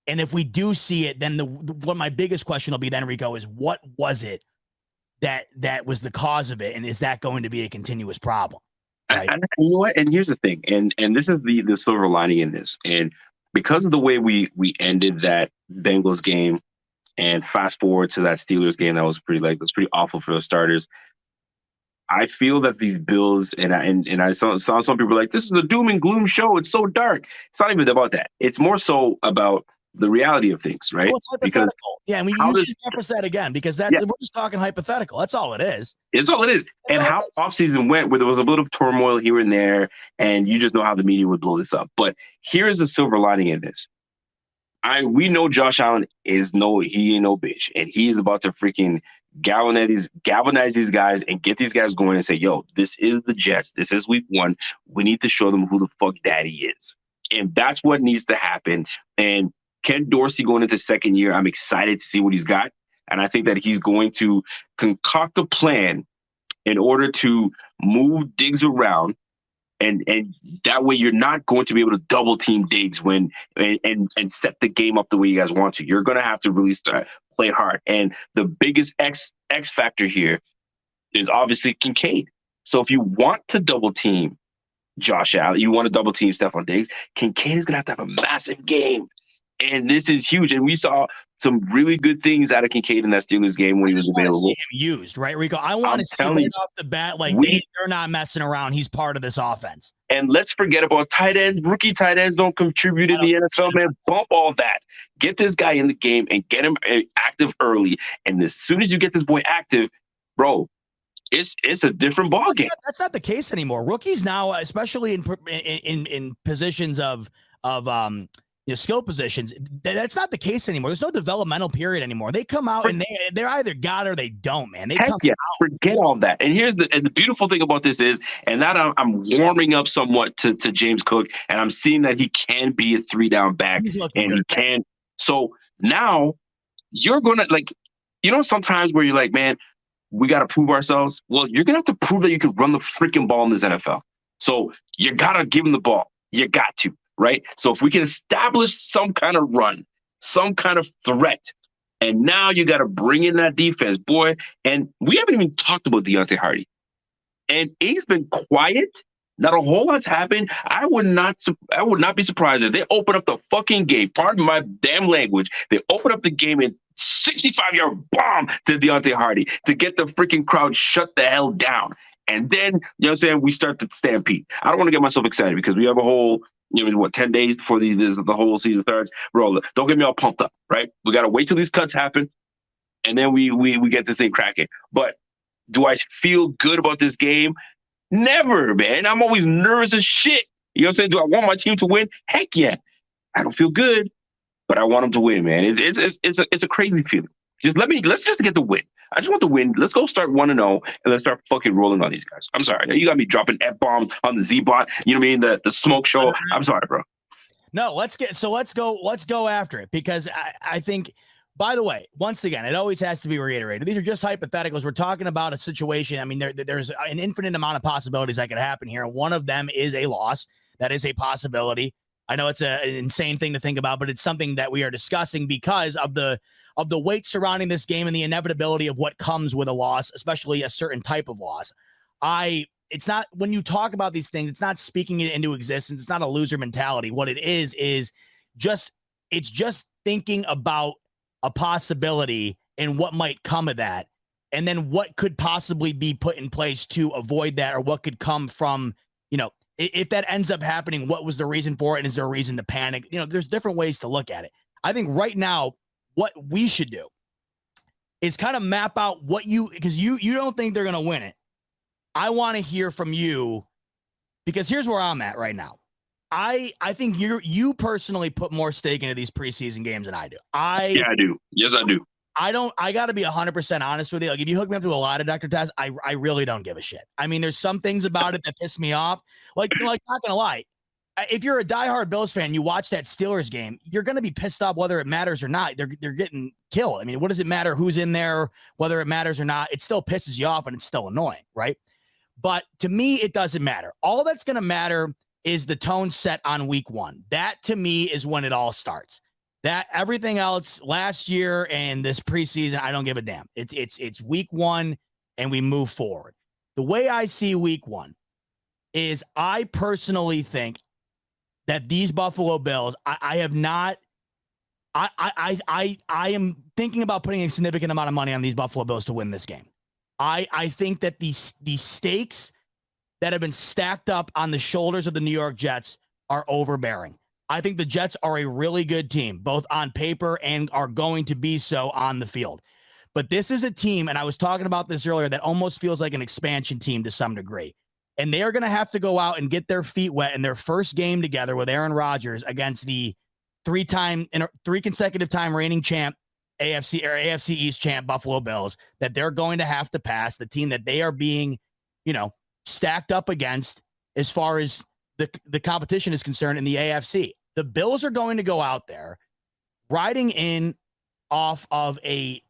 And if we do see it, then what my biggest question will be then, Rico, is what was it that was the cause of it? And is that going to be a continuous problem? Right? And you know what? And here's the thing, and this is the silver lining in this. And because of the way we ended that Bengals game, and fast forward to that Steelers game, that was pretty awful for the starters. I feel that these Bills and I saw some people like, this is a doom and gloom show. It's so dark. It's not even about that. It's more so about the reality of things, right? Well, it's Because hypothetical. Yeah, and how you should preface that again because Yeah. we're just talking hypothetical. That's all it is. it's all it is. That's And all how it is. offseason went, where there was a little turmoil here and there, and you just know how the media would blow this up. But here's the silver lining in this. We know Josh Allen he ain't no bitch, and he is about to freaking galvanize these guys and get these guys going and say, yo, this is the Jets. This is week 1. We need to show them who the fuck daddy is. And that's what needs to happen. And Ken Dorsey going into second year, I'm excited to see what he's got. And I think that he's going to concoct a plan in order to move Diggs around. And that way you're not going to be able to double team Diggs and set the game up the way you guys want to. You're going to have to really start play hard. And the biggest X factor here is obviously Kincaid. So if you want to double team Josh Allen, you want to double team Stephon Diggs, Kincaid is going to have a massive game. And this is huge. And we saw some really good things out of Kincaid in that Steelers game when he was available. See him used, right, Rico? I want to see right off the bat, like they're not messing around. He's part of this offense. And let's forget about tight ends. Rookie tight ends don't contribute in the NFL, man. Bump all that. Get this guy in the game and get him active early. And as soon as you get this boy active, bro, it's a different ball game. That's not the case anymore. Rookies now, especially in positions of skill positions, that's not the case anymore. There's no developmental period anymore. They come out and they're either got or they don't, man. Forget all that. And here's the beautiful thing about this is, and that I'm warming up somewhat to James Cook, and I'm seeing that he can be a 3-down back, and he can. So now you're gonna sometimes where you're like, man, we got to prove ourselves. Well, you're gonna have to prove that you can run the freaking ball in this NFL. So you gotta give him the ball. You got to. Right? So if we can establish some kind of run, some kind of threat, and now you got to bring in that defense, boy. And we haven't even talked about Deontay Hardy. And he's been quiet. Not a whole lot's happened. I would not be surprised if they open up the fucking game. Pardon my damn language. They open up the game and 65-yard bomb to Deontay Hardy to get the freaking crowd shut the hell down. And then, you know what I'm saying, we start the stampede. I don't want to get myself excited because we have a whole 10 days before the whole season starts. Bro, don't get me all pumped up, right? We got to wait till these cuts happen, and then we get this thing cracking. But do I feel good about this game? Never, man. I'm always nervous as shit. You know what I'm saying? Do I want my team to win? Heck yeah. I don't feel good, but I want them to win, man. It's a crazy feeling. Let's just get the win. I just want the win. Let's go start 1-0 and let's start fucking rolling on these guys. I'm sorry. You got me dropping F-bombs on the Z-bot. You know what I mean? The smoke show. I'm sorry, bro. No, let's go after it because I think, by the way, once again, it always has to be reiterated. These are just hypotheticals. We're talking about a situation. I mean, there's an infinite amount of possibilities that could happen here. One of them is a loss. That is a possibility. I know it's an insane thing to think about, but it's something that we are discussing because of the weight surrounding this game and the inevitability of what comes with a loss, especially a certain type of loss. It's not, when you talk about these things, it's not speaking it into existence. It's not a loser mentality. What it is just thinking about a possibility and what might come of that. And then what could possibly be put in place to avoid that, or what could come from, if that ends up happening, what was the reason for it? And is there a reason to panic? There's different ways to look at it. I think right now, what we should do is kind of map out because you don't think they're going to win it. I want to hear from you because here's where I'm at right now. I think you personally put more stake into these preseason games than I do. Yeah, I do. Yes, I do. I got to be 100% honest with you. Like, if you hook me up to a lot of Dr. Taz, I really don't give a shit. I mean, there's some things about it that piss me off. Like not gonna lie, if you're a diehard Bills fan, you watch that Steelers game, you're gonna be pissed off whether it matters or not. They're getting killed. I mean, what does it matter who's in there, whether it matters or not? It still pisses you off and it's still annoying, right? But to me, it doesn't matter. All that's gonna matter is the tone set on week 1. That to me is when it all starts. That everything else last year and this preseason, I don't give a damn. It's week 1 and we move forward. The way I see week 1 is I personally think that these Buffalo Bills, I am thinking about putting a significant amount of money on these Buffalo Bills to win this game. I think that these stakes that have been stacked up on the shoulders of the New York Jets are overbearing. I think the Jets are a really good team, both on paper and are going to be so on the field. But this is a team, and I was talking about this earlier, that almost feels like an expansion team to some degree. And they are going to have to go out and get their feet wet in their first game together with Aaron Rodgers against the three consecutive time reigning champ, AFC East champ Buffalo Bills, that they're going to have to pass, the team that they are being, stacked up against as far as the competition is concerned in the AFC. The Bills are going to go out there riding in off of a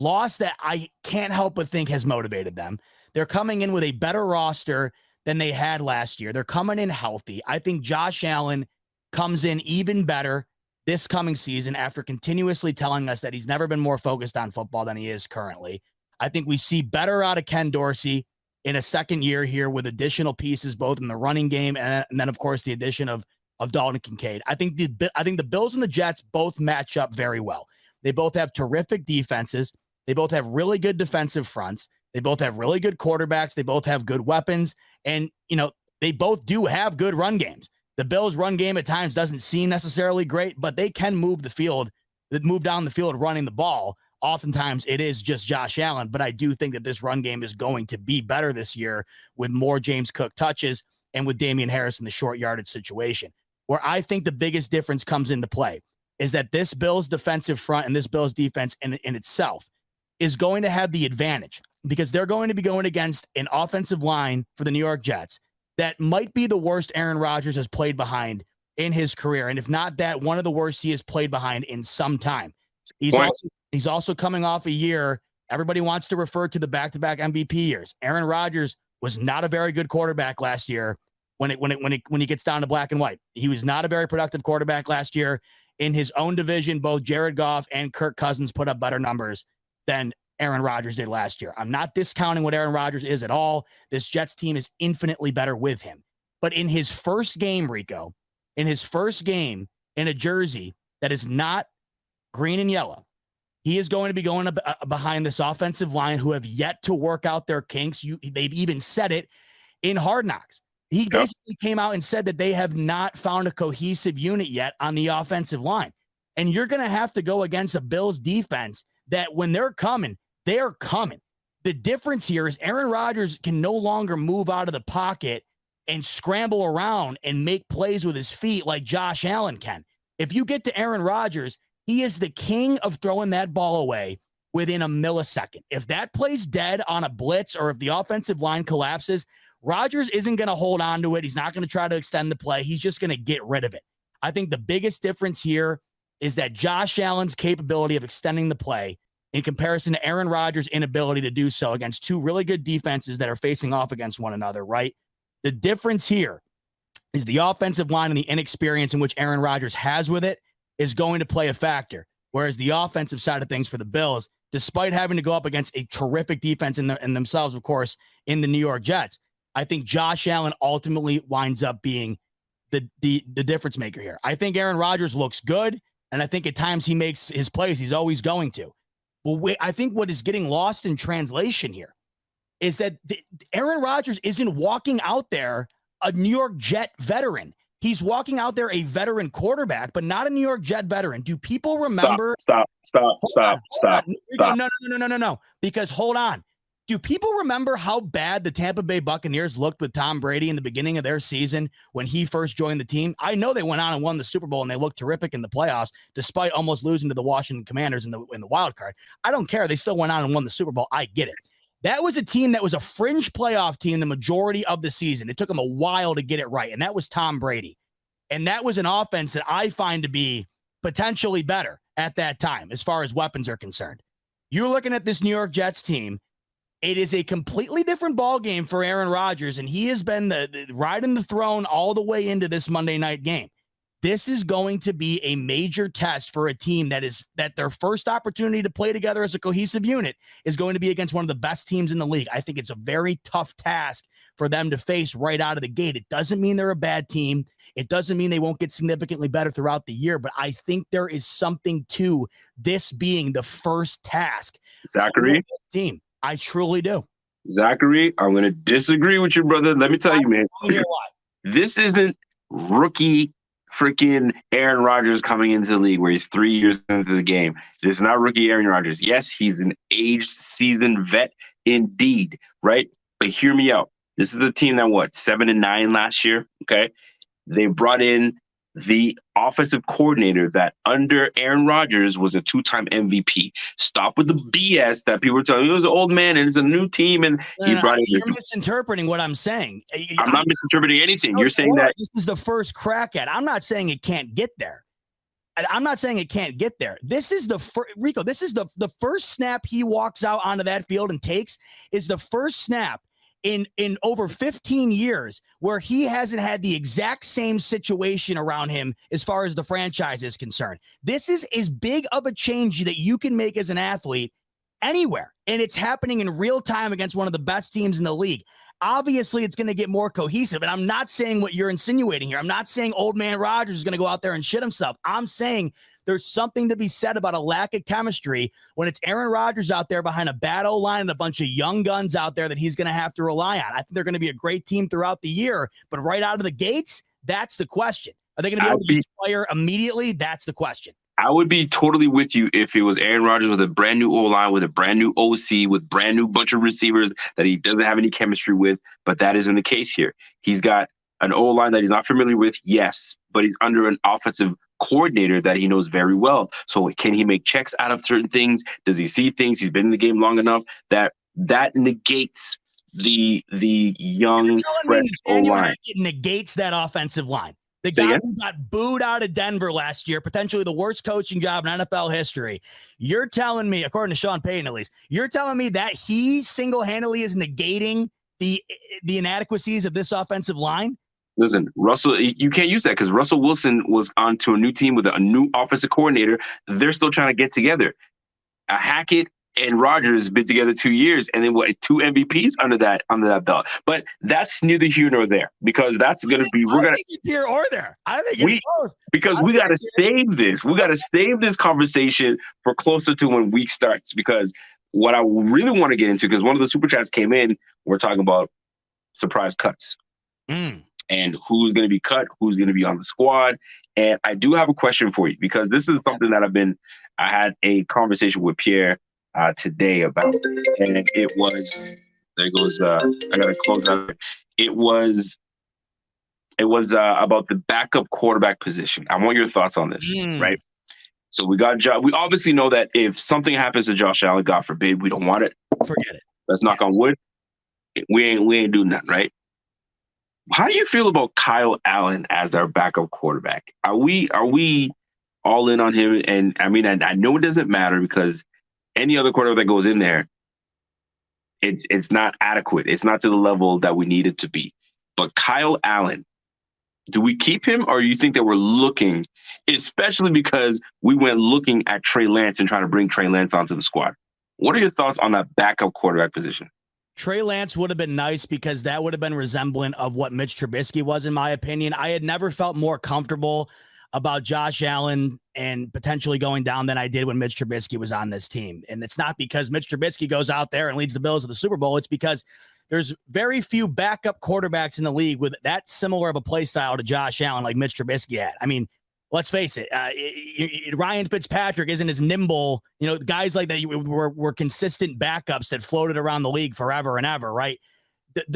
loss that I can't help but think has motivated them. They're coming in with a better roster than they had last year. They're coming in healthy. I think Josh Allen comes in even better this coming season after continuously telling us that he's never been more focused on football than he is currently. I think we see better out of Ken Dorsey in a second year here with additional pieces, both in the running game and then, of course, the addition of Dalton Kincaid. I think the Bills and the Jets both match up very well. They both have terrific defenses. They both have really good defensive fronts. They both have really good quarterbacks. They both have good weapons. And, they both do have good run games. The Bills' run game at times doesn't seem necessarily great, but they can move down the field running the ball. Oftentimes it is just Josh Allen, but I do think that this run game is going to be better this year with more James Cook touches and with Damian Harris in the short yardage situation. Where I think the biggest difference comes into play is that this Bills defensive front and this Bills defense in itself is going to have the advantage because they're going to be going against an offensive line for the New York Jets that might be the worst Aaron Rodgers has played behind in his career. And if not that, one of the worst he has played behind in some time. He's also coming off a year. Everybody wants to refer to the back-to-back MVP years. Aaron Rodgers was not a very good quarterback last year when he gets down to black and white. He was not a very productive quarterback last year. In his own division, both Jared Goff and Kirk Cousins put up better numbers than Aaron Rodgers did last year. I'm not discounting what Aaron Rodgers is at all. This Jets team is infinitely better with him. But in his first game, Rico, in a jersey that is not green and yellow, he is going to be going behind this offensive line who have yet to work out their kinks. They've even said it in Hard Knocks. He basically came out and said that they have not found a cohesive unit yet on the offensive line. And you're going to have to go against a Bills defense that when they're coming. The difference here is Aaron Rodgers can no longer move out of the pocket and scramble around and make plays with his feet like Josh Allen can. If you get to Aaron Rodgers, he is the king of throwing that ball away within a millisecond. If that play's dead on a blitz or if the offensive line collapses, Rodgers isn't going to hold on to it. He's not going to try to extend the play. He's just going to get rid of it. I think the biggest difference here is that Josh Allen's capability of extending the play in comparison to Aaron Rodgers' inability to do so against two really good defenses that are facing off against one another, right? The difference here is the offensive line and the inexperience in which Aaron Rodgers has with it is going to play a factor. Whereas the offensive side of things for the Bills, despite having to go up against a terrific defense in themselves, of course, in the New York Jets, I think Josh Allen ultimately winds up being the difference maker here. I think Aaron Rodgers looks good, and I think at times he makes his plays. He's always going to. Well, I think what is getting lost in translation here is that Aaron Rodgers isn't walking out there a New York Jet veteran. He's walking out there a veteran quarterback, but not a New York Jet veteran. Do people remember? Stop. No. Because hold on. Do people remember how bad the Tampa Bay Buccaneers looked with Tom Brady in the beginning of their season when he first joined the team? I know they went on and won the Super Bowl and they looked terrific in the playoffs, despite almost losing to the Washington Commanders in the wild card. I don't care. They still went on and won the Super Bowl. I get it. That was a team that was a fringe playoff team the majority of the season. It took them a while to get it right, and that was Tom Brady. And that was an offense that I find to be potentially better at that time as far as weapons are concerned. You're looking at this New York Jets team. It is a completely different ball game for Aaron Rodgers, and he has been the riding the throne all the way into this Monday night game. This is going to be a major test for a team that their first opportunity to play together as a cohesive unit is going to be against one of the best teams in the league. I think it's a very tough task for them to face right out of the gate. It doesn't mean they're a bad team. It doesn't mean they won't get significantly better throughout the year, but I think there is something to this being the first task. Zachary? Team. I truly do. Zachary, I'm going to disagree with you, brother. Let me tell you, man. Let me hear why. This isn't rookie freaking Aaron Rodgers coming into the league where he's 3 years into the game. This is not rookie Aaron Rodgers. Yes, he's an aged, seasoned vet indeed, right? But hear me out. This is the team that, 7-9 last year, okay? They brought in the offensive coordinator that under Aaron Rodgers was a 2-time MVP. Stop with the BS that people were telling you. He was an old man and it's a new team. And brought in. You're misinterpreting what I'm saying. I'm not misinterpreting anything. You're saying that this is the first crack at. I'm not saying it can't get there. I'm not saying it can't get there. This is the Rico. This is the first snap he walks out onto that field and takes is the first snap in over 15 years where he hasn't had the exact same situation around him as far as the franchise is concerned. This is as big of a change that you can make as an athlete anywhere. And it's happening in real time against one of the best teams in the league. Obviously, it's going to get more cohesive. And I'm not saying what you're insinuating here. I'm not saying old man Rodgers is going to go out there and shit himself. I'm saying there's something to be said about a lack of chemistry when it's Aaron Rodgers out there behind a bad O-line and a bunch of young guns out there that he's going to have to rely on. I think they're going to be a great team throughout the year. But right out of the gates, that's the question. Are they going to be able to just fire immediately? That's the question. I would be totally with you if it was Aaron Rodgers with a brand new O-line, with a brand new OC, with brand new bunch of receivers that he doesn't have any chemistry with. But that isn't the case here. He's got an O-line that he's not familiar with, yes, but he's under an offensive coordinator that he knows very well. So can he make checks out of certain things? Does he see things? He's been in the game long enough that negates the young fresh O-line. It negates that offensive line. The guy who got booed out of Denver last year, potentially the worst coaching job in NFL history. You're telling me, according to Sean Payton at least, you're telling me that he single-handedly is negating the inadequacies of this offensive line? Listen, Russell, you can't use that because Russell Wilson was on to a new team with a new offensive coordinator. They're still trying to get together. Hackett and Rodgers been together 2 years, and then 2 MVPs under that belt. But that's neither here nor there because that's going to be it's here or there. I think it's both because we got to save this. We got to save this conversation for closer to when week starts. Because what I really want to get into, because one of the super chats came in, we're talking about surprise cuts and who's going to be cut, who's going to be on the squad. And I do have a question for you because this is something that I had a conversation with Pierre today about, and it was, there goes, I gotta close out. It was about the backup quarterback position. I want your thoughts on this, right? So we obviously know that if something happens to Josh Allen, God forbid, we don't want it. Forget it. Let's knock on wood. We ain't doing that, right? How do you feel about Kyle Allen as our backup quarterback? Are we all in on him? And I mean, I know it doesn't matter because any other quarterback that goes in there, it's not adequate. It's not to the level that we need it to be. But Kyle Allen, do we keep him, or you think that we're looking, especially because we went looking at Trey Lance and trying to bring Trey Lance onto the squad? What are your thoughts on that backup quarterback position? Trey Lance would have been nice because that would have been resemblant of what Mitch Trubisky was, in my opinion. I had never felt more comfortable about Josh Allen and potentially going down than I did when Mitch Trubisky was on this team. And it's not because Mitch Trubisky goes out there and leads the Bills to the Super Bowl. It's because there's very few backup quarterbacks in the league with that similar of a play style to Josh Allen like Mitch Trubisky had. I mean, let's face it, Ryan Fitzpatrick isn't as nimble. You know, guys like that were consistent backups that floated around the league forever and ever, right?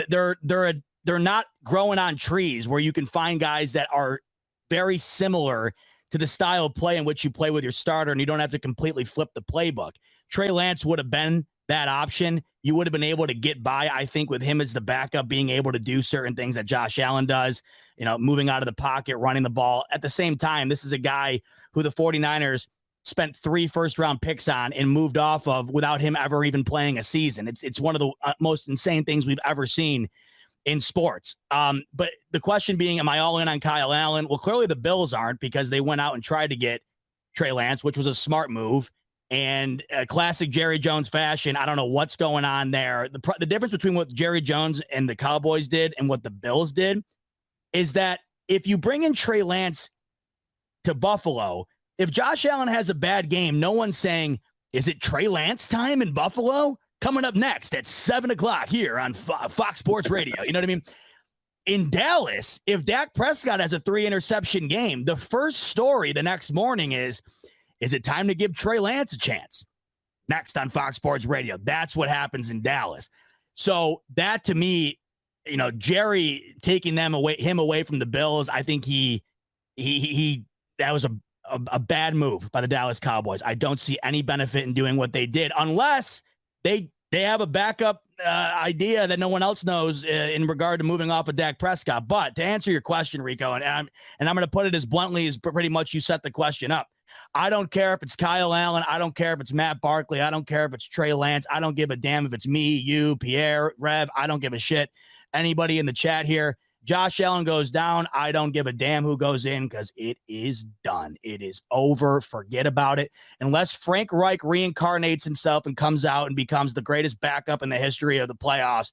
They're not growing on trees where you can find guys that are very similar to the style of play in which you play with your starter, and you don't have to completely flip the playbook. Trey Lance would have been that option. You would have been able to get by, I think, with him as the backup, being able to do certain things that Josh Allen does, you know, moving out of the pocket, running the ball. At the same time, this is a guy who the 49ers spent 3 first-round picks on and moved off of without him ever even playing a season. It's one of the most insane things we've ever seen in sports. But the question being, am I all in on Kyle Allen? Well, clearly the Bills aren't, because they went out and tried to get Trey Lance, which was a smart move. And a classic Jerry Jones fashion, I don't know what's going on there. The difference between what Jerry Jones and the Cowboys did and what the Bills did is that if you bring in Trey Lance to Buffalo, if Josh Allen has a bad game, no one's saying, is it Trey Lance time in Buffalo? coming up next at 7 o'clock here on Fox Sports Radio. You know what I mean? In Dallas, if Dak Prescott has a 3-interception game, the first story the next morning is it time to give Trey Lance a chance? Next on Fox Sports Radio. That's what happens in Dallas. So that to me, you know, Jerry taking him away from the Bills, I think that was a bad move by the Dallas Cowboys. I don't see any benefit in doing what they did unless they have a backup idea that no one else knows in regard to moving off of Dak Prescott. But to answer your question, Rico, and I'm going to put it as bluntly as pretty much you set the question up. I don't care if it's Kyle Allen. I don't care if it's Matt Barkley. I don't care if it's Trey Lance. I don't give a damn if it's me, you, Pierre, Rev. I don't give a shit. Anybody in the chat here. Josh Allen goes down. I don't give a damn who goes in because it is done. It is over. Forget about it. Unless Frank Reich reincarnates himself and comes out and becomes the greatest backup in the history of the playoffs,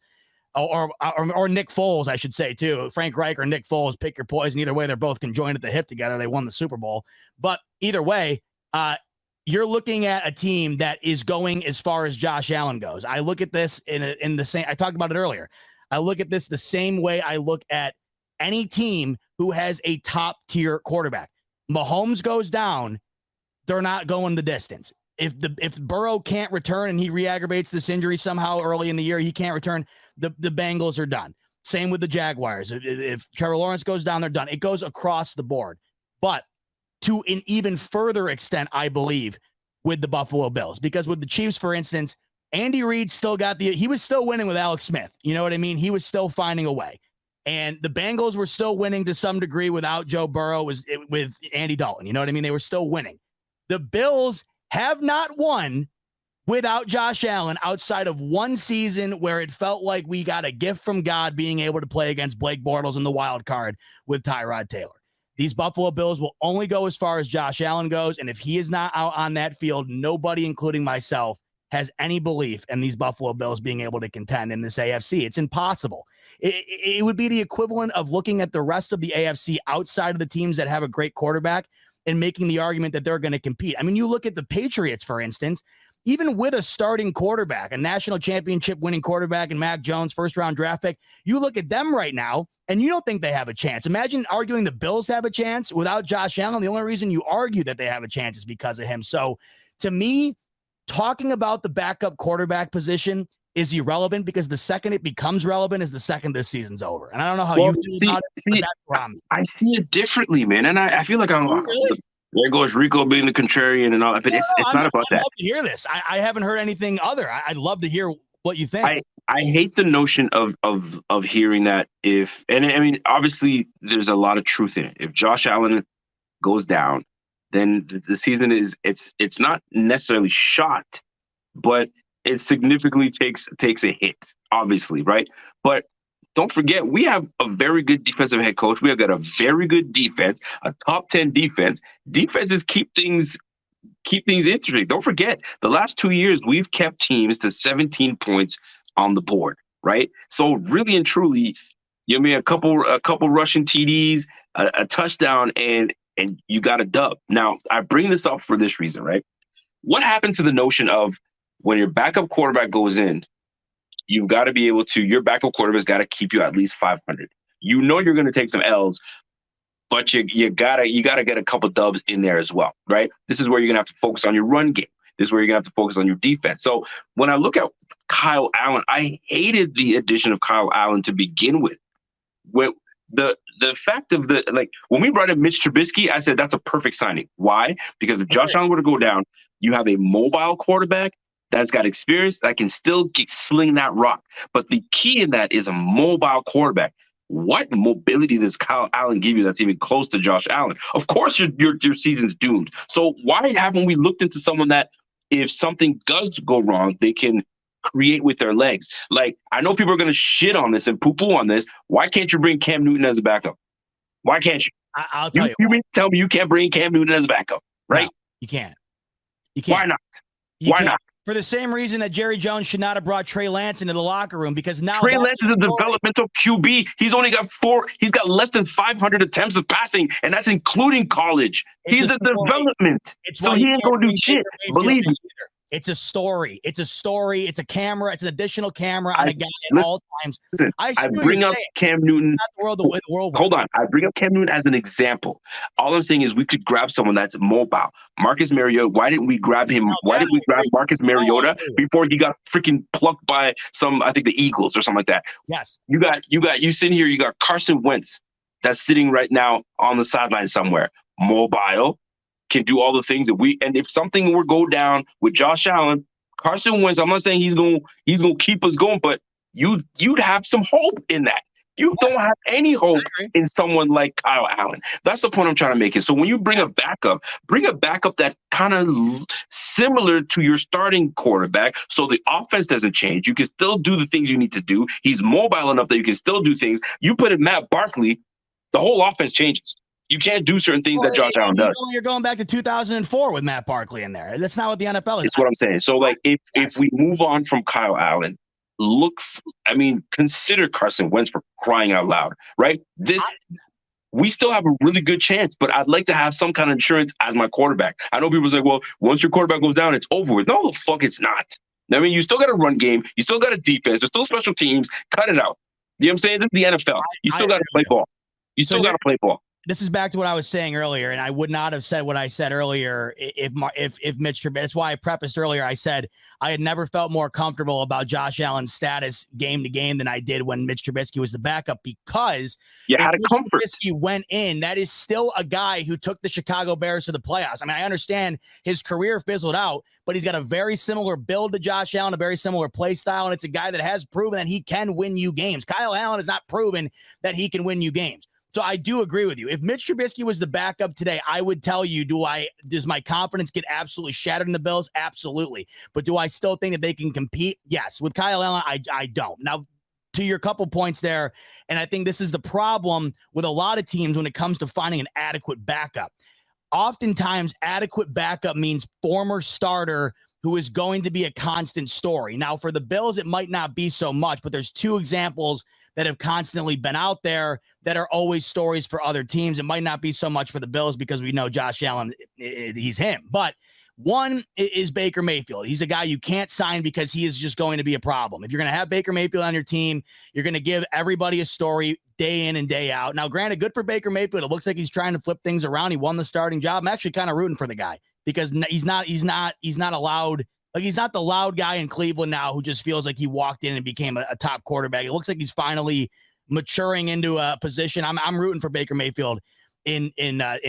or Nick Foles, I should say, too. Frank Reich or Nick Foles, pick your poison. Either way, they're both conjoined at the hip together. They won the Super Bowl. But either way, you're looking at a team that is going as far as Josh Allen goes. I look at this in the same – I talked about it earlier. I look at this the same way I look at any team who has a top-tier quarterback. Mahomes goes down, they're not going the distance. If Burrow can't return and he re-aggravates this injury somehow early in the year, he can't return, the Bengals are done. Same with the Jaguars. If Trevor Lawrence goes down, they're done. It goes across the board. But to an even further extent, I believe, with the Buffalo Bills. Because with the Chiefs, for instance, Andy Reid still he was still winning with Alex Smith. You know what I mean? He was still finding a way. And the Bengals were still winning to some degree without Joe Burrow, with Andy Dalton. You know what I mean? They were still winning. The Bills have not won without Josh Allen outside of one season where it felt like we got a gift from God being able to play against Blake Bortles in the wild card with Tyrod Taylor. These Buffalo Bills will only go as far as Josh Allen goes, and if he is not out on that field, nobody, including myself, has any belief in these Buffalo Bills being able to contend in this AFC. It's impossible. It would be the equivalent of looking at the rest of the AFC outside of the teams that have a great quarterback and making the argument that they're going to compete. I mean, you look at the Patriots, for instance, even with a starting quarterback, a national championship winning quarterback and Mac Jones, first-round draft pick, you look at them right now, and you don't think they have a chance. Imagine arguing the Bills have a chance without Josh Allen. The only reason you argue that they have a chance is because of him. So, to me, talking about the backup quarterback position is irrelevant because the second it becomes relevant is the second this season's over. And I don't know how you feel about it, but that's where I'm at. I see it differently, man. And I feel like there goes Rico being the contrarian and all that. But it's not about that. I'd love to hear this. I haven't heard anything other. I'd love to hear what you think. I hate the notion of hearing that and I mean, obviously there's a lot of truth in it. If Josh Allen goes down, then the season it's not necessarily shot, but it significantly takes a hit, obviously, right? But don't forget, we have a very good defensive head coach. We have got a very good defense, a top 10 defense. Defenses keep things interesting. Don't forget, the last 2 years we've kept teams to 17 points on the board, right? So really and truly, you mean a couple rushing TDs, a touchdown, and you got a dub. Now, I bring this up for this reason, right? What happened to the notion of when your backup quarterback goes in, you've got to be able to, your backup quarterback's got to keep you at least 500. You know you're going to take some L's, but you gotta get a couple dubs in there as well, right? This is where you're going to have to focus on your run game. This is where you're going to have to focus on your defense. So when I look at Kyle Allen, I hated the addition of Kyle Allen to begin with. When the fact of when we brought in Mitch Trubisky, I said that's a perfect signing. Why? Because if Josh Allen were to go down, you have a mobile quarterback that's got experience that can still sling that rock. But the key in that is a mobile quarterback. What mobility does Kyle Allen give you that's even close to Josh Allen? Of course, your season's doomed. So why haven't we looked into someone that if something does go wrong, they can create with their legs? Like, I know people are going to shit on this and poo-poo on this. Why can't you bring Cam Newton as a backup? Why can't you? I'll tell you. You mean tell me you can't bring Cam Newton as a backup, right? No, you can't. You can't. Why not? Why not? For the same reason that Jerry Jones should not have brought Trey Lance into the locker room, because now Trey Lance is a developmental QB. He's only got he's got less than 500 attempts of passing, and that's including college. He's a development. So he ain't going to do shit. Believe me. It's a story. It's a story. It's a camera. It's an additional camera on a guy at listen, all times. Listen, I I see what bring you're up saying. Cam Newton. It's not the world the way the world works. Hold on. I bring up Cam Newton as an example. All I'm saying is we could grab someone that's mobile. Marcus Mariota, why didn't we grab him? Why didn't we grab Marcus Mariota before he got freaking plucked by I think the Eagles or something like that? Yes. You sitting here, you got Carson Wentz that's sitting right now on the sideline somewhere. Mobile, can do all the things and if something were go down with Josh Allen, Carson Wentz, I'm not saying he's gonna keep us going, but you'd have some hope in that. You don't have any hope in someone like Kyle Allen. That's the point I'm trying to make. So when you bring a backup that kind of similar to your starting quarterback, so the offense doesn't change. You can still do the things you need to do. He's mobile enough that you can still do things. You put in Matt Barkley, the whole offense changes. You can't do certain things that Josh Allen does. You're going back to 2004 with Matt Barkley in there. That's not what the NFL is. That's what I'm saying. So, like, if we move on from Kyle Allen, consider Carson Wentz for crying out loud, right? We still have a really good chance, but I'd like to have some kind of insurance as my quarterback. I know people say, well, once your quarterback goes down, it's over with. No, the fuck it's not. I mean, you still got a run game. You still got a defense. There's still special teams. Cut it out. You know what I'm saying? This is the NFL. You still got to play ball. You still got to play ball. This is back to what I was saying earlier, and I would not have said what I said earlier if Mitch Trubisky. That's why I prefaced earlier. I said I had never felt more comfortable about Josh Allen's status game to game than I did when Mitch Trubisky was the backup, because Trubisky went in. That is still a guy who took the Chicago Bears to the playoffs. I mean, I understand his career fizzled out, but he's got a very similar build to Josh Allen, a very similar play style, and it's a guy that has proven that he can win you games. Kyle Allen has not proven that he can win you games. So I do agree with you. If Mitch Trubisky was the backup today, I would tell you, does my confidence get absolutely shattered in the Bills? Absolutely. But do I still think that they can compete? Yes. With Kyle Allen, I don't. Now, to your couple points there, and I think this is the problem with a lot of teams when it comes to finding an adequate backup. Oftentimes, adequate backup means former starter who is going to be a constant story. Now, for the Bills, it might not be so much, but there's two examples that have constantly been out there that are always stories for other teams. It might not be so much for the Bills because we know Josh Allen, he's him. But one is Baker Mayfield. He's a guy you can't sign because he is just going to be a problem. If you're going to have Baker Mayfield on your team, you're going to give everybody a story day in and day out. Now, granted, good for Baker Mayfield. It looks like he's trying to flip things around. He won the starting job. I'm actually kind of rooting for the guy because he's not allowed. Like, he's not the loud guy in Cleveland now who just feels like he walked in and became a top quarterback. It looks like he's finally maturing into a position. I'm rooting for Baker Mayfield in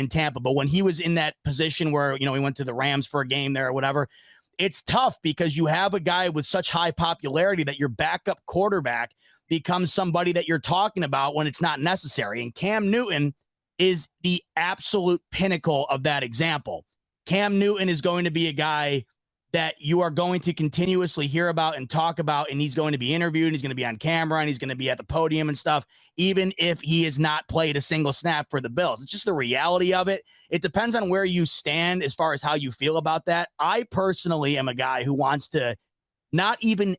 Tampa. But when he was in that position where, he went to the Rams for a game there or whatever, it's tough because you have a guy with such high popularity that your backup quarterback becomes somebody that you're talking about when it's not necessary. And Cam Newton is the absolute pinnacle of that example. Cam Newton is going to be a guy that you are going to continuously hear about and talk about, and he's going to be interviewed, and he's going to be on camera, and he's going to be at the podium and stuff, even if he has not played a single snap for the Bills. It's just the reality of it. It depends on where you stand as far as how you feel about that. I personally am a guy who wants to not even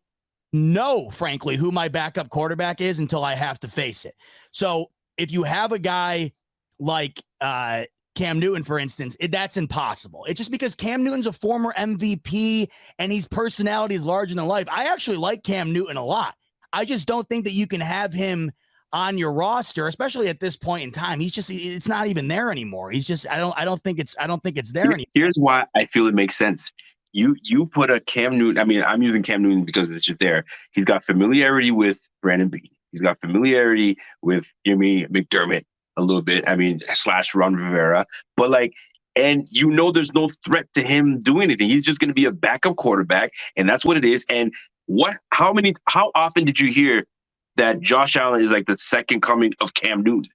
know, frankly, who my backup quarterback is until I have to face it. So if you have a guy like Cam Newton, for instance, that's impossible. It's just because Cam Newton's a former MVP and his personality is larger than life. I actually like Cam Newton a lot. I just don't think that you can have him on your roster, especially at this point in time. It's not even there anymore. I don't think it's there anymore. Here's why I feel it makes sense. You put a Cam Newton. I mean, I'm using Cam Newton because it's just there. He's got familiarity with Brandon Beane. He's got familiarity with McDermott a little bit. I mean, / Ron Rivera, but and there's no threat to him doing anything. He's just going to be a backup quarterback, and that's what it is. And how often did you hear that Josh Allen is like the second coming of Cam Newton?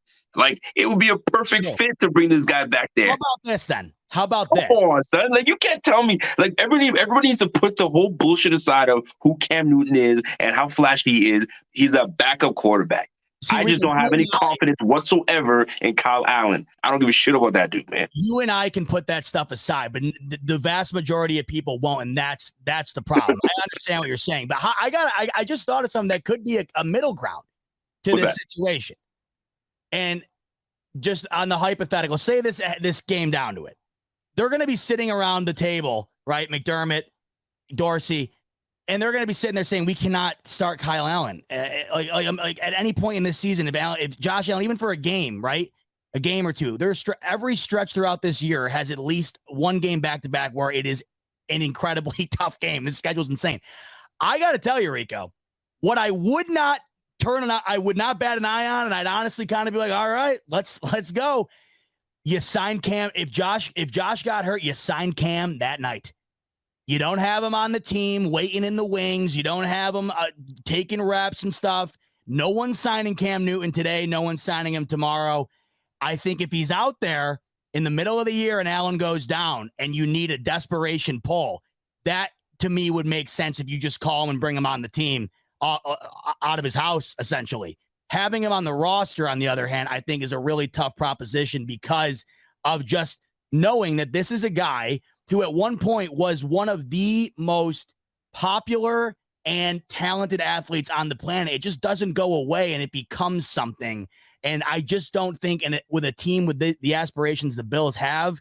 It would be a perfect fit to bring this guy back there. How about this then? How about this? Come on, son. You can't tell me. Everybody needs to put the whole bullshit aside of who Cam Newton is and how flashy he is. He's a backup quarterback. I just don't have any confidence whatsoever in Kyle Allen. I don't give a shit about that dude, man. You and I can put that stuff aside, but the vast majority of people won't, and that's the problem. I understand what you're saying, but I just thought of something that could be a middle ground to this situation. And just on the hypothetical, say this game down to it. They're going to be sitting around the table, right? McDermott, Dorsey, and they're going to be sitting there saying we cannot start Kyle Allen. Like at any point in this season, if Josh Allen, even for a game, right, a game or two, every stretch throughout this year has at least one game back to back where it is an incredibly tough game. This schedule's insane. I got to tell you, Rico, what I would not I would not bat an eye on, and I'd honestly kind of be like, all right, let's go. You sign Cam. If Josh got hurt, you sign Cam that night. You don't have him on the team waiting in the wings. You don't have him taking reps and stuff. No one's signing Cam Newton today. No one's signing him tomorrow. I think if he's out there in the middle of the year and Allen goes down and you need a desperation pull, that to me would make sense if you just call him and bring him on the team out of his house, essentially. Having him on the roster, on the other hand, I think is a really tough proposition because of just knowing that this is a guy who at one point was one of the most popular and talented athletes on the planet. It just doesn't go away and it becomes something. And I just don't think, and with a team with the aspirations the Bills have,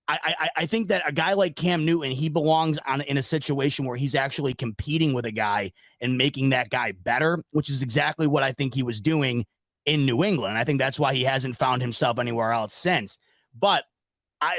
I think that a guy like Cam Newton, he belongs in a situation where he's actually competing with a guy and making that guy better, which is exactly what I think he was doing in New England. I think that's why he hasn't found himself anywhere else since. But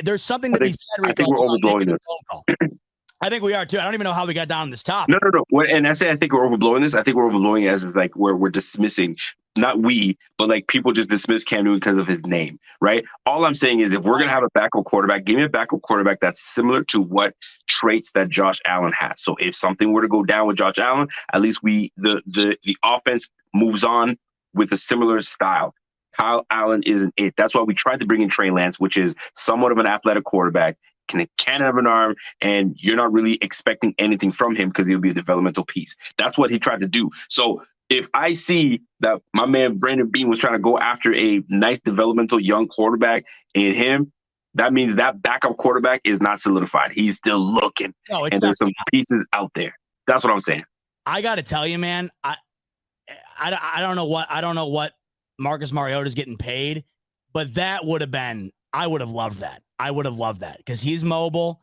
there's something to be said. I think we're overblowing this. I think we are too. I don't even know how we got down on this topic. No. And I think we're overblowing this. I think we're overblowing it as like where we're dismissing, not we, but like people just dismiss Cam Newton because of his name, right? All I'm saying is if we're going to have a backup quarterback, give me a backup quarterback that's similar to what traits that Josh Allen has. So if something were to go down with Josh Allen, at least the offense moves on with a similar style. Kyle Allen isn't it. That's why we tried to bring in Trey Lance, which is somewhat of an athletic quarterback, can have an arm, and you're not really expecting anything from him because he'll be a developmental piece. That's what he tried to do. So if I see that my man Brandon Beane was trying to go after a nice developmental young quarterback in him, that means that backup quarterback is not solidified. He's still looking. No, and there's some pieces out there. That's what I'm saying. I got to tell you, man, I don't know what Marcus Mariota is getting paid, but that would have been, I would have loved that. I would have loved that because he's mobile,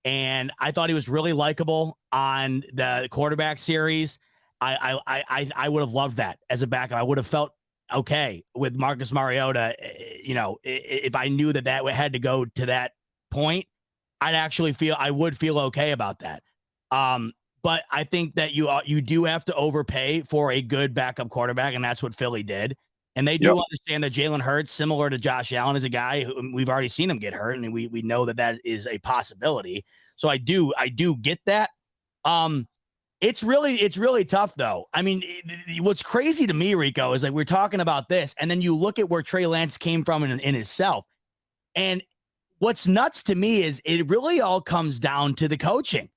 and I thought he was really likable on the quarterback series. I would have loved that as a backup. I would have felt okay with Marcus Mariota. You know, if I knew that had to go to that point, I would feel okay about that. But I think that you do have to overpay for a good backup quarterback, and that's what Philly did. And they do understand that Jalen Hurts, similar to Josh Allen, is a guy who we've already seen him get hurt, and we know that is a possibility. So I do get that. It's really tough, though. I mean, what's crazy to me, Rico, is like we're talking about this, and then you look at where Trey Lance came from in himself. And what's nuts to me is it really all comes down to the coaching.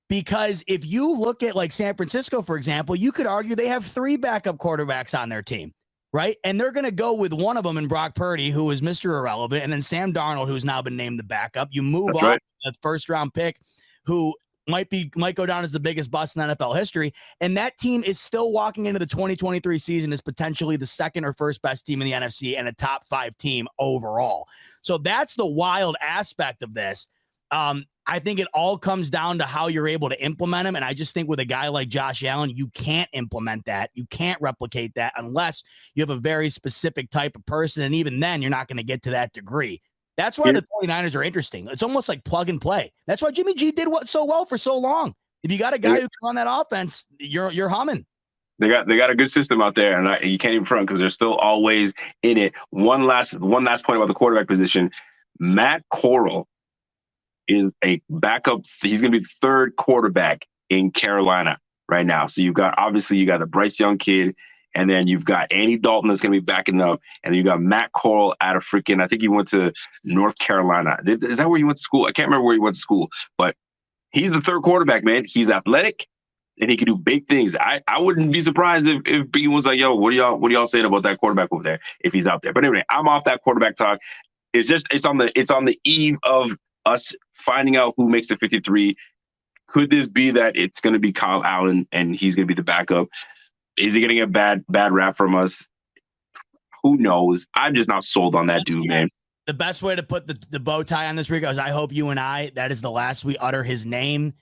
Because if you look at like San Francisco, for example, you could argue they have 3 backup quarterbacks on their team. Right. And they're going to go with one of them in Brock Purdy, who is Mr. Irrelevant. And then Sam Darnold, who's now been named the backup. You move on to the first round pick, who might go down as the biggest bust in NFL history. And that team is still walking into the 2023 season as potentially the second or first best team in the NFC and a top 5 team overall. So that's the wild aspect of this. I think it all comes down to how you're able to implement them. And I just think with a guy like Josh Allen, you can't implement that. You can't replicate that unless you have a very specific type of person. And even then, you're not going to get to that degree. That's why the 49ers are interesting. It's almost like plug and play. That's why Jimmy G did so well for so long. If you got a guy who can run that offense, you're humming. They got a good system out there, and you can't even front because they're still always in it. One last point about the quarterback position. Matt Corral is a backup. He's going to be the 3rd quarterback in Carolina right now. So you got a Bryce Young kid, and then you've got Andy Dalton that's going to be backing up, and then you got Matt Corral out of I think he went to North Carolina. Is that where he went to school? I can't remember where he went to school, but he's the 3rd quarterback, man. He's athletic, and he can do big things. I wouldn't be surprised if Bean was like, yo, what are y'all saying about that quarterback over there if he's out there? But anyway, I'm off that quarterback talk. It's on the eve of us finding out who makes the 53. Could this be that it's going to be Kyle Allen and he's going to be the backup? Is he going to get bad rap from us? Who knows? I'm just not sold on that dude, man. the best way to put the bow tie on this, Rico, is I hope you and I, that is the last we utter his name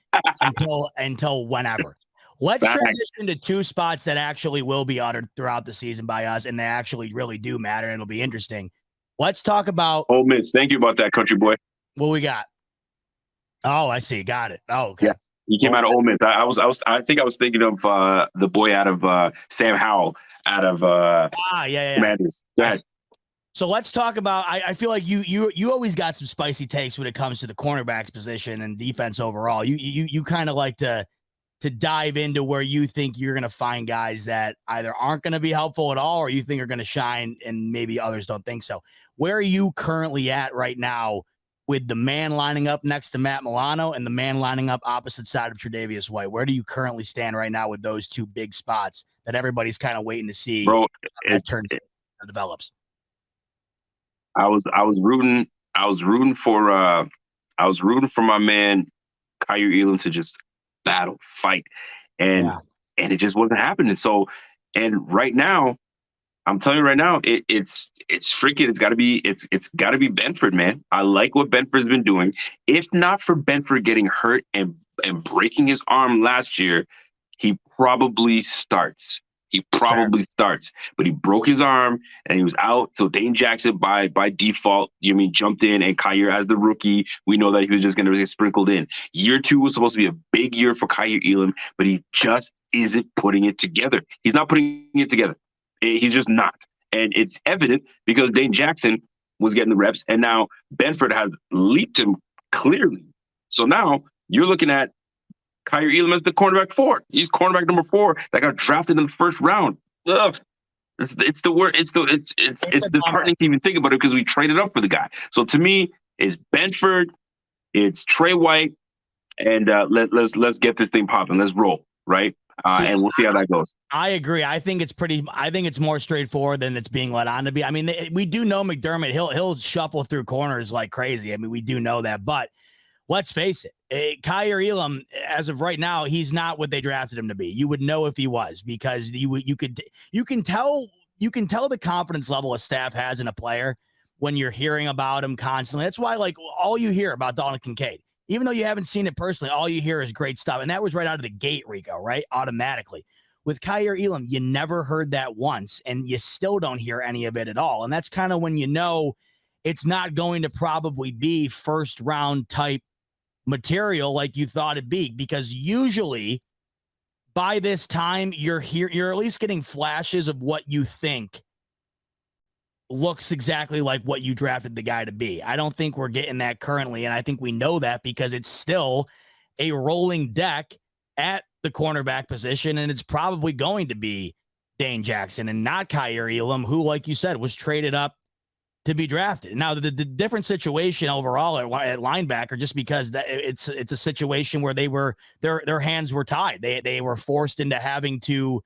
until whenever. Let's transition to two spots that actually will be uttered throughout the season by us, and they actually really do matter, and it'll be interesting. Let's talk about Ole Miss. Thank you about that, country boy. what we got. Oh, I see. Got it. Oh, okay. Yeah. He came out of Ole Miss. I think I was thinking of the boy out of Sam Howell out of Commanders. Go ahead. So let's talk about. I feel like you always got some spicy takes when it comes to the cornerbacks position and defense overall. You kind of like to dive into where you think you're going to find guys that either aren't going to be helpful at all, or you think are going to shine, and maybe others don't think so. Where are you currently at right now with the man lining up next to Matt Milano and the man lining up opposite side of Tre'Davious White? Where do you currently stand right now with those two big spots that everybody's kind of waiting to see Bro, how it develops? I was rooting for my man Kaiir Elam to just battle, fight, and it just wasn't happening. So, and right now, I'm telling you right now, it's freaking. It's got to be Benford, man. I like what Benford's been doing. If not for Benford getting hurt and breaking his arm last year, he probably starts. But he broke his arm and he was out. So Dane Jackson by default, jumped in, and Kaiir as the rookie, we know that he was just going to get sprinkled in. Year 2 was supposed to be a big year for Kaiir Elam, but he just isn't putting it together. He's not putting it together. He's just not. And it's evident because Dane Jackson was getting the reps, and now Benford has leaped him clearly. So now you're looking at Kaiir Elam as the cornerback 4. He's cornerback number 4 that got drafted in the first round. Ugh. It's the word. It's disheartening to even think about it because we traded up for the guy. So to me, it's Benford, it's Trey White, and let's get this thing popping. Let's roll, right? And we'll see how that goes. I agree. I think it's more straightforward than it's being let on to be. I mean, we do know McDermott. He'll shuffle through corners like crazy. I mean, we do know that, but let's face it, Kaiir Elam, as of right now, he's not what they drafted him to be. You would know if he was, because you can tell the confidence level a staff has in a player when you're hearing about him constantly. That's why, like, all you hear about Dalton Kincaid, even though you haven't seen it personally, all you hear is great stuff. And that was right out of the gate, Rico, right? Automatically. With Kaiir Elam, you never heard that once, and you still don't hear any of it at all. And that's kind of when you know it's not going to probably be first round type material like you thought it'd be, because usually by this time you're at least getting flashes of what you think looks exactly like what you drafted the guy to be. I don't think we're getting that currently, and I think we know that because it's still a rolling deck at the cornerback position, and it's probably going to be Dane Jackson and not Kaiir Elam, who, like you said, was traded up to be drafted. Now, the different situation overall at linebacker, just because it's a situation where their hands were tied. They were forced into having to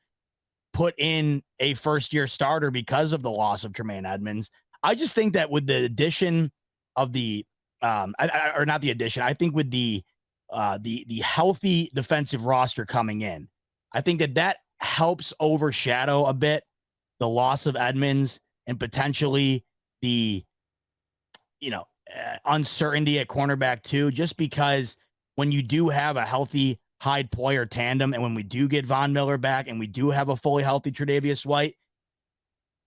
put in a first-year starter because of the loss of Tremaine Edmonds. I just think that with the addition of the or not the addition, I think with the healthy defensive roster coming in, I think that helps overshadow a bit the loss of Edmonds and potentially the uncertainty at cornerback too, just because when you do have a healthy Hyde Poyer tandem, and when we do get Von Miller back and we do have a fully healthy Tre'Davious White,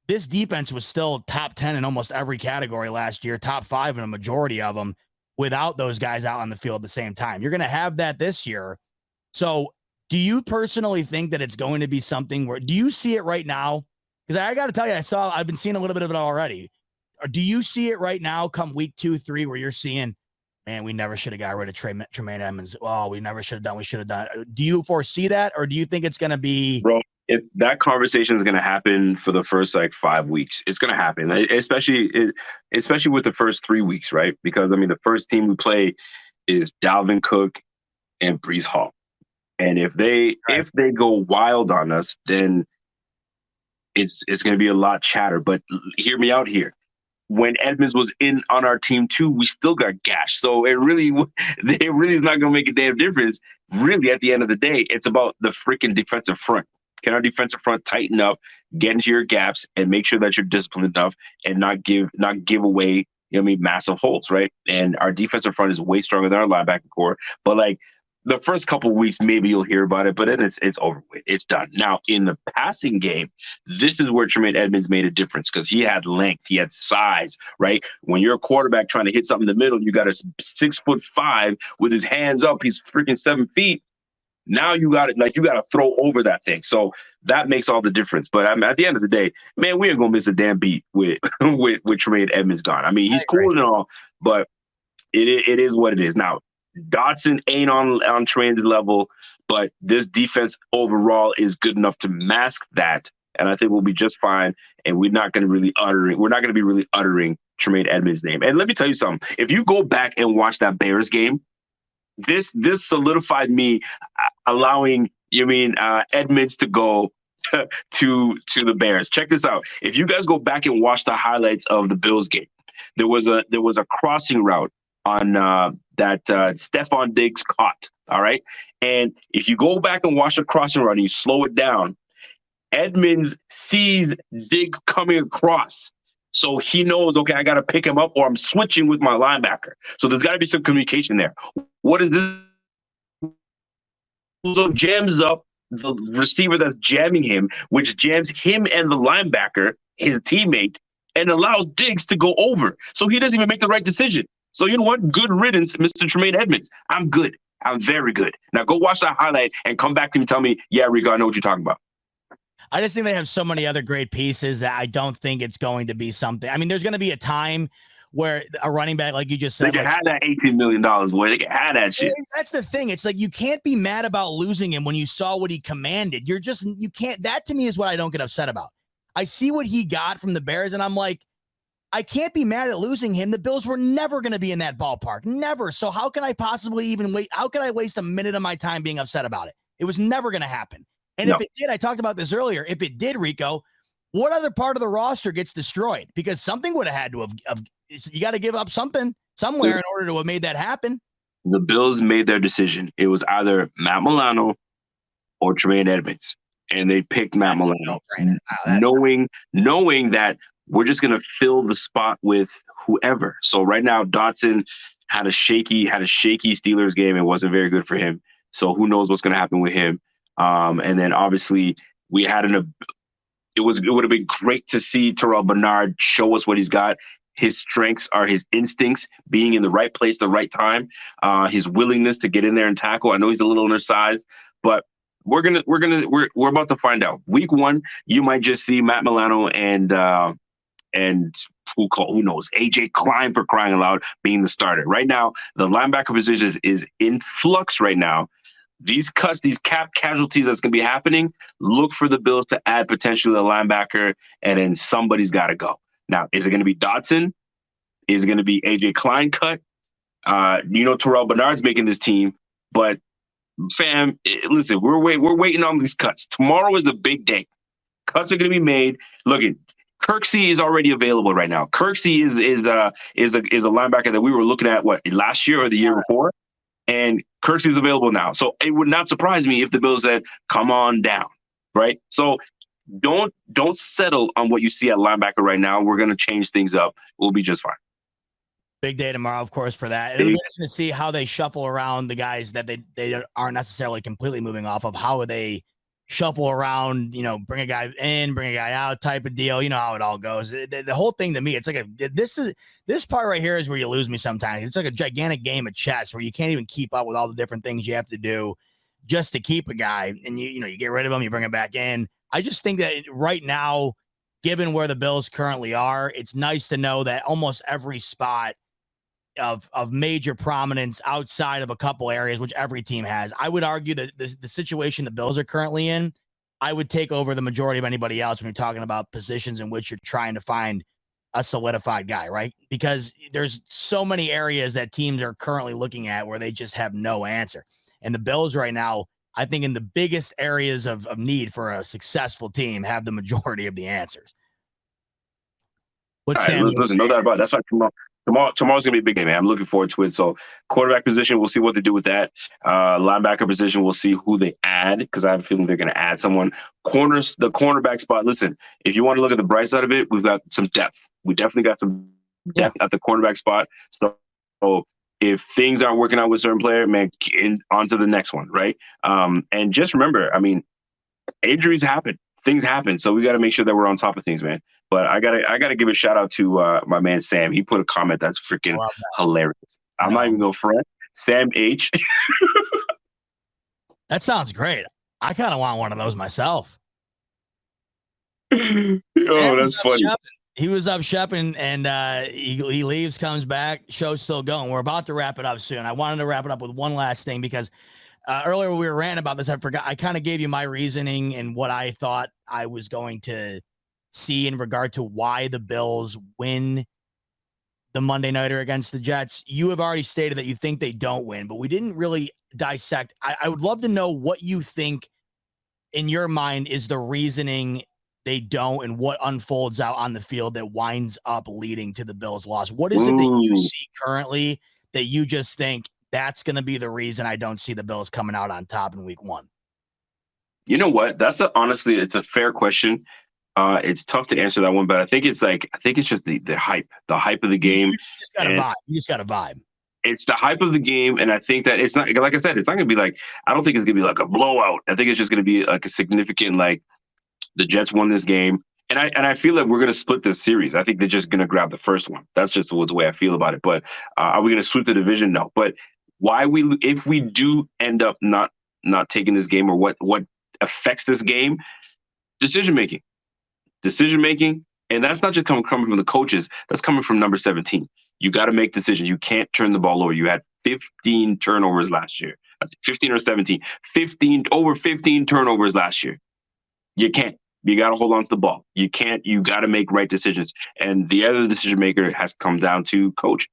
this defense was still top 10 in almost every category last year, top 5 in a majority of them, without those guys out on the field at the same time. You're going to have that this year. So do you personally think that it's going to be something where, do you see it right now? Because I got to tell you, I've been seeing a little bit of it already. Or do you see it right now come week 2, 3, where you're seeing, man, we never should have got rid of Tremaine Edmonds. Oh, we never should have done. We should have done. Do you foresee that, or do you think it's going to be? Bro, that conversation is going to happen for the first 5 weeks. It's going to happen, especially with the first 3 weeks, right? Because the first team we play is Dalvin Cook and Breece Hall, and if they go wild on us, then it's going to be a lot chatter. But hear me out here. When Edmonds was in on our team too, we still got gashed. So it really is not going to make a damn difference. Really, at the end of the day, it's about the freaking defensive front. Can our defensive front tighten up, get into your gaps, and make sure that you're disciplined enough and not give away you know what I mean, massive holes, right? And our defensive front is way stronger than our linebacker core. But like the first couple of weeks, maybe you'll hear about it, but then it's over with. It's done. Now, in the passing game, this is where Tremaine Edmonds made a difference because he had length, he had size, right? When you're a quarterback trying to hit something in the middle, you got a 6'5" with his hands up, he's freaking 7 feet. Now you got it, like you got to throw over that thing. So that makes all the difference. But I mean, at the end of the day, man, we ain't gonna miss a damn beat with with Tremaine Edmonds gone. I mean, he's cool and all, but it is what it is. Now, Dotson ain't on Tremane's level, but this defense overall is good enough to mask that, and I think we'll be just fine. And we're not going to be really uttering Tremaine Edmonds' name. And let me tell you something: if you go back and watch that Bears game, this solidified me allowing Edmonds to go to the Bears. Check this out: if you guys go back and watch the highlights of the Bills game, there was a crossing route on that Stephon Diggs caught. All right. And if you go back and watch the crossing route and you slow it down, Edmonds sees Diggs coming across. So he knows, okay, I got to pick him up or I'm switching with my linebacker. So there's got to be some communication there. What is this? So jams up the receiver that's jamming him, which jams him and the linebacker, his teammate, and allows Diggs to go over. So he doesn't even make the right decision. So you know what? Good riddance, Mr. Tremaine Edmonds. I'm good. I'm very good. Now go watch that highlight and come back to me and tell me, yeah, Rico, I know what you're talking about. I just think they have so many other great pieces that I don't think it's going to be something. I mean, there's going to be a time where a running back, like you just said, they can have that $18 million, boy. They can have that shit. That's the thing. It's like you can't be mad about losing him when you saw what he commanded. You can't. That to me is what I don't get upset about. I see what he got from the Bears, and I'm like, I can't be mad at losing him. The Bills were never going to be in that ballpark. Never. So how can I possibly even wait? How can I waste a minute of my time being upset about it? It was never going to happen. And if it did, I talked about this earlier. If it did, Rico, what other part of the roster gets destroyed? Because something would have had to have you got to give up something somewhere in order to have made that happen. The Bills made their decision. It was either Matt Milano or Tremaine Edmonds. And they picked Matt Milano, knowing that we're just going to fill the spot with whoever. So right now, Dotson had a shaky Steelers game. It wasn't very good for him. So who knows what's going to happen with him. And then obviously we had it would have been great to see Terrell Bernard show us what he's got. His strengths are his instincts, being in the right place, the right time, his willingness to get in there and tackle. I know he's a little undersized, but we're about to find out. Week 1, you might just see Matt Milano and who knows, AJ Klein, for crying aloud, being the starter. Right now, the linebacker position is in flux right now. These cuts, these cap casualties that's going to be happening, look for the Bills to add potentially a linebacker, and then somebody's got to go. Now, is it going to be Dotson? Is it going to be AJ Klein cut? Terrell Bernard's making this team, but fam, listen, we're waiting on these cuts. Tomorrow is a big day. Cuts are going to be made. Look at Kirksey is already available right now. Kirksey is a linebacker that we were looking at last year or the year before, and Kirksey is available now. So it would not surprise me if the Bills said, "Come on down," right? So don't settle on what you see at linebacker right now. We're going to change things up. We'll be just fine. Big day tomorrow, of course, for that. It'll be interesting to see how they shuffle around the guys that they aren't necessarily completely moving off of. How they shuffle around, bring a guy in, bring a guy out type of deal. You know how it all goes. The whole thing to me, it's like this part right here is where you lose me sometimes. It's like a gigantic game of chess where you can't even keep up with all the different things you have to do just to keep a guy. And you get rid of him, you bring him back in. I just think that right now, given where the Bills currently are, it's nice to know that almost every spot of major prominence outside of a couple areas, which every team has, I would argue that the situation the Bills are currently in, I would take over the majority of anybody else when you're talking about positions in which you're trying to find a solidified guy, right? Because there's so many areas that teams are currently looking at where they just have no answer. And the Bills right now, I think in the biggest areas of need for a successful team, have the majority of the answers. Listen, no doubt about it. That's why tomorrow's gonna be a big game, man. I'm looking forward to it. So quarterback position, we'll see what they do with that. Linebacker position, we'll see who they add, because I have a feeling they're gonna add someone. The cornerback spot. Listen, if you want to look at the bright side of it, we've got some depth. We definitely got some depth at the cornerback spot. So if things aren't working out with certain player, man, on to the next one, right? And just remember, I mean, injuries happen, things happen, so we got to make sure that we're on top of things, man. But I gotta give a shout out to my man Sam. He put a comment that's freaking hilarious. I'm not even gonna front. Sam H. That sounds great. I kind of want one of those myself. Oh, that's funny. He was up shopping, and he leaves, comes back. Show's still going. We're about to wrap it up soon. I wanted to wrap it up with one last thing because earlier when we were ranting about this, I forgot. I kind of gave you my reasoning and what I thought I was going to see in regard to why the Bills win the Monday Nighter against the Jets. You have already stated that you think they don't win, but we didn't really dissect. I would love to know what you think in your mind is the reasoning they don't and what unfolds out on the field that winds up leading to the Bills' loss. What is it that you see currently that you just think that's going to be the reason I don't see the Bills coming out on top in week 1? You know what? Honestly, it's a fair question. It's tough to answer that one, but I think it's just the hype of the game. You just got a vibe. You just got a vibe. It's the hype of the game, and I think that it's not, like I said, it's not going to be like, I don't think it's going to be like a blowout. I think it's just going to be like a significant, like, the Jets won this game, and I feel like we're going to split this series. I think they're just going to grab the first one. That's just the way I feel about it. But are we going to sweep the division? No. But if we do end up not taking this game, or what affects this game, decision making, and that's not just coming from the coaches. That's coming from number 17. You got to make decisions. You can't turn the ball over. You had 15 turnovers last year. 15 or 17. 15 turnovers last year. You can't. You got to hold on to the ball. You can't. You got to make right decisions. And the other decision maker has come down to Coach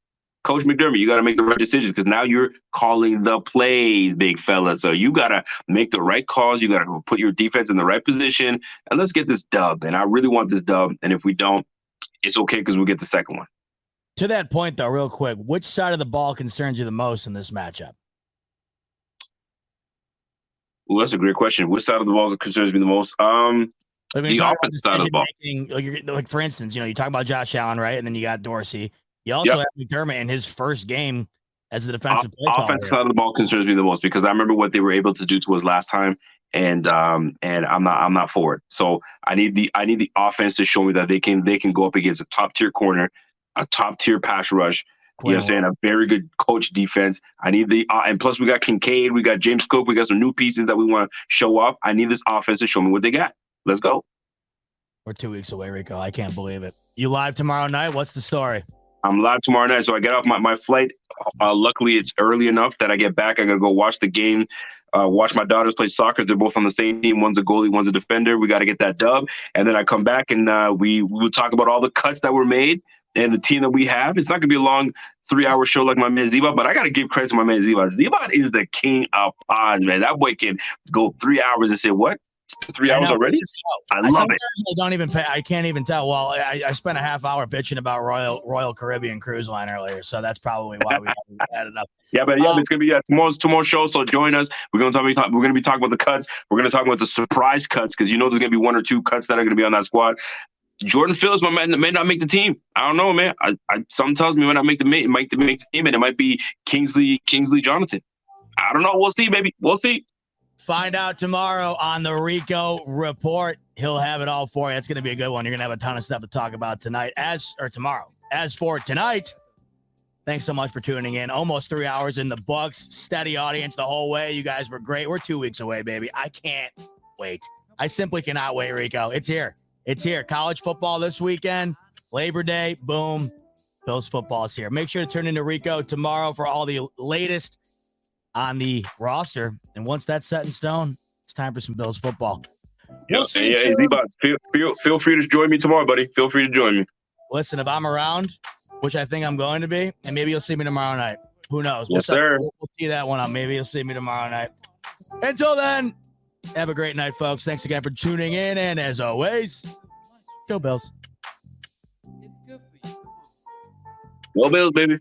McDermott. You got to make the right decisions because now you're calling the plays, big fella. So you got to make the right calls. You got to put your defense in the right position. And let's get this dub. And I really want this dub. And if we don't, it's okay because we'll get the second one. To that point, though, real quick, which side of the ball concerns you the most in this matchup? Well, that's a great question. Which side of the ball concerns me the most? The offensive side of the ball. Like, for instance, you talk about Josh Allen, right? And then you got Dorsey. You also have McDermott in his first game as the defensive play caller. Offensive side of the ball concerns me the most because I remember what they were able to do to us last time, and I'm not for it. So I need the offense to show me that they can go up against a top tier corner, a top tier pass rush. You know what I'm saying? A very good coach defense. I need and plus we got Kincaid, we got James Cook, we got some new pieces that we want to show up. I need this offense to show me what they got. Let's go. We're 2 weeks away, Rico. I can't believe it. You live tomorrow night? What's the story? I'm live tomorrow night. So I get off my flight. Luckily, it's early enough that I get back. I got to go watch the game, watch my daughters play soccer. They're both on the same team. One's a goalie, one's a defender. We got to get that dub. And then I come back and we will talk about all the cuts that were made and the team that we have. It's not going to be a long 3-hour show like my man Ziba, but I got to give credit to my man Ziba. Ziba is the king of pods, man. That boy can go 3 hours and say, what? 3 hours already? I love it. I don't even pay. I can't even tell. Well, I spent a half hour bitching about Royal Caribbean Cruise Line earlier, so that's probably why we had it up. But it's gonna be tomorrow's show. So join us. We're gonna be talking about the cuts. We're gonna talk about the surprise cuts because there's gonna be 1 or 2 cuts that are gonna be on that squad. Jordan Phillips, my man, may not make the team. I don't know, man. Something tells me when I make the team, and it might be Kingsley Jonathan. I don't know. We'll see, baby. We'll see. Find out tomorrow on the Rico Report. He'll have it all for you. It's going to be a good one. You're going to have a ton of stuff to talk about tomorrow. As for tonight, thanks so much for tuning in. Almost 3 hours in the books. Steady audience the whole way. You guys were great. We're 2 weeks away, baby. I can't wait. I simply cannot wait, Rico. It's here. It's here. College football this weekend. Labor Day. Boom. Bills football is here. Make sure to tune into Rico tomorrow for all the latest on the roster. And once that's set in stone, it's time for some Bills football. Feel free to join me tomorrow, buddy. Feel free to join me. Listen, if I'm around, which I think I'm going to be, and maybe you'll see me tomorrow night. Who knows? Yes, sir. We'll tee that one up. Maybe you'll see me tomorrow night. Until then, have a great night, folks. Thanks again for tuning in. And as always, go Bills. Go Bills, baby.